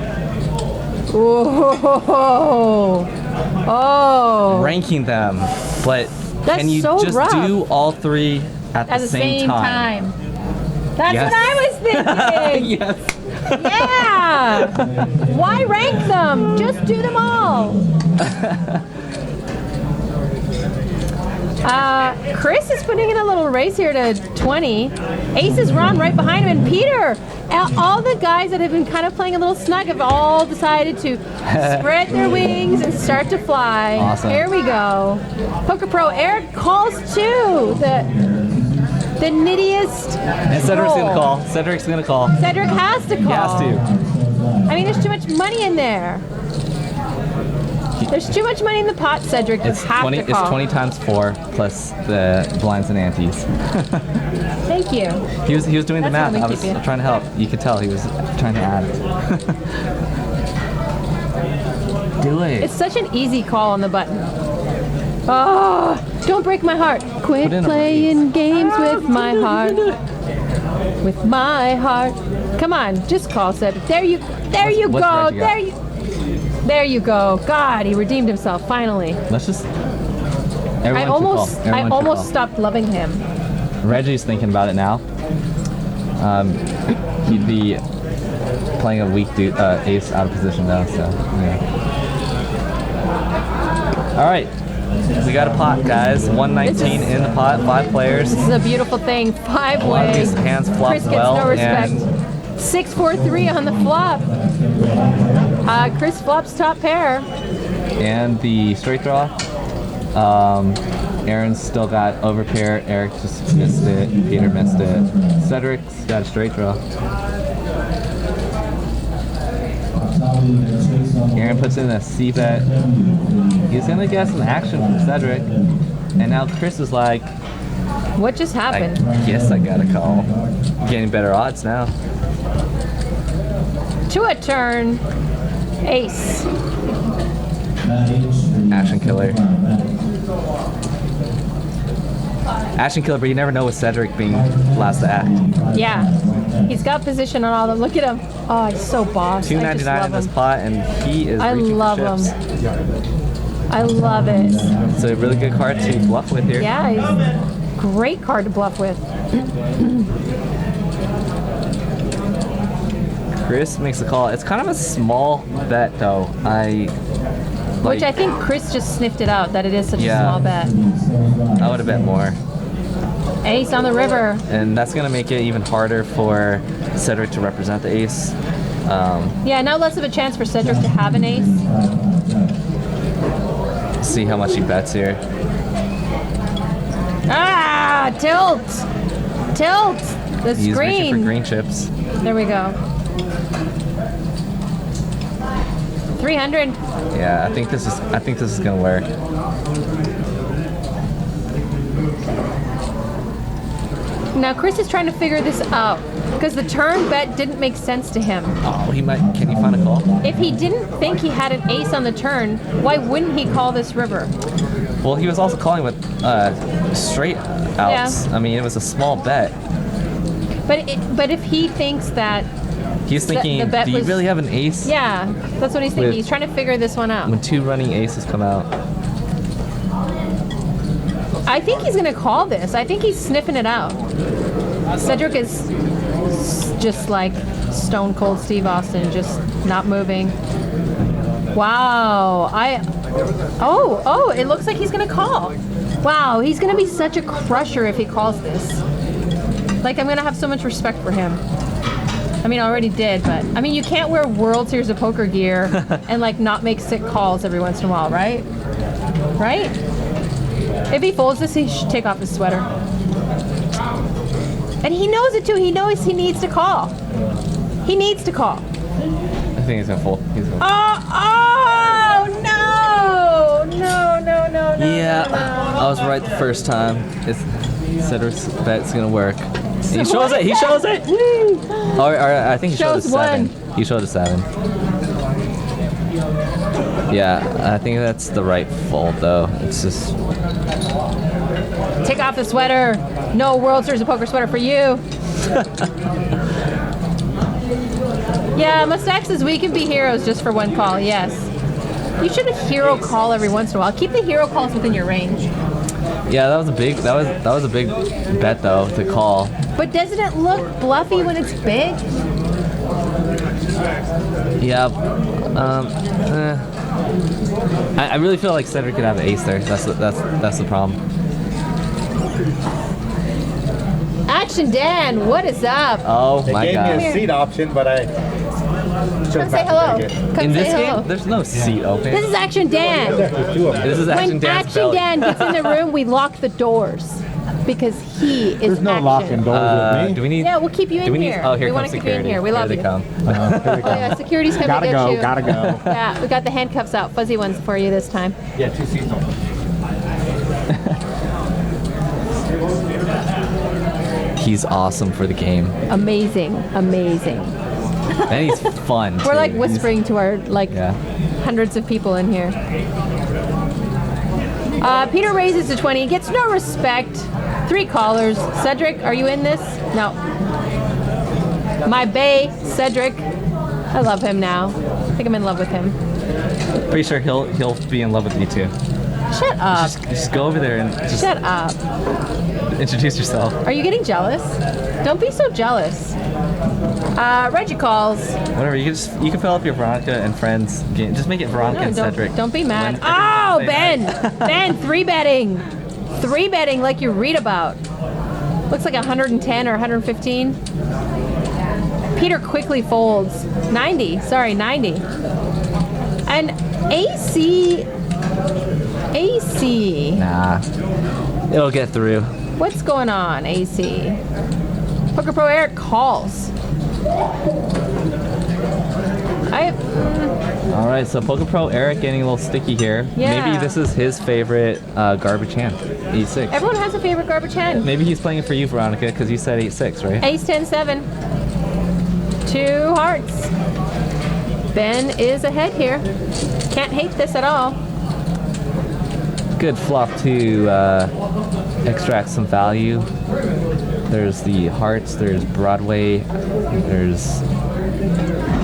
Oh. Ranking them, but That's can you so just rough. do all 3 at At the same time? That's Yes. what I was thinking. Yes. Yeah. Why rank them? Just do them all. Chris is putting in a little race here to 20. Ace is Ron right behind him, and Peter. All the guys that have been kind of playing a little snug have all decided to spread their wings and start to fly. Awesome. Here we go. Poker Pro Eric calls too. The nittiest. And Cedric's roll. gonna call. Cedric's gonna call. Cedric has to call. He has to. I mean, there's too much money in there. There's too much money in the pot, Cedric. You It's have 20. to It's call. 20 times 4 plus the blinds and antes. Thank you. He was doing the That's math. how I we was keep you. trying to help. You could tell he was trying to add. Do it. It's such an easy call on the button. Oh, don't break my heart. Quit Put in a playing games with my heart. With my heart. Come on, just call Cedric. There you What's go. Reggie got? There you go. God, he redeemed himself finally. Let's just. I Everyone almost should call. Everyone should call. stopped loving him. Reggie's thinking about it now. He'd be playing a weak ace out of position now, so yeah. All right, we got a pot, guys. 119 in the pot, 5 players. This is a beautiful thing. 5 A lot of ways. these hands flop Chris gets well, no respect. and 6-4-3 on the flop. Chris flops top pair. and the straight draw. Aaron's still got overpair. Eric just missed it. Peter missed it. Cedric's got a straight draw. Aaron puts in a C bet. He's gonna get some action from Cedric. And now Chris is like, What just I happened? guess I gotta call. Getting better odds now. To a turn. Ace. Action killer. Action killer, but you never know with Cedric being last to act. Yeah. He's got position on all of them. Look at him. Oh, he's so boss. I just $2.99 love in this him. pot, and he is I reaching love for chips. him. I love it. It's a really good card to bluff with here. Yeah, he's a great card to bluff with. Chris makes a call. It's kind of a small bet, though. Which I think Chris just sniffed it out, that it is such a small bet. I would have bet more. Ace on the river. And that's going to make it even harder for Cedric to represent the ace. Yeah, now less of a chance for Cedric to have an ace. See how much he bets here. Ah, tilt! Tilt! The He's reaching for screen. green chips. There we go. 300. Yeah, I think this is going to work. Now Chris is trying to figure this out because the turn bet didn't make sense to him. Oh, can he find a call? If he didn't think he had an ace on the turn, why wouldn't he call this river? Well, he was also calling with straight outs. Yeah. I mean, it was a small bet. But if he thinks that, He's thinking, the bet do you was- really have an ace? yeah, that's what he's thinking. With- He's trying to figure this one out. When two running aces come out. I think he's gonna call this. I think he's sniffing it out. Cedric is just like Stone Cold Steve Austin, just not moving. Wow. Oh, it looks like he's gonna call. Wow, he's gonna be such a crusher if he calls this. Like, I'm gonna have so much respect for him. I mean, I already did, but I mean, you can't wear World Series of Poker gear and like not make sick calls every once in a while, right? Right? If he folds this, he should take off his sweater. And he knows it too. He knows he needs to call. He needs to call. I think he's going to fold. Oh, no. Yeah, I was right the first time. Cedric's bet's going to work. He shows it. He shows it. Or I think he showed a Shows 7. one. He showed a 7. Yeah, I think that's the right fold, though. It's just... Take off the sweater. No World Series of Poker sweater for you. Yeah, Mustache says we can be heroes just for one call. Yes. You should hero call every once in a while. Keep the hero calls within your range. Yeah, that was a big bet, though, to call. But doesn't it look bluffy when it's big? Yeah. I really feel like Cedric could have an ace there. That's the problem. Action Dan, what is up? Oh They my gave god. me a seat option, but I Come chose say not hello. to take it. Come In say this hello. game, there's no seat open. This is Action Dan. There's two of them. This is Action When Dan's Action belly. Dan gets in the room, we lock the doors because he is There's no action. locking doors with me. Do we need? Yeah, we'll keep you in do we need? here. Oh, here we want comes to keep you in security. here. We love Here you. they come. Here we Oh yeah, security's coming Gotta to get go, you. gotta go. Yeah, we got the handcuffs out, fuzzy ones for you this time. Yeah, 2 seats open. He's awesome for the game, Amazing. and he's fun. We're too. like whispering to our Yeah. hundreds of people in here. Peter raises to 20, gets no respect. 3 callers. Cedric, are you in this? No. My bae, Cedric. I love him now. I think I'm in love with him. Pretty sure he'll be in love with you too. Shut up. Just go over there and just Shut up. introduce yourself. Are you getting jealous? Don't be so jealous. Reggie calls. Whatever. You can fill up your Veronica and friends game. Just make it Veronica and Cedric. Don't be mad. When Oh, everything's Ben! Ben, 3-betting. 3-betting like you read about. Looks like 110 or 115. Peter quickly folds. 90. Sorry, 90. And AC. Nah. It'll get through. What's going on, AC? Poker Pro Eric calls. All right, so Poker Pro Eric getting a little sticky here. Yeah. Maybe this is his favorite garbage hand, 8-6. Everyone has a favorite garbage hand. Maybe he's playing it for you, Veronica, because you said 8-6, right? Ace 10 7. 2 hearts. Ben is ahead here. Can't hate this at all. Good flop to extract some value. There's the hearts, there's Broadway, there's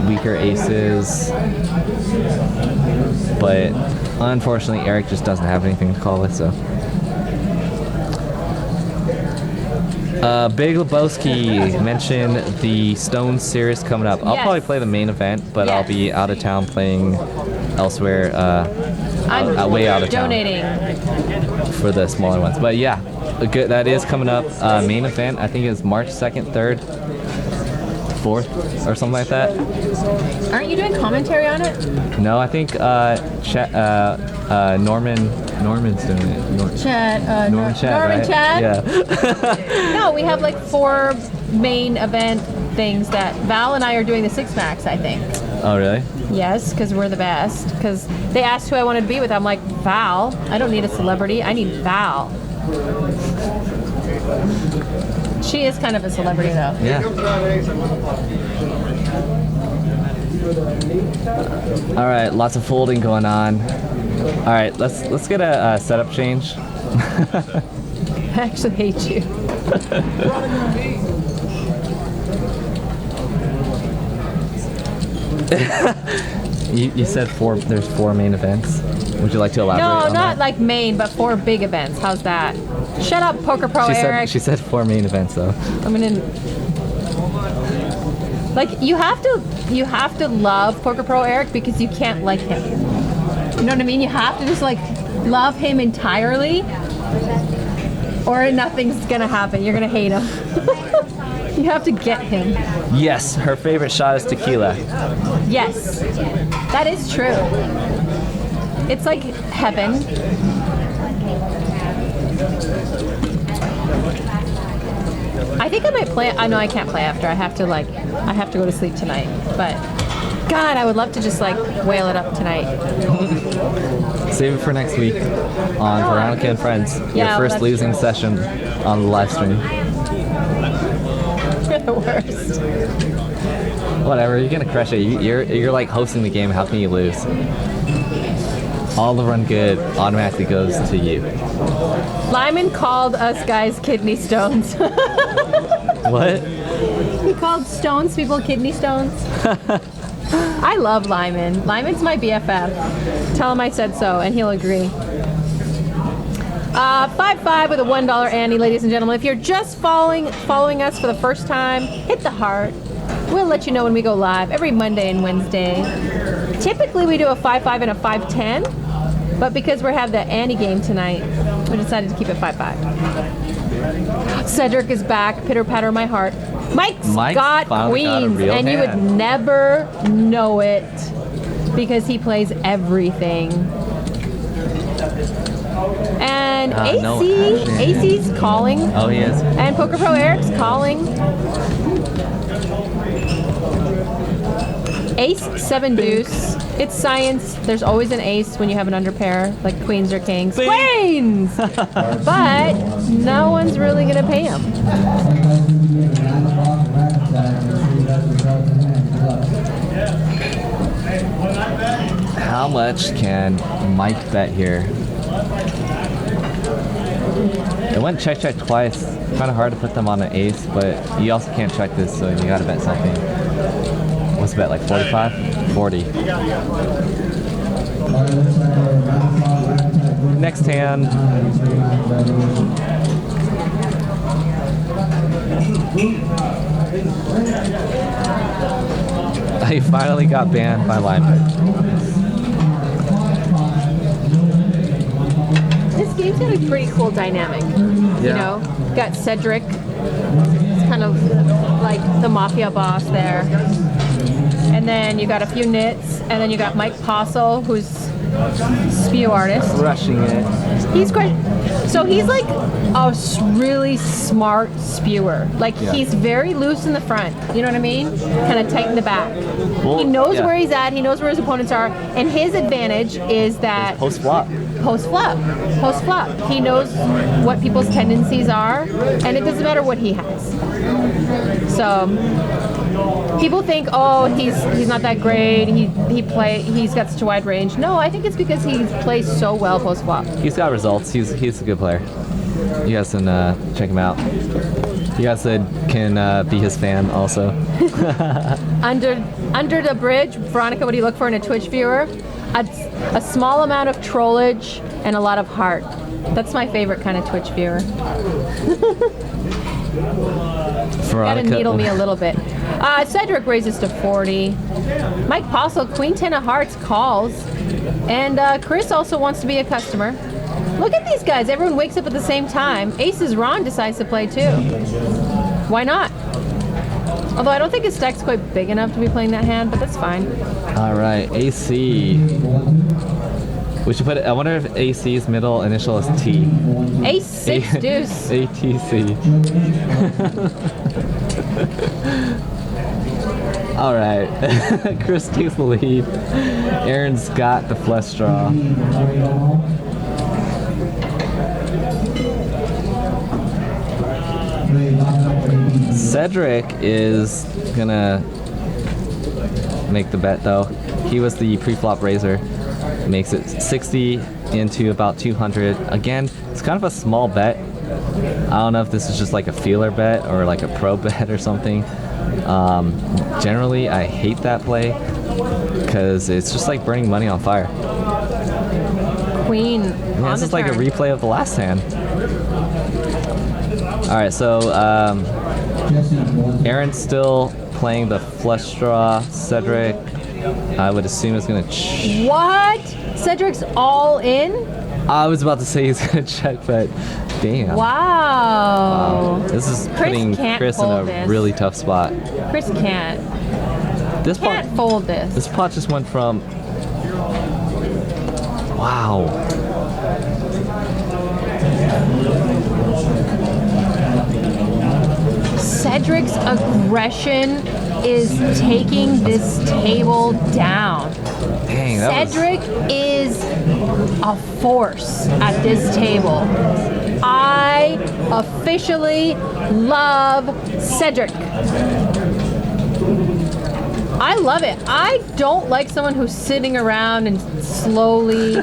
weaker aces. But unfortunately, Eric just doesn't have anything to call with, so. Big Lebowski mentioned the Stone series coming up. I'll Yes. probably play the main event, but I'll Yes. be out of town playing elsewhere, I'm way out of town donating. for the smaller ones. But yeah, good. That is coming up. Main event, I think is March 2nd, 3rd, 4th, or something like that. Aren't you doing commentary on it? No, I think Norman's doing it. Chad, Norman Chad, Norman right? Chad? Yeah. No, we have like 4 main event things that Val and I are doing the 6 max, I think. Oh, really? Yes, because we're the best. Because they asked who I wanted to be with. I'm like, Val. I don't need a celebrity. I need Val. She is kind of a celebrity, though. Yeah. All right, lots of folding going on. All right, let's get a setup change. I actually hate you. You said there's 4 main events. Would you like to elaborate No, on not that? like main, but 4 big events. How's that? Shut up, Poker Pro Eric. She said 4 main events though. I'm gonna. Like you have to love Poker Pro Eric because you can't like him. You know what I mean? You have to just like love him entirely, or nothing's gonna happen. You're gonna hate him. You have to get him. Yes, her favorite shot is tequila. Yes, that is true. It's like heaven. I think I might play. I know I can't play after. I have to go to sleep tonight. But God, I would love to just like whale it up tonight. Save it for next week on Veronica and Friends. Yeah, Your first that's losing true. session on the live stream. You're the worst. Whatever, you're gonna crush it. You're like hosting the game. How can you lose? All the run good automatically goes to you. Lyman called us guys kidney stones. What? He called stones people kidney stones. I love Lyman. Lyman's my BFF. Tell him I said so, and he'll agree. 5-5 with a $1 Annie, ladies and gentlemen. If you're just following us for the first time, hit the heart. We'll let you know when we go live every Monday and Wednesday. Typically, we do a 5-5 and a 5-10, but because we have the Annie game tonight, we decided to keep it 5-5. Cedric is back. Pitter patter my heart. Mike's got finally got a queens, real and you would hand. never know it because he plays everything. And no AC, action. AC's calling, Oh, he is. and Poker Pro Eric's calling. Ace, 7 deuce. It's science. There's always an ace when you have an underpair, like queens or kings. Queens! But no one's really gonna pay him. How much can Mike bet here? It went check twice. Kind of hard to put them on an ace, but you also can't check this, so you gotta bet something. What's the bet, like 45? 40. Next hand. I finally got banned by Lyman. This game's got a pretty cool dynamic. You Yeah. know, got Cedric. It's kind of like the mafia boss there. And and then you got a few nits, and then you got Mike Possel, who's spew artist. Rushing it. He's great. So he's like a really smart spewer. Like Yeah. he's very loose in the front. You know what I mean? Kind of tight in the back. Well, He knows yeah. where he's at. He knows where his opponents are. And his advantage is that Post flop. post flop. He knows what people's tendencies are, and it doesn't matter what he has. So people think, oh, he's not that great. He's got such a wide range. No, I think it's because he plays so well post flop. He's got results. He's a good player. You guys can check him out. You guys can be his fan also. Under the bridge, Veronica, what do you look for in a Twitch viewer? A small amount of trollage and a lot of heart. That's my favorite kind of Twitch viewer. Gotta needle me a little bit. Cedric raises to 40. Mike Possel, Queen 10 of Hearts calls. And Chris also wants to be a customer. Look at these guys. Everyone wakes up at the same time. Aces Ron decides to play too. Why not? Although I don't think his stack's quite big enough to be playing that hand, but that's fine. All right, AC. We should put it, I wonder if AC's middle initial is T. Ace 6 deuce. ATC. All right, Chris takes the lead. Aaron's got the flush draw. Cedric is gonna make the bet though. He was the pre-flop raiser. Makes it 60 into about 200. Again, it's kind of a small bet. I don't know if this is just like a feeler bet or like a pro bet or something. Generally, I hate that play because it's just like burning money on fire. Queen. Yeah, this is like a replay of the last hand. All right, so Aaron's still playing the flush draw. Cedric, I would assume is gonna. What? Cedric's all in? I was about to say he's gonna check, but damn. Wow. This is Chris putting can't Chris in a fold this. really tough spot. Chris can't. This pot, Can't fold this. this pot just went from. Wow. Cedric's aggression is taking this table down. Dang, that was. Cedric is a force at this table. I officially love Cedric. I love it. I don't like someone who's sitting around and slowly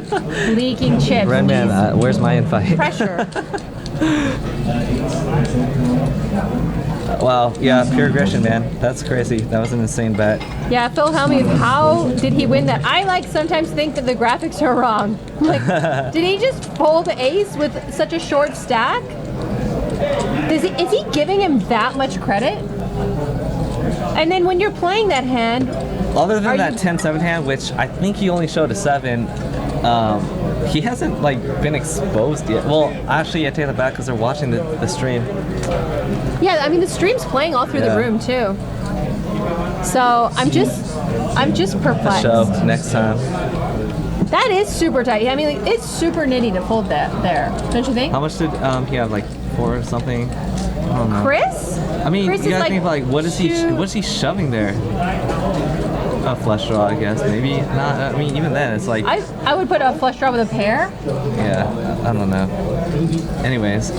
leaking chips. Redman, where's my invite? Pressure. Wow, yeah, pure aggression, man. That's crazy. That was an insane bet. Yeah, Phil Helmy, how did he win that? I like sometimes think that the graphics are wrong. Like, did he just fold the ace with such a short stack? Is he giving him that much credit? And then when you're playing that hand, Other than that you- 10-7 hand, which I think he only showed a 7, he hasn't like been exposed yet. Well, actually, I take that back because they're watching the stream. yeah, I mean the stream's playing all through Yeah. the room too. So I'm just perplexed. Show next time. That is super tight. I mean, like, it's super nitty to fold that there, don't you think? How much did he have? Like 4 or something? I don't know. Chris? I mean, Chris you is gotta think like what is he shoving there? A flush draw, I guess. Maybe not. I mean, even then, it's like I would put a flush draw with a pair. yeah. I don't know. Anyways,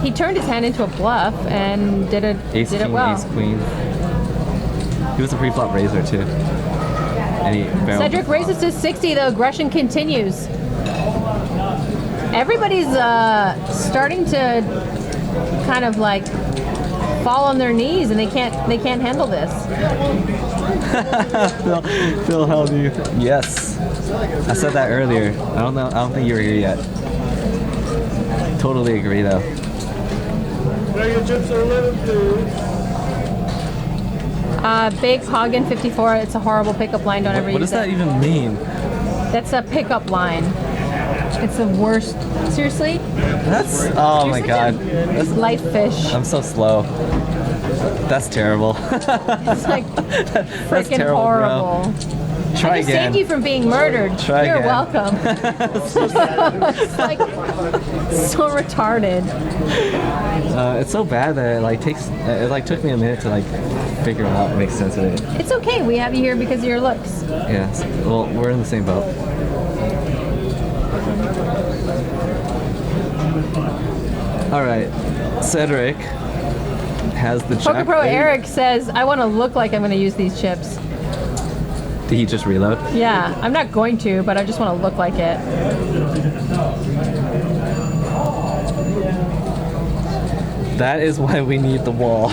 He turned his hand into a bluff and did it King, well. Ace Queen. He was a pre-flop raiser too. And he barreled. Cedric raises to 60. The aggression continues. Everybody's starting to kind of like fall on their knees, and they can't handle this. Phil held you. Yes. I said that earlier. I don't think you were here yet. Totally agree though. Big Hagen 54. It's a horrible pickup line. Don't ever What use does that it. even mean? That's a pickup line. It's the worst. Seriously? That's oh my god. That's, Light fish. I'm so slow. That's terrible. It's like freaking terrible, bro. horrible. Try I just again. saved you from being murdered. Try You're again. welcome. It's like so retarded. It's so bad that it took me a minute to like figure out and make sense of it. It's okay. We have you here because of your looks. Yeah. Well, we're in the same boat. All right, Cedric has the Poker Jack Pro 8. Eric says, I want to look like I'm going to use these chips. Did he just reload? Yeah, I'm not going to, but I just want to look like it. That is why we need the wall.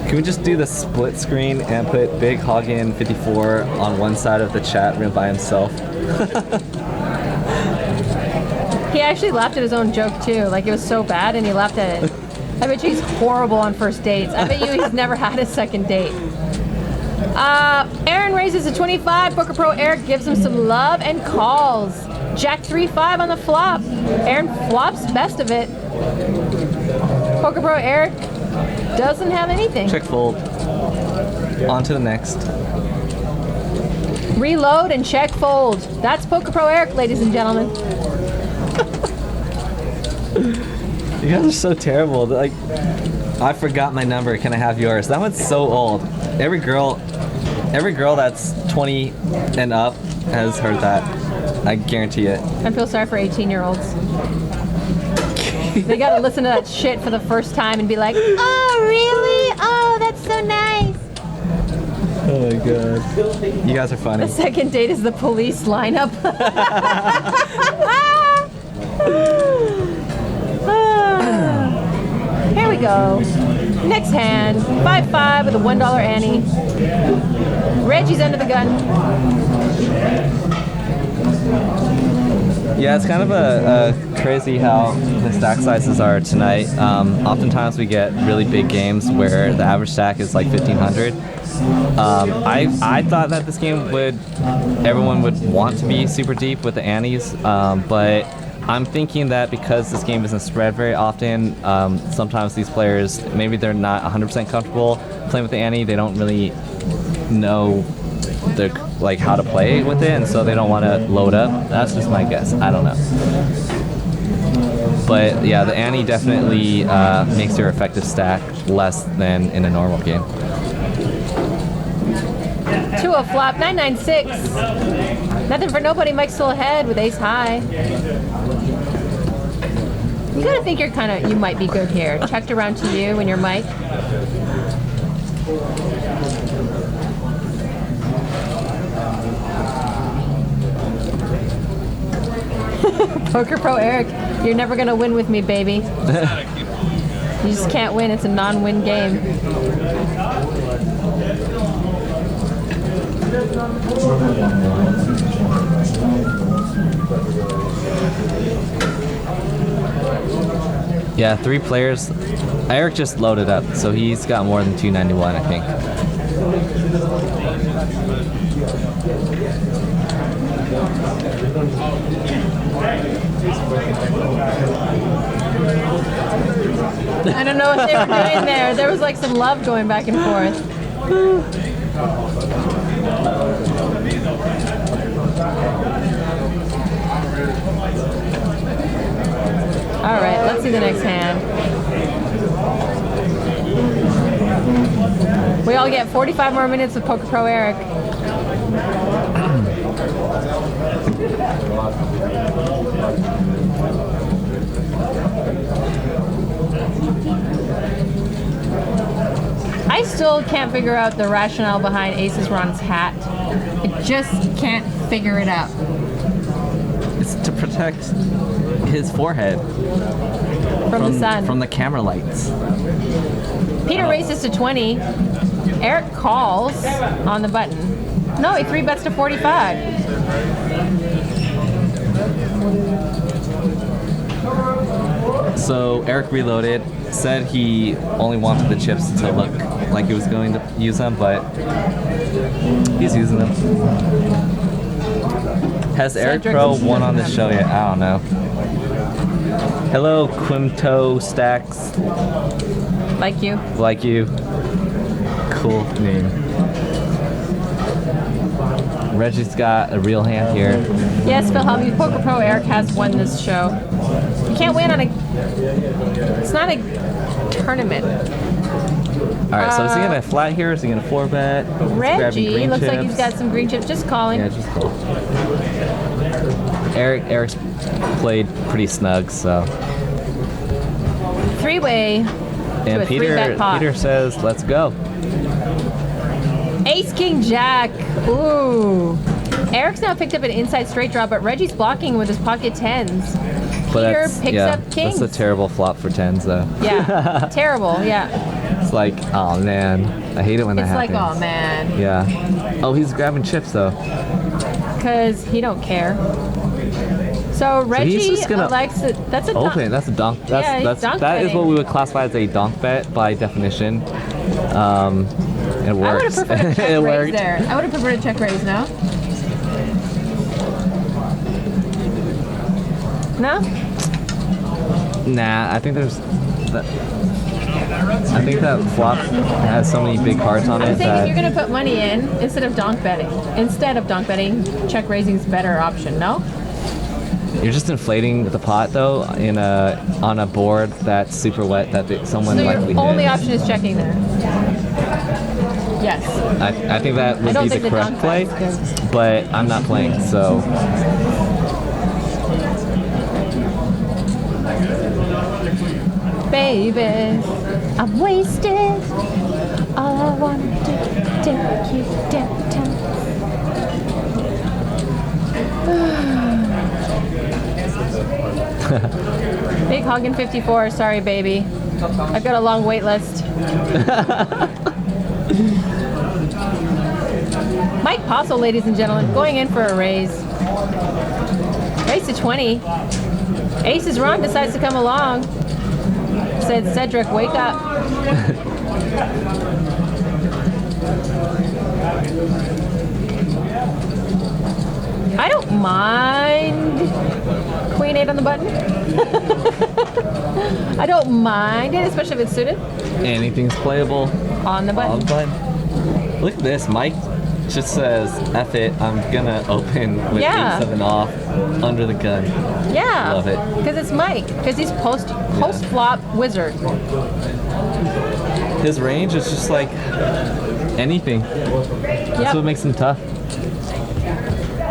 Can we just do the split screen and put Big Hoggin 54 on one side of the chat room by himself? He actually laughed at his own joke too. Like it was so bad and he laughed at it. I bet you he's horrible on first dates. I bet you he's never had a second date. Aaron raises a 25. Poker Pro Eric gives him some love and calls. Jack 3-5 on the flop. Aaron flops best of it. Poker Pro Eric doesn't have anything. Check fold. On to the next. Reload and check fold. That's Poker Pro Eric, ladies and gentlemen. You guys are so terrible. Like, I forgot my number. Can I have yours? That one's so old. Every girl that's 20 and up has heard that. I guarantee it. I feel sorry for 18-year-olds. They gotta listen to that shit for the first time and be like, oh, really? Oh, that's so nice. Oh my god. You guys are funny. The second date is the police lineup. Here we go. Next hand, 5-5 with a $1 Annie. Reggie's under the gun. Yeah, it's kind of a crazy how the stack sizes are tonight. Oftentimes we get really big games where the average stack is like 1,500. I thought that this game everyone would want to be super deep with the antes, but I'm thinking that because this game isn't spread very often, sometimes these players, maybe they're not 100% comfortable playing with the ante. They don't really know how to play with it, and so they don't want to load up. That's just my guess. I don't know. But yeah, the ante definitely makes your effective stack less than in a normal game. 2-0 flop, 9-9-6. Nothing for nobody. Mike's still ahead with ace high. You gotta think you might be good here. Checked around to you and your Mike. Poker Pro Eric, you're never gonna win with me, baby. You just can't win. It's a non-win game. Yeah, 3 players. Eric just loaded up, so he's got more than 291, I think. I don't know what they were doing there. There was like some love going back and forth. All right, let's see the next hand. We all get 45 more minutes with Poker Pro Eric. I still can't figure out the rationale behind Aces Ron's hat. I just can't figure it out. It's to protect his forehead From the sun. from the camera lights. Peter races to 20. Eric calls on the button. No, he 3-bets to 45. So Eric reloaded, said he only wanted the chips to look like he was going to use them, but he's using them. Has Eric Cedric Pro is won on using this them. show yet? I don't know. Hello, Quimto Stacks. Like you. Like you. Cool name. Reggie's got a real hand here. Yes, Phil Hobby, Poker Pro Eric has won this show. You can't win on a... It's not a tournament. Alright, so is he gonna flat here? Is he gonna 4-bet? Reggie looks like he's got some green chips. Just calling. Yeah, just call. Eric's played pretty snug, so. Three-way to And a three-bet pot. Peter says, let's go. Ace, King, Jack. Ooh. Eric's now picked up an inside straight draw, but Reggie's blocking with his pocket tens. Peter picks up kings. That's a terrible flop for tens, though. Yeah, terrible, yeah. It's like, oh man, I hate it when that It's like, happens. oh man, Yeah. Oh, he's grabbing chips though. because he don't care. So Reggie just gonna likes it. That's a Open. That's a donk. Yeah, he's That donk is betting. what we would classify as a donk bet by definition. It I would have works. preferred a check It raise worked. there. I would have preferred a check raise, no? No? Nah, I think there's. I think that flop has so many big cards on I'm it saying if that you're going to put money in instead of donk betting, check raising is a better option, no? you're just inflating the pot though on a board that's super wet that someone So likely your only hit. option is checking there. Yes. I think that would don't be think the the correct donk play, bet's good. but I'm not playing, so. Baby, I'm wasted. All I want to do is take you downtown. Big Hoggin 54, sorry baby. I've got a long wait list. Mike Possel, ladies and gentlemen, going in for a raise. Raise to 20. Ace is wrong, decides to come along. Said Cedric, wake up. I don't mind Queen 8 on the button. I don't mind it, especially if it's suited. Anything's playable On the on button. the button. Look at this, Mike just says, F it, I'm gonna open with Yeah. 8-7 off under the gun. Yeah. Love it. Because it's Mike. Because he's post flop wizard. His range is just like anything. That's Yep. what makes him tough.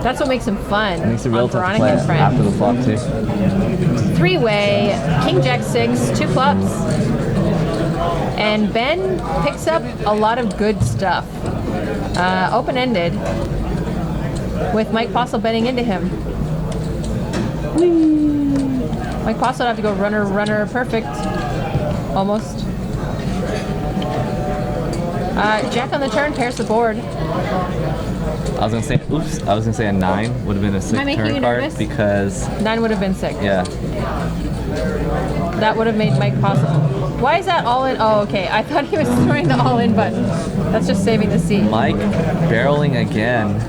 That's what makes him fun. It makes it real on tough to Veronica play and Friends. after the flop too. Three-way, King Jack 6, 2 clubs. And Ben picks up a lot of good stuff. Open-ended, with Mike Possel betting into him. Whee! Mike Possel would have to go runner, perfect. Almost. Jack on the turn, pairs the board. I was gonna say a 9 would have been a sick Am I making turn you card nervous? because 9 would have been sick. yeah. That would have made Mike Possel. Why is that all in? Oh, okay. I thought he was throwing the all in button. That's just saving the seat. Mike barreling again,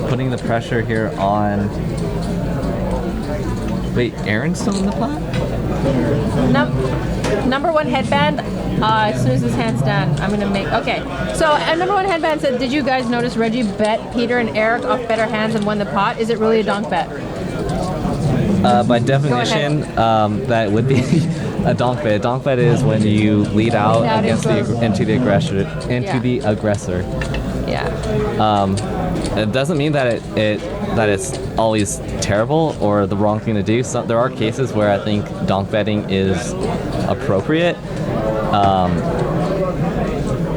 putting the pressure here on. Wait, Aaron's still in the pot? Number one headband. As soon as this hand's done, I'm gonna make. Okay. So number one headband said, "Did you guys notice Reggie bet Peter and Eric off better hands and won the pot? Is it really a donk bet?" By definition, that would be a donk bet. A donk bet is when you lead out Lead out against into the aggressor. Yeah. The aggressor. Yeah. It doesn't mean that that it's always terrible or the wrong thing to do. So, there are cases where I think donk betting is appropriate,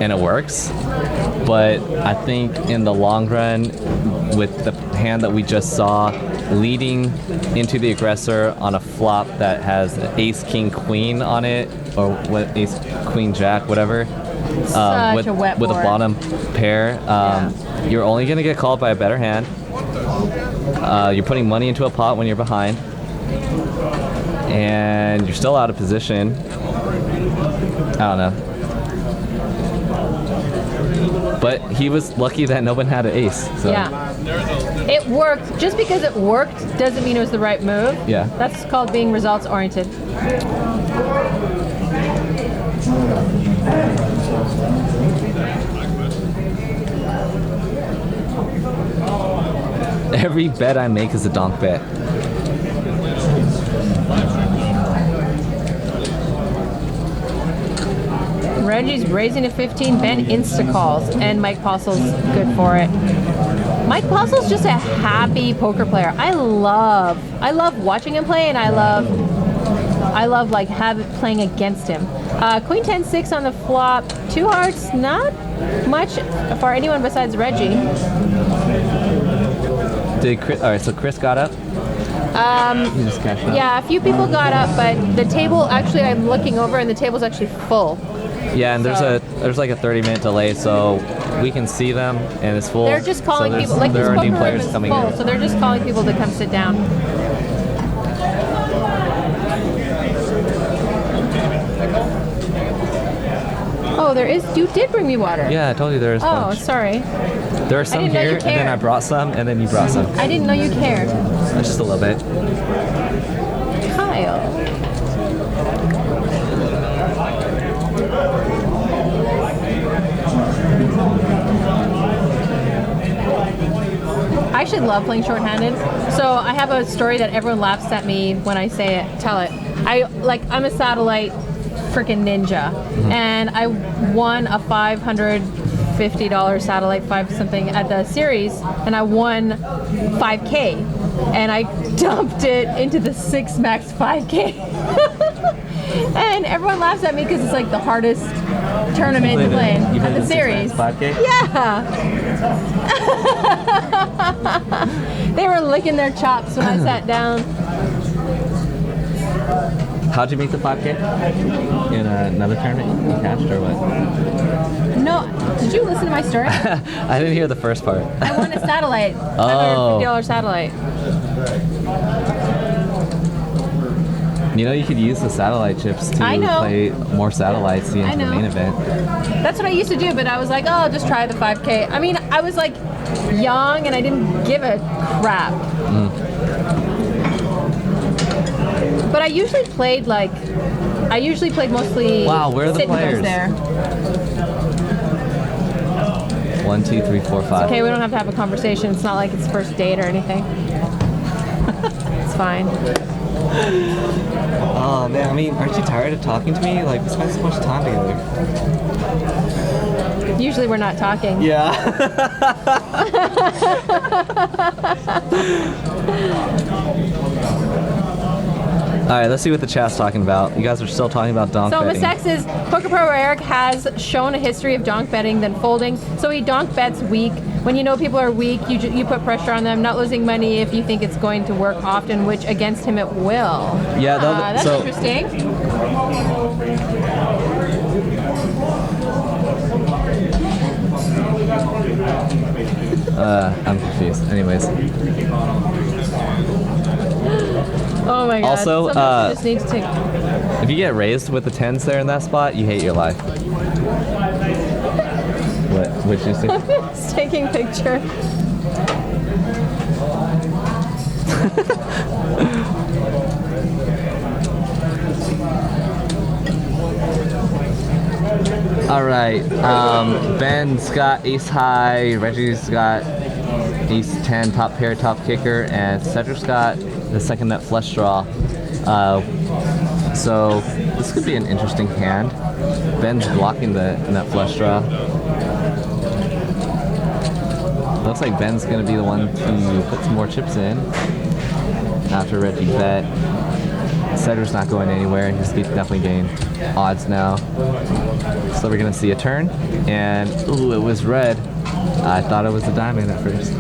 and it works. But I think in the long run, with the hand that we just saw, leading into the aggressor on a flop that has ace, king, queen on it, or what, ace, queen, jack, whatever, Such a wet with a board. bottom pair, you're only going to get called by a better hand. You're putting money into a pot when you're behind, and you're still out of position. I don't know. But But he was lucky that no one had an ace. So. Yeah. It worked. Just because it worked doesn't mean it was the right move. Yeah. That's called being results oriented. Every bet I make is a donk bet. Reggie's raising to 15. Ben insta calls, and Mike Possel's good for it. Mike Possel's just a happy poker player. I love watching him play, and I love like playing against him. Queen 10-6 on the flop. 2 hearts, not much for anyone besides Reggie. Did Chris? All right, so Chris got up. He just cashed out. Yeah, a few people got up, but the table actually I'm looking over, and the table's actually full. Yeah, and So- there's like a 30-minute delay, so we can see them, and it's full. They're just calling so people. Like there this are poker new room players is coming full, in. so they're just calling people to come sit down. Oh, there is. You did bring me water. Yeah, I told you there's. Oh, sorry. There are some didn't know you here, and then cared. I brought some, and then you brought some. I didn't know you cared. Just a little bit. Kyle. I should love playing shorthanded. So I have a story that everyone laughs at me when I say it. Tell it. I'm a satellite freaking ninja, and I won a $550 satellite 5 something at the series, and I won 5K, and I dumped it into the 6 max 5K. And everyone laughs at me because it's like the hardest tournament to play in You at played the the series. 5K? Yeah. They were licking their chops when I sat down. How'd you make the 5K? In another tournament? You cashed or what? No, did you listen to my story? I didn't hear the first part. I won a satellite, Oh. $550 satellite. You know, you could use the satellite chips to I know. play more satellites into I the know. main event. That's what I used to do, but I was like, oh, I'll just try the 5K. I mean, I was like young and I didn't give a crap. But I usually played mostly Wow, where are the sit and goes players? there. 1, 2, 3, 4, 5. Okay, we don't have to have a conversation. It's not like it's first date or anything. It's fine. Oh man, I mean, aren't you tired of talking to me? Like, we spent so much time together. Usually we're not talking. Yeah. All right, let's see what the chat's talking about. You guys are still talking about donk So betting. Miss X is, Poker Pro Eric has shown a history of donk betting, then folding. So he donk bets weak. When you know people are weak, you put pressure on them, not losing money if you think it's going to work often, which against him it will. Yeah, That's so- interesting. I'm confused. Anyways, Oh my god. Also, Sometimes you just need to take. if you get raised with the 10s there in that spot, you hate your life. What? What'd you say? It's taking picture. All right. Ben's got ace high. Reggie's got ace 10, top pair, top kicker, and Cedric's got the second nut flush draw. So this could be an interesting hand. Ben's blocking the nut flush draw. Looks like Ben's gonna be the one to put some more chips in after Reggie bet. Cedric's not going anywhere. He's definitely getting odds now. So we're gonna see a turn, and ooh, it was red. I thought it was a diamond at first.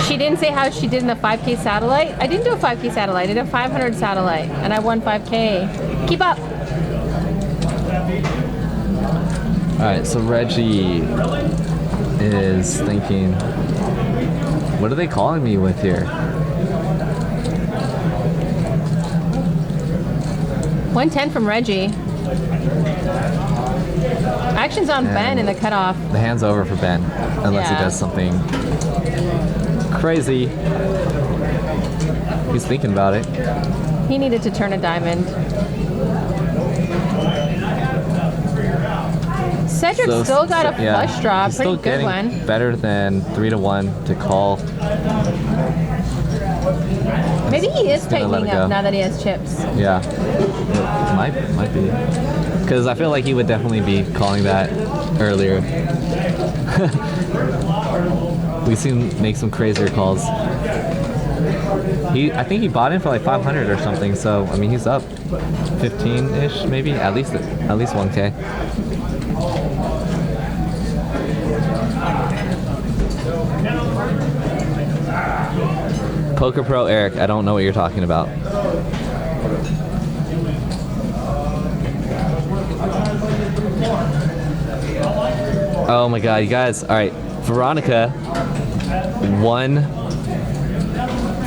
She didn't say how she did in the 5K satellite. I didn't do a 5K satellite. I did a 500 satellite, and I won 5K. Keep up. All right, so Reggie is thinking, what are they calling me with here? 110 from Reggie. Action's on Ben in the cutoff. The hand's over for Ben, unless he Yeah. does something crazy. He's thinking about it. He needed to turn a diamond. Cedric still got a flush draw. He's Pretty still good getting one. better than 3-1 to call. Maybe he is Just gonna let tightening it go. up now that he has chips. Yeah, might be. Because I feel like he would definitely be calling that earlier. We've seen him make some crazier calls. I think he bought in for like 500 or something. So I mean, he's up 15-ish, maybe at least 1K. Poker Pro Eric, I don't know what you're talking about. Oh my god, you guys. Alright, Veronica won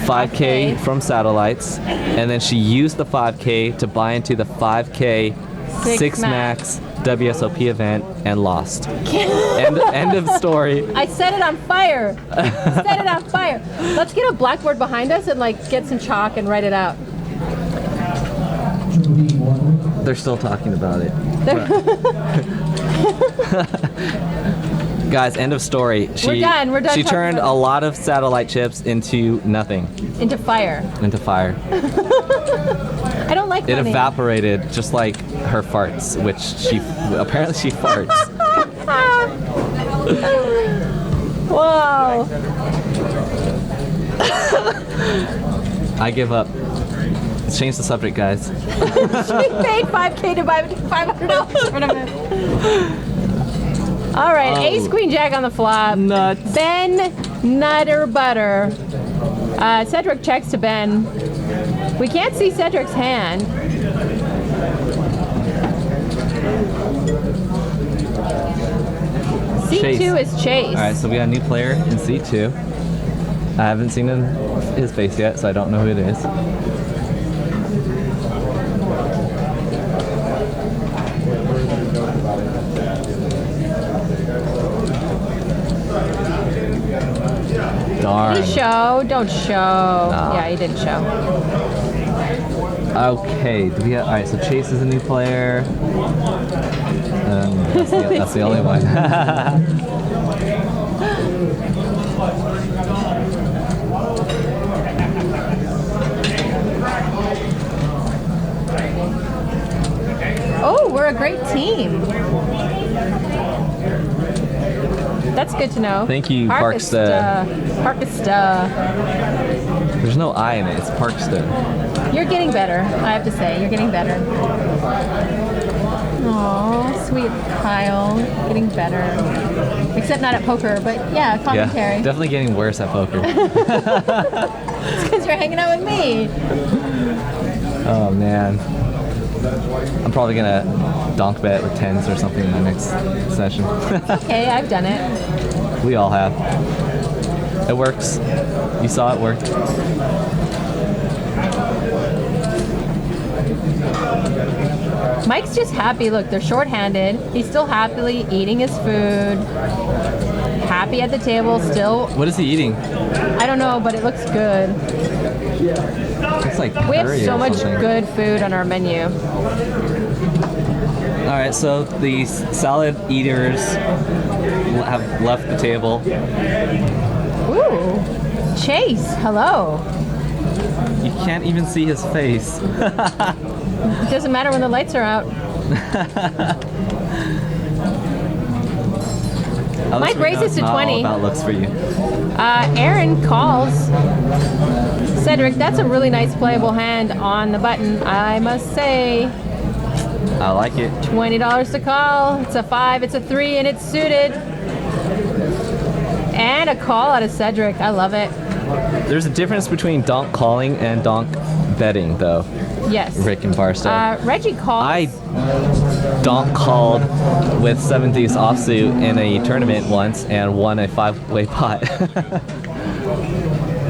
5K from satellites, and then she used the 5K to buy into the 5K Six 6max WSOP event and lost. End of story. I set it on fire. Set it on fire. Let's get a blackboard behind us and like get some chalk and write it out. They're still talking about it. Guys, end of story. We're done She talking turned about a it. lot of satellite chips into nothing, Into fire. into fire. I don't like It money. evaporated just like her farts, which she farts. Whoa. I give up. Let's change the subject, guys. She paid 5K to buy a $500 tournament. All right, ace, queen, jack on the flop. Nuts. Ben, nutter butter. Cedric checks to Ben. We can't see Cedric's hand. C2 Chase. is Chase. All right, so we got a new player in C2. I haven't seen his face yet, so I don't know who it is. Darn. Did he show? Don't show. Yeah, he didn't show. Okay, do we have, all right, so Chase is a new player. That's the only one. Oh, we're a great team. That's good to know. Thank you, Parksta. Parksta. There's no I in it, it's Parksta. You're getting better, I have to say. You're getting better. Aw, sweet Kyle. Getting better. Except not at poker, but yeah, commentary. Yeah, definitely getting worse at poker. It's because you're hanging out with me. Oh man. I'm probably gonna donk bet with 10s or something in the next session. Okay, I've done it. We all have. It works. You saw it work. Mike's just happy. Look, they're shorthanded. He's still happily eating his food. Happy at the table, still. What is he eating? I don't know, but it looks good. It's like We have curry so or much something. good food on our menu. All right, so the salad eaters have left the table. Ooh, Chase, hello. You can't even see his face. It doesn't matter when the lights are out. At least Mike we know raises it's to not 20. all about looks for you. Aaron calls. Cedric, that's a really nice playable hand on the button, I must say. I like it. $20 to call. It's a 5, it's a 3, and it's suited. And a call out of Cedric. I love it. There's a difference between donk calling and donk betting, though. Yes. Rick and Barstow. Reggie calls. I donk called with 7 Thieves offsuit in a tournament once and won a 5-way pot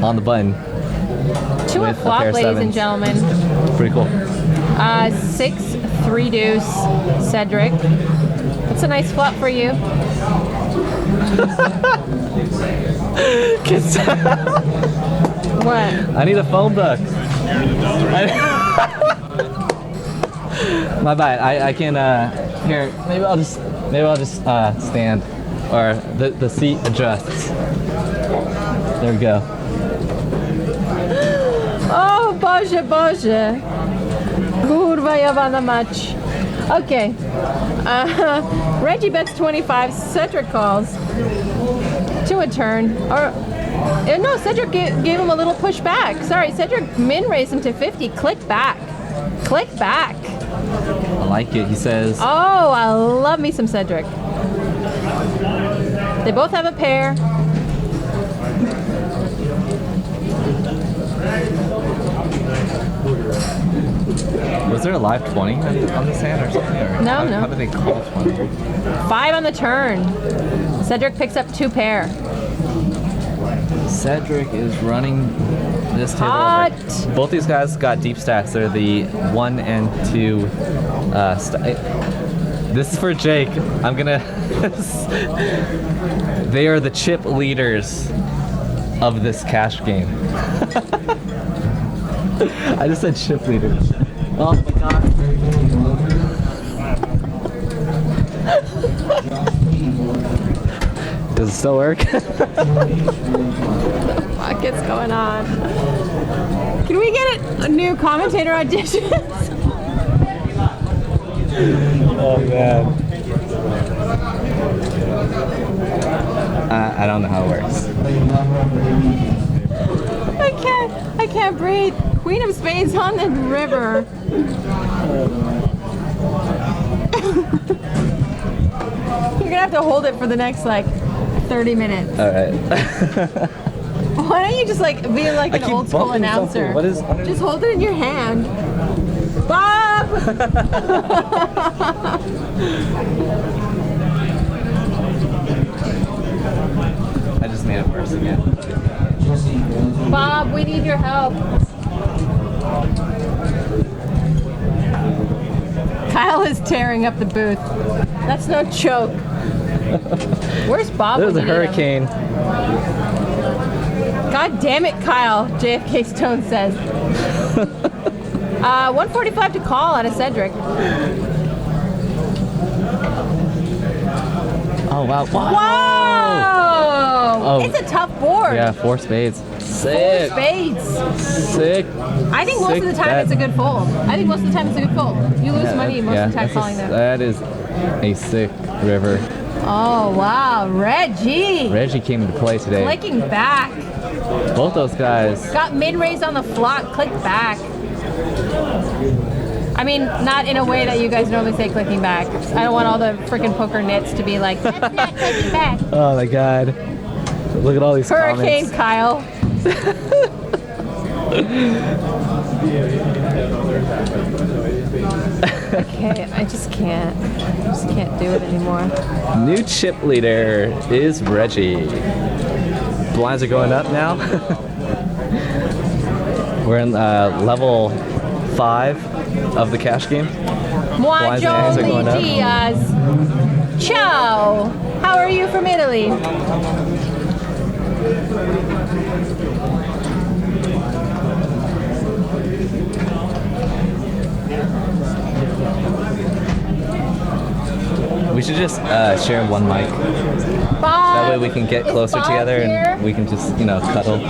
on the button. Two with at a flop, pair of ladies and sevens. gentlemen. Pretty cool. 6, 3 deuce, Cedric. That's a nice flop for you. What? I need a phone book. My bad. I can here. Maybe I'll just stand, or the seat adjusts. There we go. Oh, Boże, Boże. Kurwa jebana mać. Okay. Reggie bets 25. Cedric calls to a turn. Or no, Cedric gave him a little push back. Sorry, Cedric min raised him to 50. Click back. Click back. I like it. He says. Oh, I love me some Cedric. They both have a pair. Was there a live 20 on this hand or something? Or No, no. How do they call 20? 5 on the turn. Cedric picks up 2 pair. Cedric is running this table. Hot. Over. Both these guys got deep stacks. They're the 1 and 2. This is for Jake. I'm gonna. They are the chip leaders of this cash game. I just said chip leaders. Oh my god. Does it still work? What the fuck is going on? Can we get a new commentator audition? Oh man. I don't know how it works. I can't breathe. Queen of Spades on the river. You're gonna have to hold it for the next like 30 minutes. All right. Why don't you just like be like an old school announcer? What is? Just hold it in your hand. Bob! I just made it worse again. Bob, we need your help. Kyle is tearing up the booth. That's no joke. Where's Bob? There's a when you need him? hurricane. God damn it, Kyle, JFK Stone says. 145 to call out of Cedric. Oh wow! Wow! Whoa! Oh. It's a tough board. Yeah, 4 spades. 4 Sick. spades. Sick. I think most of the time it's a good fold. I think most of the time it's a good fold. You lose money most of the time calling them. That is a sick river. Oh wow, Reggie. Reggie came into play today. Clicking back. Both those guys. Got mid-raise on the flop, click back. I mean, not in a way that you guys normally say clicking back. I don't want all the freaking poker nits to be like, that's not clicking back. Oh my god. Look at all these Hurricane comments. Kyle. Okay, I just can't do it anymore. New chip leader is Reggie. Blinds are going up now. We're in level 5 of the cash game. Blinds and hands are going up. Diaz. Ciao. How are you from Italy? We should just share one mic. Bob, That way we can get is closer Bob together here? and we can just, cuddle.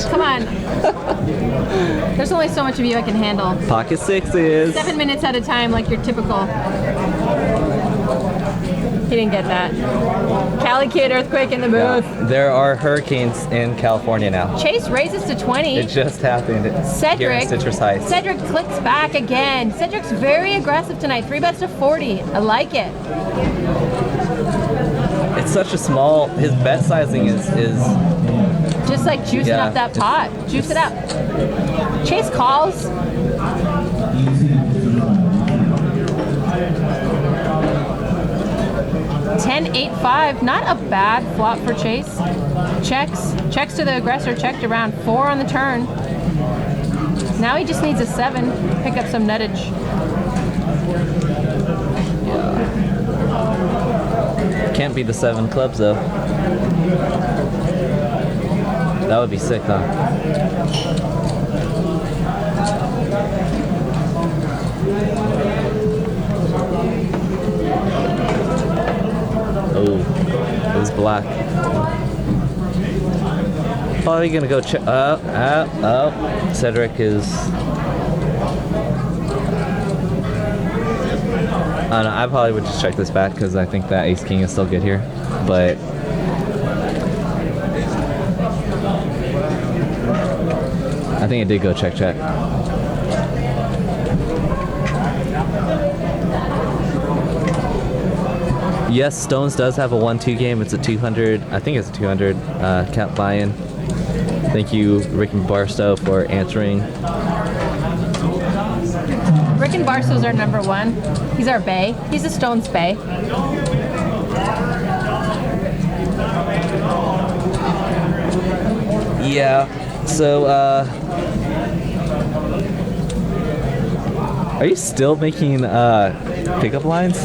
Come on. There's only so much of you I can handle. Pocket sixes. 7 minutes at a time, like your typical. He didn't get that. Cali Kid earthquake in the booth. Yeah, there are hurricanes in California now. Chase raises to 20. It just happened here in Cedric. Citrus Heights. Cedric clicks back again. Cedric's very aggressive tonight. 3 bets to 40. I like it. It's such a small. His bet sizing is Just like juicing Yeah, up that pot. Juice it up. Chase calls. 10-8-5, not a bad flop for Chase. Checks to the aggressor, checked around 4 on the turn. Now he just needs a 7, pick up some nuttage. Can't be the 7 clubs though. That would be sick, huh? Oh, it was black. Probably gonna go check. Cedric is. I don't know. I probably would just check this back because I think that Ace King is still good here, but. I think it did go check. Yes, Stones does have a 1-2 game. It's a 200. I think it's a 200. Cat Lion. Thank you, Rick and Barstow, for answering. Rick and Barstow's our number 1. He's our bae. He's a Stones bae. Yeah. So, are you still making pickup lines?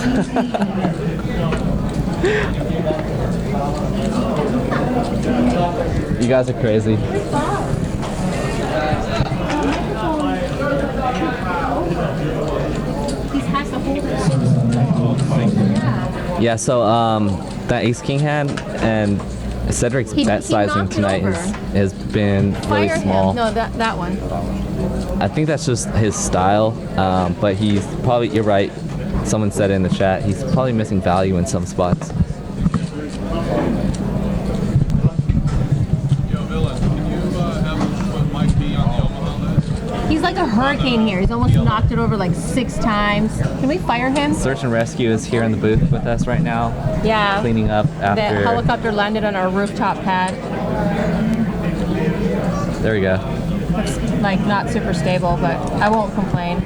You guys are crazy. Yeah, so that Ace King hand and Cedric's bet sizing tonight has been really small. Him. No, that one. I think that's just his style, but he's probably, you're right, someone said in the chat, he's probably missing value in some spots. He's like a hurricane here. He's almost knocked it over like 6 times. Can we fire him? Search and Rescue is here in the booth with us right now. Yeah. Cleaning up after. The helicopter landed on our rooftop pad. There we go. It's like not super stable, but I won't complain.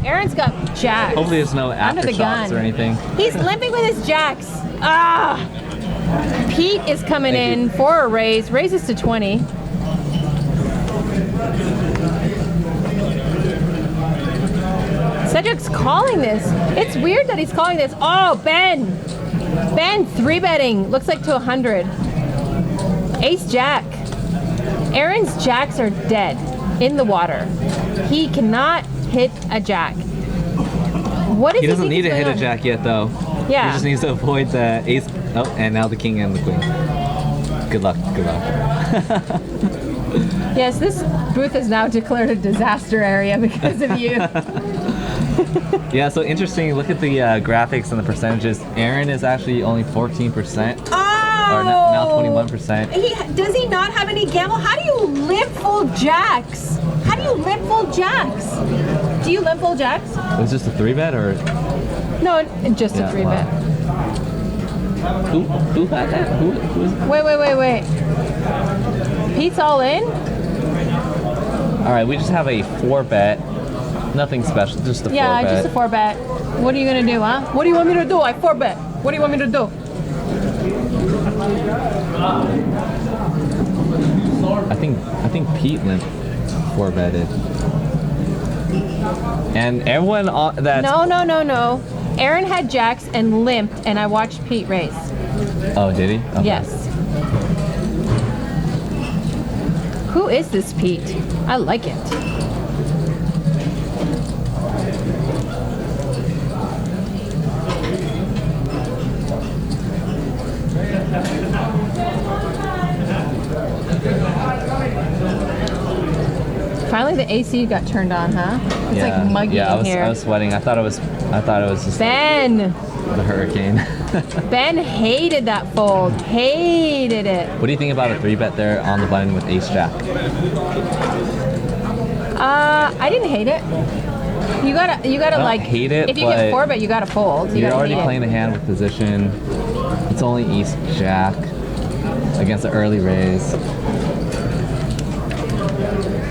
Aaron's got jacks. Hopefully there's no under the aftershocks gun or anything. He's limping with his jacks. Ah! Pete is coming in for a raise. Raises to 20. Cedric's calling this. It's weird that he's calling this. Oh, Ben 3-betting. Looks like to 100. Ace Jack. Aaron's jacks are dead in the water. He cannot hit a jack. What is He doesn't need to hit on? a jack yet though. Yeah. He just needs to avoid the ace. Oh, and now the king and the queen. Good luck, good luck. Yes, this booth is now declared a disaster area because of you. Yeah, so interesting. Look at the graphics and the percentages. Aaron is actually only 14%. Or now 21%. Does he not have any gamble? How do you limp full jacks? How do you limp full jacks? Do you limp full jacks? It was just a 3-bet or? No, just a 3-bet. Who had that? Who is? Wait. Pete's all in? All right, we just have a 4-bet. Nothing special, just a 4-bet. Yeah, just a 4-bet. What are you gonna do, huh? What do you want me to do? I 4-bet. What do you want me to do? I think Pete went 4-betted. And everyone that's... No. Aaron had jacks and limped, and I watched Pete race. Oh, did he? Okay. Yes. Who is this Pete? I like it. Finally, the AC got turned on, huh? It's like muggy in here. I was sweating. I thought it was just Ben. the hurricane. Ben hated that fold. Hated it. What do you think about a 3-bet there on the button with Ace Jack? I didn't hate it. You gotta I like hate it, if you get but 4-bet, you gotta fold. You're gotta already hate playing the hand with position. It's only Ace Jack against the early raise.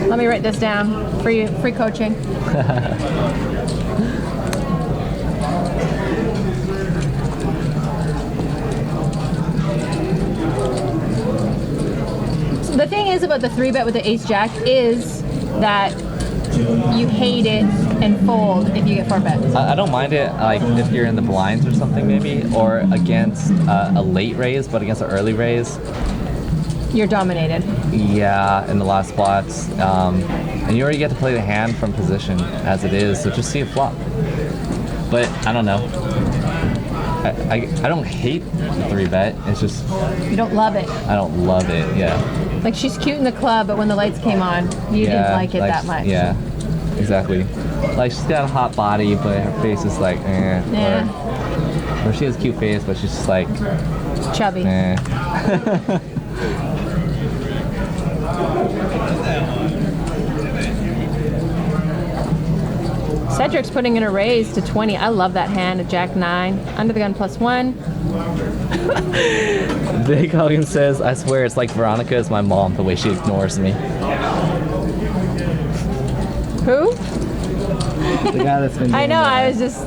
Let me write this down for you. Free coaching. The thing is about the 3-bet with the ace jack is that you hate it and fold if you get 4 bets. I don't mind it, like if you're in the blinds or something maybe, or against a late raise, but against an early raise. You're dominated. Yeah, in the last spots. And you already get to play the hand from position as it is, so just see it flop. But I don't know. I don't hate the 3-bet. It's just You don't love it. I don't love it. Yeah. Like she's cute in the club, but when the lights came on, you didn't like it that much. Yeah, exactly. Like she's got a hot body, but her face is like, eh. Yeah. Or she has a cute face, but she's just like, Chubby. eh. Cedric's putting in a raise to 20. I love that hand, a jack 9. Under the gun +1. Big Hogan says, I swear it's like Veronica is my mom, the way she ignores me. Who? The guy that's been I know, I was just...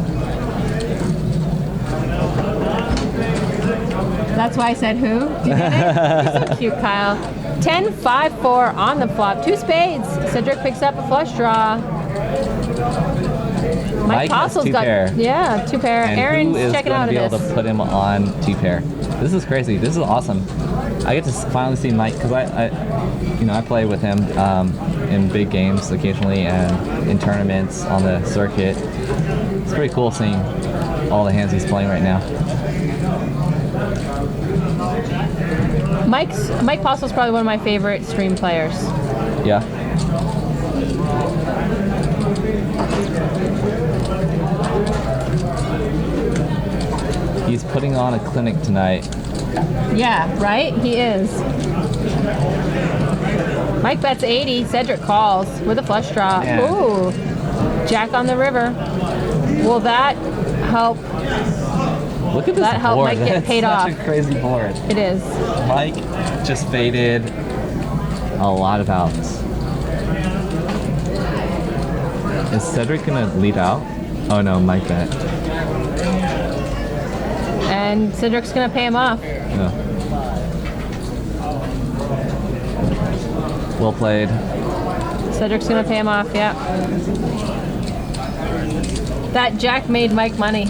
That's why I said who? Do you get it? You're so cute, Kyle. 10-5-4 on the flop. 2 spades. Cedric picks up a flush draw. Mike has Postle's 2 got, pair. yeah, 2 pair. And Aaron's who is checking going out to be of able this. to put him on 2 pair? This is crazy. This is awesome. I get to finally see Mike because I play with him in big games occasionally and in tournaments on the circuit. It's pretty cool seeing all the hands he's playing right now. Mike Postle's probably one of my favorite stream players. Yeah. He's putting on a clinic tonight. Yeah, right? He is. Mike bets 80. Cedric calls with a flush draw. Man. Ooh. Jack on the river. Will that help? Look at this That helped board. Mike get That's paid such off. a crazy board. It is. Mike just faded a lot of outs. Is Cedric gonna lead out? Oh no, Mike bet. And Cedric's going to pay him off. No. Well played. Cedric's going to pay him off, yeah. That Jack made Mike money.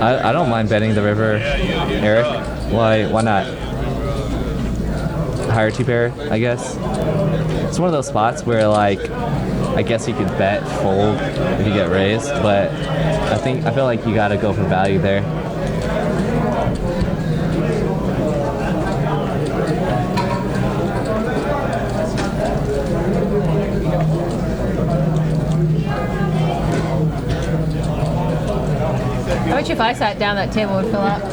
I don't mind betting the river, Eric. Why not? Higher 2 pair, I guess. It's one of those spots where like I guess you could bet fold if you get raised, but I feel like you gotta go for value there. I bet you if I sat down, that table would fill up.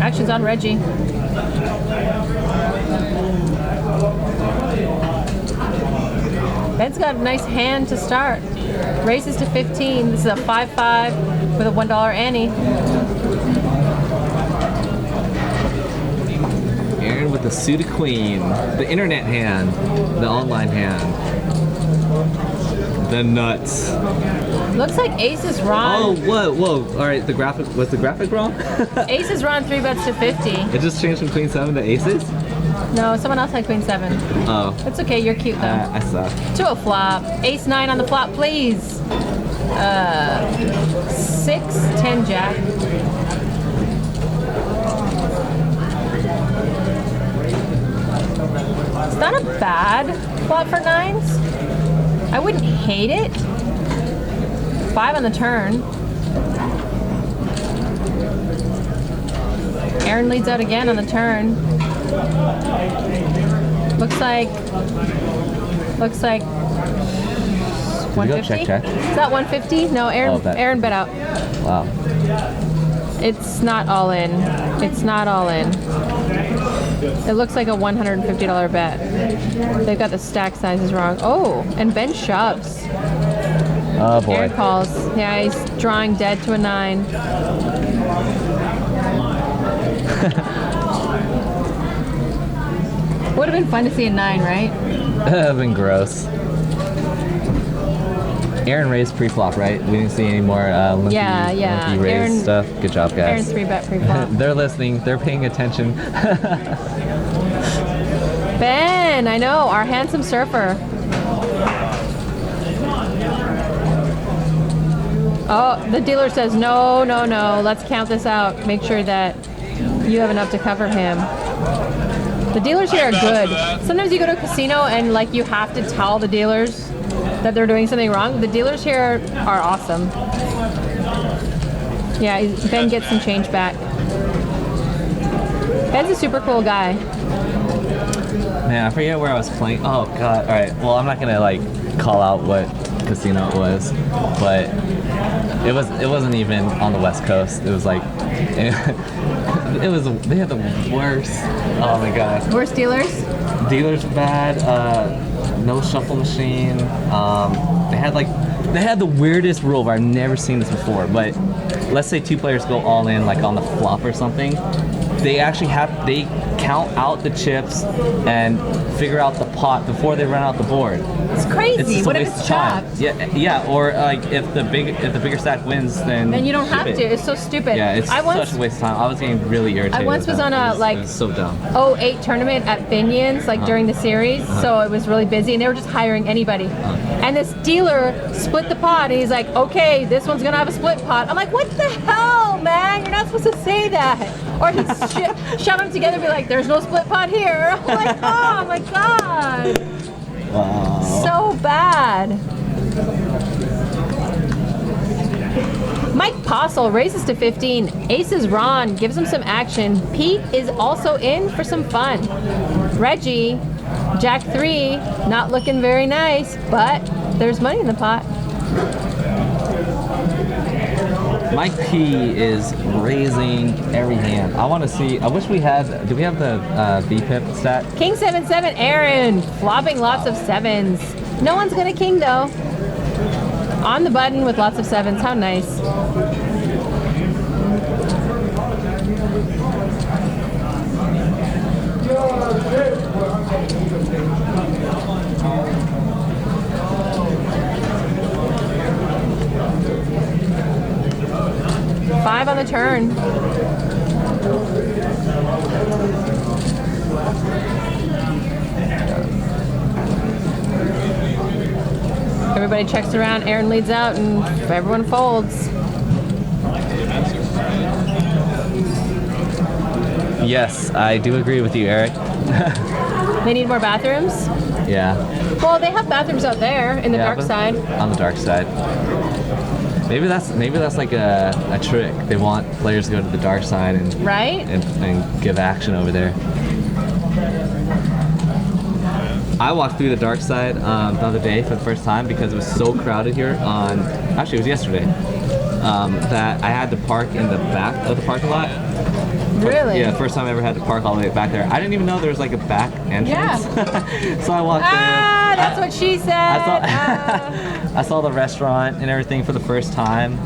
Action's on Reggie. Ben's got a nice hand to start. Raises to 15. This is a 5-5 with a $1 ante. Aaron with the suited queen, the internet hand, the online hand, the nuts. Looks like aces Ron. Oh, whoa! All right, was the graphic wrong? Aces Ron 3 bets to 50. It just changed from queen 7 to aces. No, someone else had queen 7. Oh, It's okay, you're cute though. I suck. To a flop. Ace 9 on the flop, please. 6-10 Jack. It's not a bad flop for 9s. I wouldn't hate it. 5 on the turn. Aaron leads out again on the turn. Looks like Did you go check? Is that 150? No, Aaron. Oh, bet. Aaron bet out. Wow. It's not all in. It's not all in. It looks like a $150 bet. They've got the stack sizes wrong. Oh, and Ben shoves. Oh boy. Aaron calls. Yeah, he's drawing dead to a 9. Would have been fun to see a 9, right? That would have been gross. Aaron raised pre-flop, right? We didn't see any more limpy, Yeah. limpy raised Aaron- stuff. Good job, Aaron's guys. 3-bet pre-flop. They're listening. They're paying attention. Ben, I know, our handsome surfer. Oh, the dealer says, no, let's count this out. Make sure that you have enough to cover him. The dealers here are good. Sometimes you go to a casino and like you have to tell the dealers that they're doing something wrong. The dealers here are awesome. Yeah, Ben gets some change back. Ben's a super cool guy. Man, I forget where I was playing. Oh god. All right. Well, I'm not gonna like call out what casino it was, but it wasn't even on the West Coast. It was like they had the worst. Oh my god. Worst dealers? Dealers were bad. No shuffle machine. They had the weirdest rule where I've never seen this before. But let's say 2 players go all in, like on the flop or something. They count out the chips and figure out the pot before they run out the board. It's crazy. It's just a What if waste it's of time. chopped? Yeah. Or like if the bigger stack wins, then Then you don't keep have it. to. It's so stupid. Yeah, it's I once such a waste of time. I was getting really irritated. I once with was them. on a, It was- like- it was so dumb. 08 tournament at Binion's, like during the series, so it was really busy, and they were just hiring anybody. And this dealer split the pot, and he's like, okay, this one's gonna have a split pot. I'm like, what the hell, man? You're not supposed to say that. Or he'd shove them together and be like, there's no split pot here. I'm like, oh my god. Wow. So bad. Mike Postle raises to 15. Aces Ron gives him some action. Pete is also in for some fun. Reggie, Jack 3, not looking very nice, but there's money in the pot. Mike P is raising every hand. I want to see. I wish we had. Do we have the VPIP stat? King 7-7, Aaron, flopping lots of 7s. No one's gonna king though. On the button with lots of 7s. How nice. Five on the turn. Everybody checks around, Aaron leads out, and everyone folds. Yes, I do agree with you, Eric. They need more bathrooms? Yeah. Well, they have bathrooms out there in the Yeah, dark but side. On the dark side. Maybe that's like a trick. They want players to go to the dark side and Right? and give action over there. I walked through the dark side the other day for the first time because it was so crowded here on, actually it was yesterday, that I had to park in the back of the parking lot. Really? Yeah, first time I ever had to park all the way back there. I didn't even know there was like a back entrance. So I walked Ah, in. that's what she said. I saw the restaurant and everything for the first time.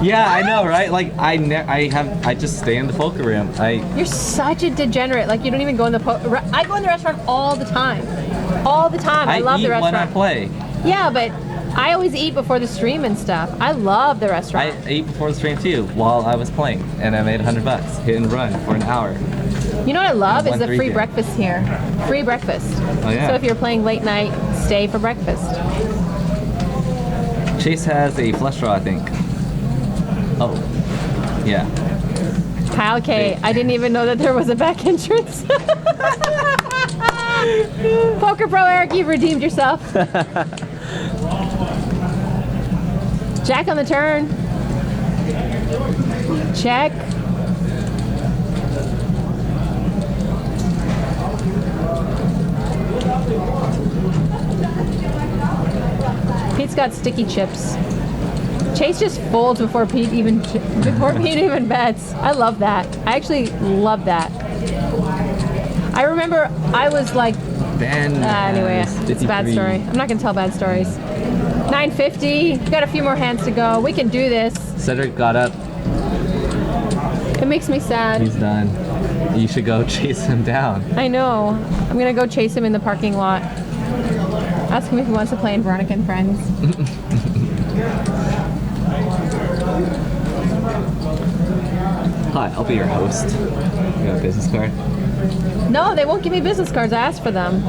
Yeah, I know, right? Like I just stay in the poker room. You're such a degenerate. Like you don't even go in the I go in the restaurant all the time. All the time. I love eat the when I restaurant. play. Yeah, but I always eat before the stream and stuff. I love the restaurant. I ate before the stream too while I was playing, and I made $100 hit and run for an hour. You know what I love is the 1-3 free game. breakfast here. Free breakfast. Oh, yeah. So if you're playing late night, stay for breakfast. Chase has a flush draw, I think. Oh, yeah. Kyle K, I didn't even know that there was a back entrance. Poker Pro Eric, you've redeemed yourself. Jack on the turn. Check. Pete's got sticky chips. Chase just folds before Pete even bets. I love that. I actually love that. I remember I was like, anyway, it's a bad story. I'm not gonna tell bad stories. 950. Got a few more hands to go. We can do this. Cedric got up. It makes me sad. He's done. You should go chase him down. I know. I'm gonna go chase him in the parking lot. Ask him if he wants to play in Veronica and Friends. Hi, I'll be your host. You got a business card? No, they won't give me business cards. I asked for them.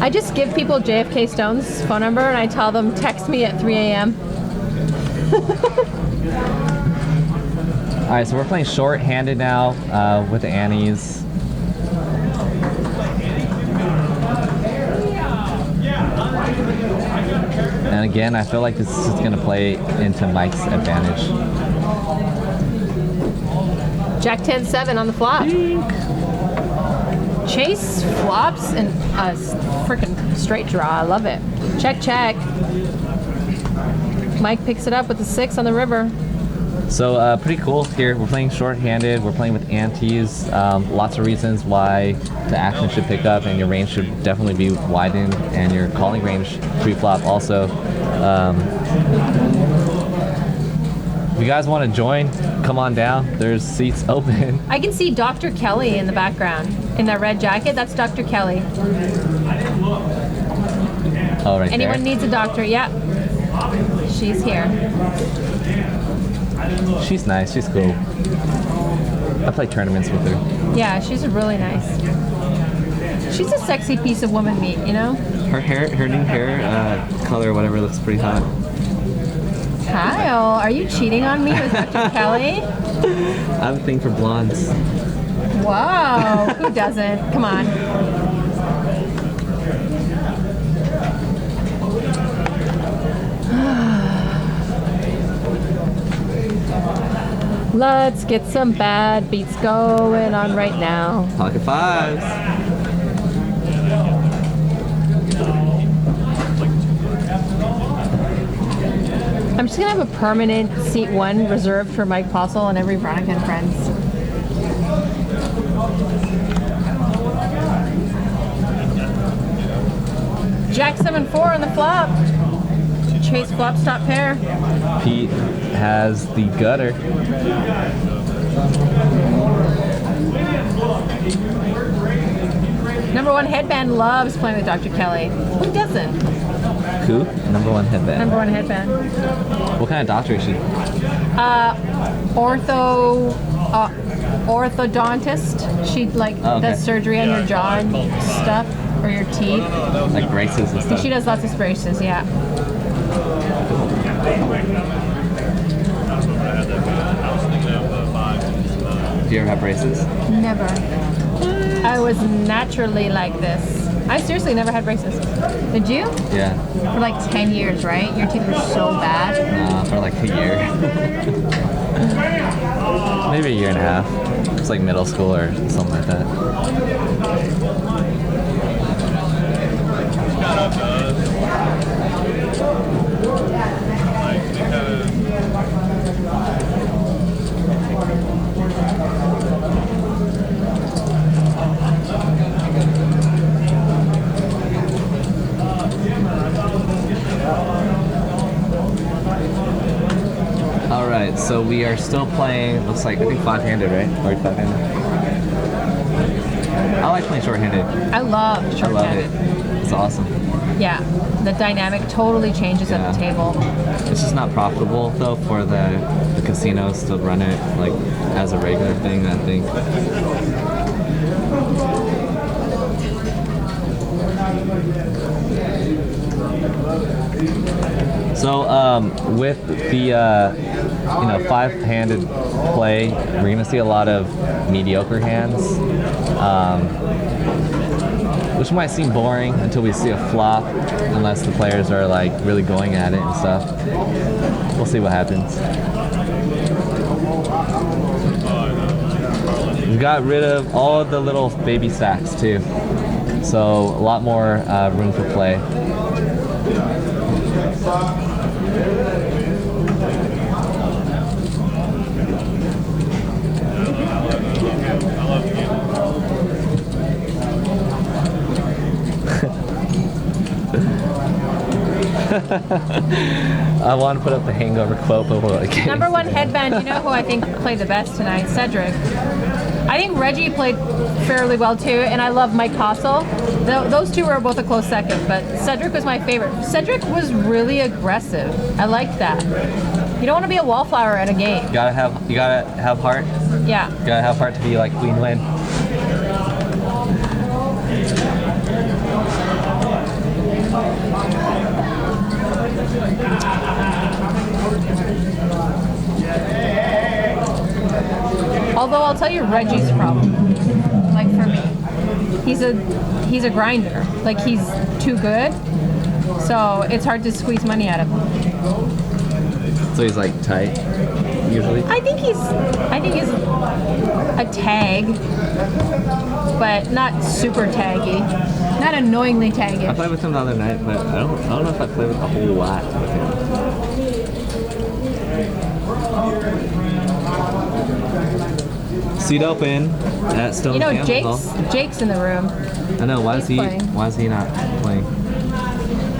I just give people JFK Stone's phone number and I tell them text me at 3 a.m. All right, so we're playing short-handed now with the Annies. And again, I feel like this is going to play into Mike's advantage. Jack 10-7 on the flop. Chase flops and a freaking straight draw. I love it. Check, check. Mike picks it up with the 6 on the river. So pretty cool here. We're playing short-handed. We're playing with antes. Lots of reasons why the action should pick up, and your range should definitely be widened, and your calling range pre-flop also. If you guys want to join, come on down. There's seats open. I can see Dr. Kelly in the background in that red jacket. That's Dr. Kelly. Oh, right Anyone there. needs a doctor? Yep. She's here. She's nice. She's cool. I play tournaments with her. Yeah, she's really nice. She's a sexy piece of woman meat, you know? Her hair, her new hair color, whatever, looks pretty hot. Kyle, are you cheating on me with Dr. Kelly? I have a thing for blondes. Whoa, who doesn't? Come on. Let's get some bad beats going on right now. Pocket fives. I'm just gonna have a permanent seat 1 reserved for Mike Postle and every Veronica and Friends. Jack 7-4 on the flop. Chase flop stop pair. Pete has the gutter. Number 1 headband loves playing with Dr. Kelly. Who doesn't? Who? Number 1 headband. Number 1 headband. What kind of doctor is she? Orthodontist. She does surgery on your jaw and stuff, or your teeth. Like braces and stuff. She does lots of braces, yeah. Do you ever have braces? Never. I was naturally like this. I seriously never had braces. Did you? Yeah. For like 10 years, right? Your teeth were so bad. For like a year. Maybe a year and a half. It's like middle school or something like that. Alright, so we are still playing, looks like, I think 5-handed, right? Or 5-handed. I like playing short-handed. I love I short love it. It's awesome. Yeah, the dynamic totally changes at the table. It's just not profitable, though, for the casinos to run it, like, as a regular thing, I think. So with the 5-handed play, we're gonna see a lot of mediocre hands, which might seem boring until we see a flop, unless the players are like really going at it and stuff. We'll see what happens. We got rid of all of the little baby stacks too. So a lot more room for play. I want to put up the hangover quote, but we're like Number one headband, you know who I think played the best tonight? Cedric. I think Reggie played fairly well too, and I love Mike Hossel. Those two were both a close second, but Cedric was my favorite. Cedric was really aggressive. I liked that. You don't want to be a wallflower at a game. you gotta have heart. Yeah. You gotta have heart to be like Queen Lynn. Although I'll tell you Reggie's problem. Like for me, he's a grinder. Like he's too good, so it's hard to squeeze money out of him. So he's like tight, usually. I think he's a tag, but not super taggy, not annoyingly I taggy. played with him the other night, but I don't know if I played with a whole lot with him. Seat open at Stone You know, Campbell. Jake's in the room. I know. Why he's playing. is he not playing?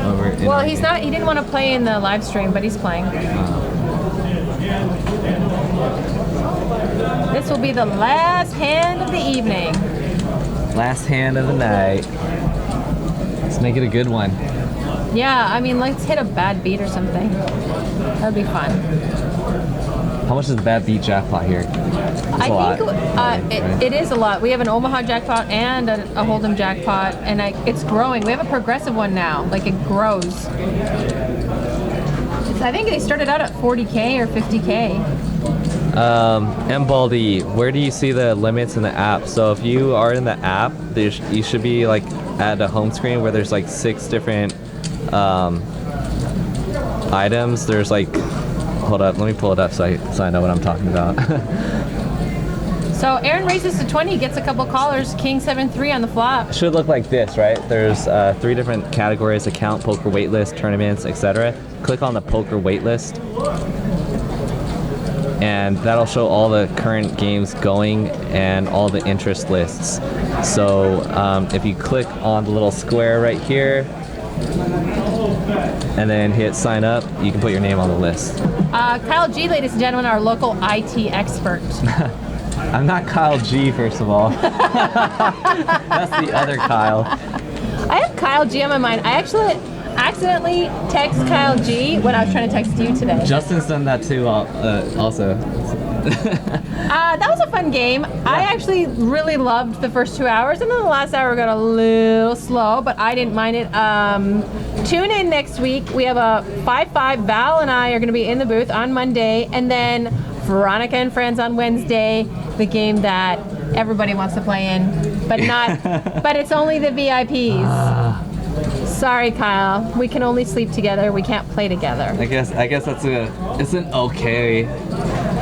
Over in Well, our he's game? not. He didn't want to play in the live stream, but he's playing. This will be the last hand of the evening. Last hand of the night. Let's make it a good one. Yeah, I mean, let's hit a bad beat or something. That'd be fun. How much is the bad beat jackpot here? I think it is a lot. We have an Omaha jackpot and a Hold'em jackpot, and it's growing. We have a progressive one now. Like it grows. I think they started out at 40K or 50K. Baldy, where do you see the limits in the app? So if you are in the app, you should be like at a home screen where there's like 6 different items. There's like, hold up, let me pull it up so I know what I'm talking about. So Aaron raises to 20, gets a couple callers, King 7-3 on the flop. It should look like this, right? There's 3 different categories: account, poker, waitlist, tournaments, etc. Click on the poker waitlist, and that'll show all the current games going and all the interest lists. So if you click on the little square right here and then hit sign up, you can put your name on the list. Kyle G, ladies and gentlemen, our local IT expert. I'm not Kyle G, first of all. That's the other Kyle. I have Kyle G on my mind. I actually accidentally text Kyle G when I was trying to text you today. Justin's done that too, also. That was a fun game. I actually really loved the first 2 hours, and then the last hour got a little slow, but I didn't mind it. Tune in next week. We have a 5-5. Val and I are going to be in the booth on Monday, and then Veronica and Friends on Wednesday, the game that everybody wants to play in, but not. But it's only the VIPs. Sorry, Kyle. We can only sleep together. We can't play together. I guess it's an okay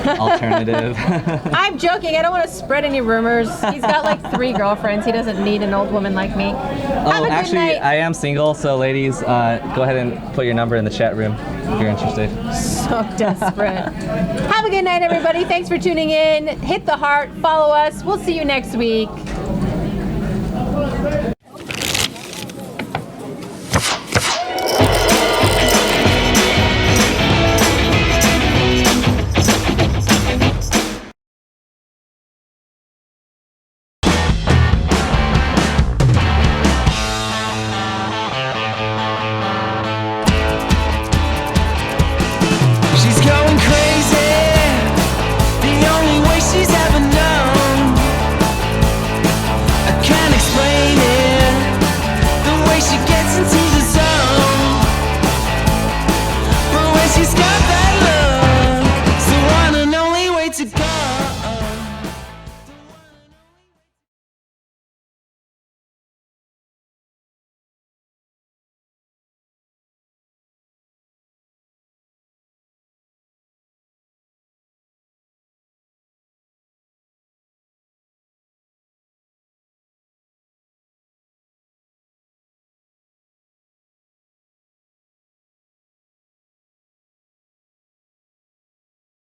alternative. I'm joking. I don't want to spread any rumors. He's got like 3 girlfriends. He doesn't need an old woman like me. Have a good Actually, night. I am single, so ladies, go ahead and put your number in the chat room if you're interested. So desperate. Have a good night, everybody. Thanks for tuning in. Hit the heart. Follow us. We'll see you next week.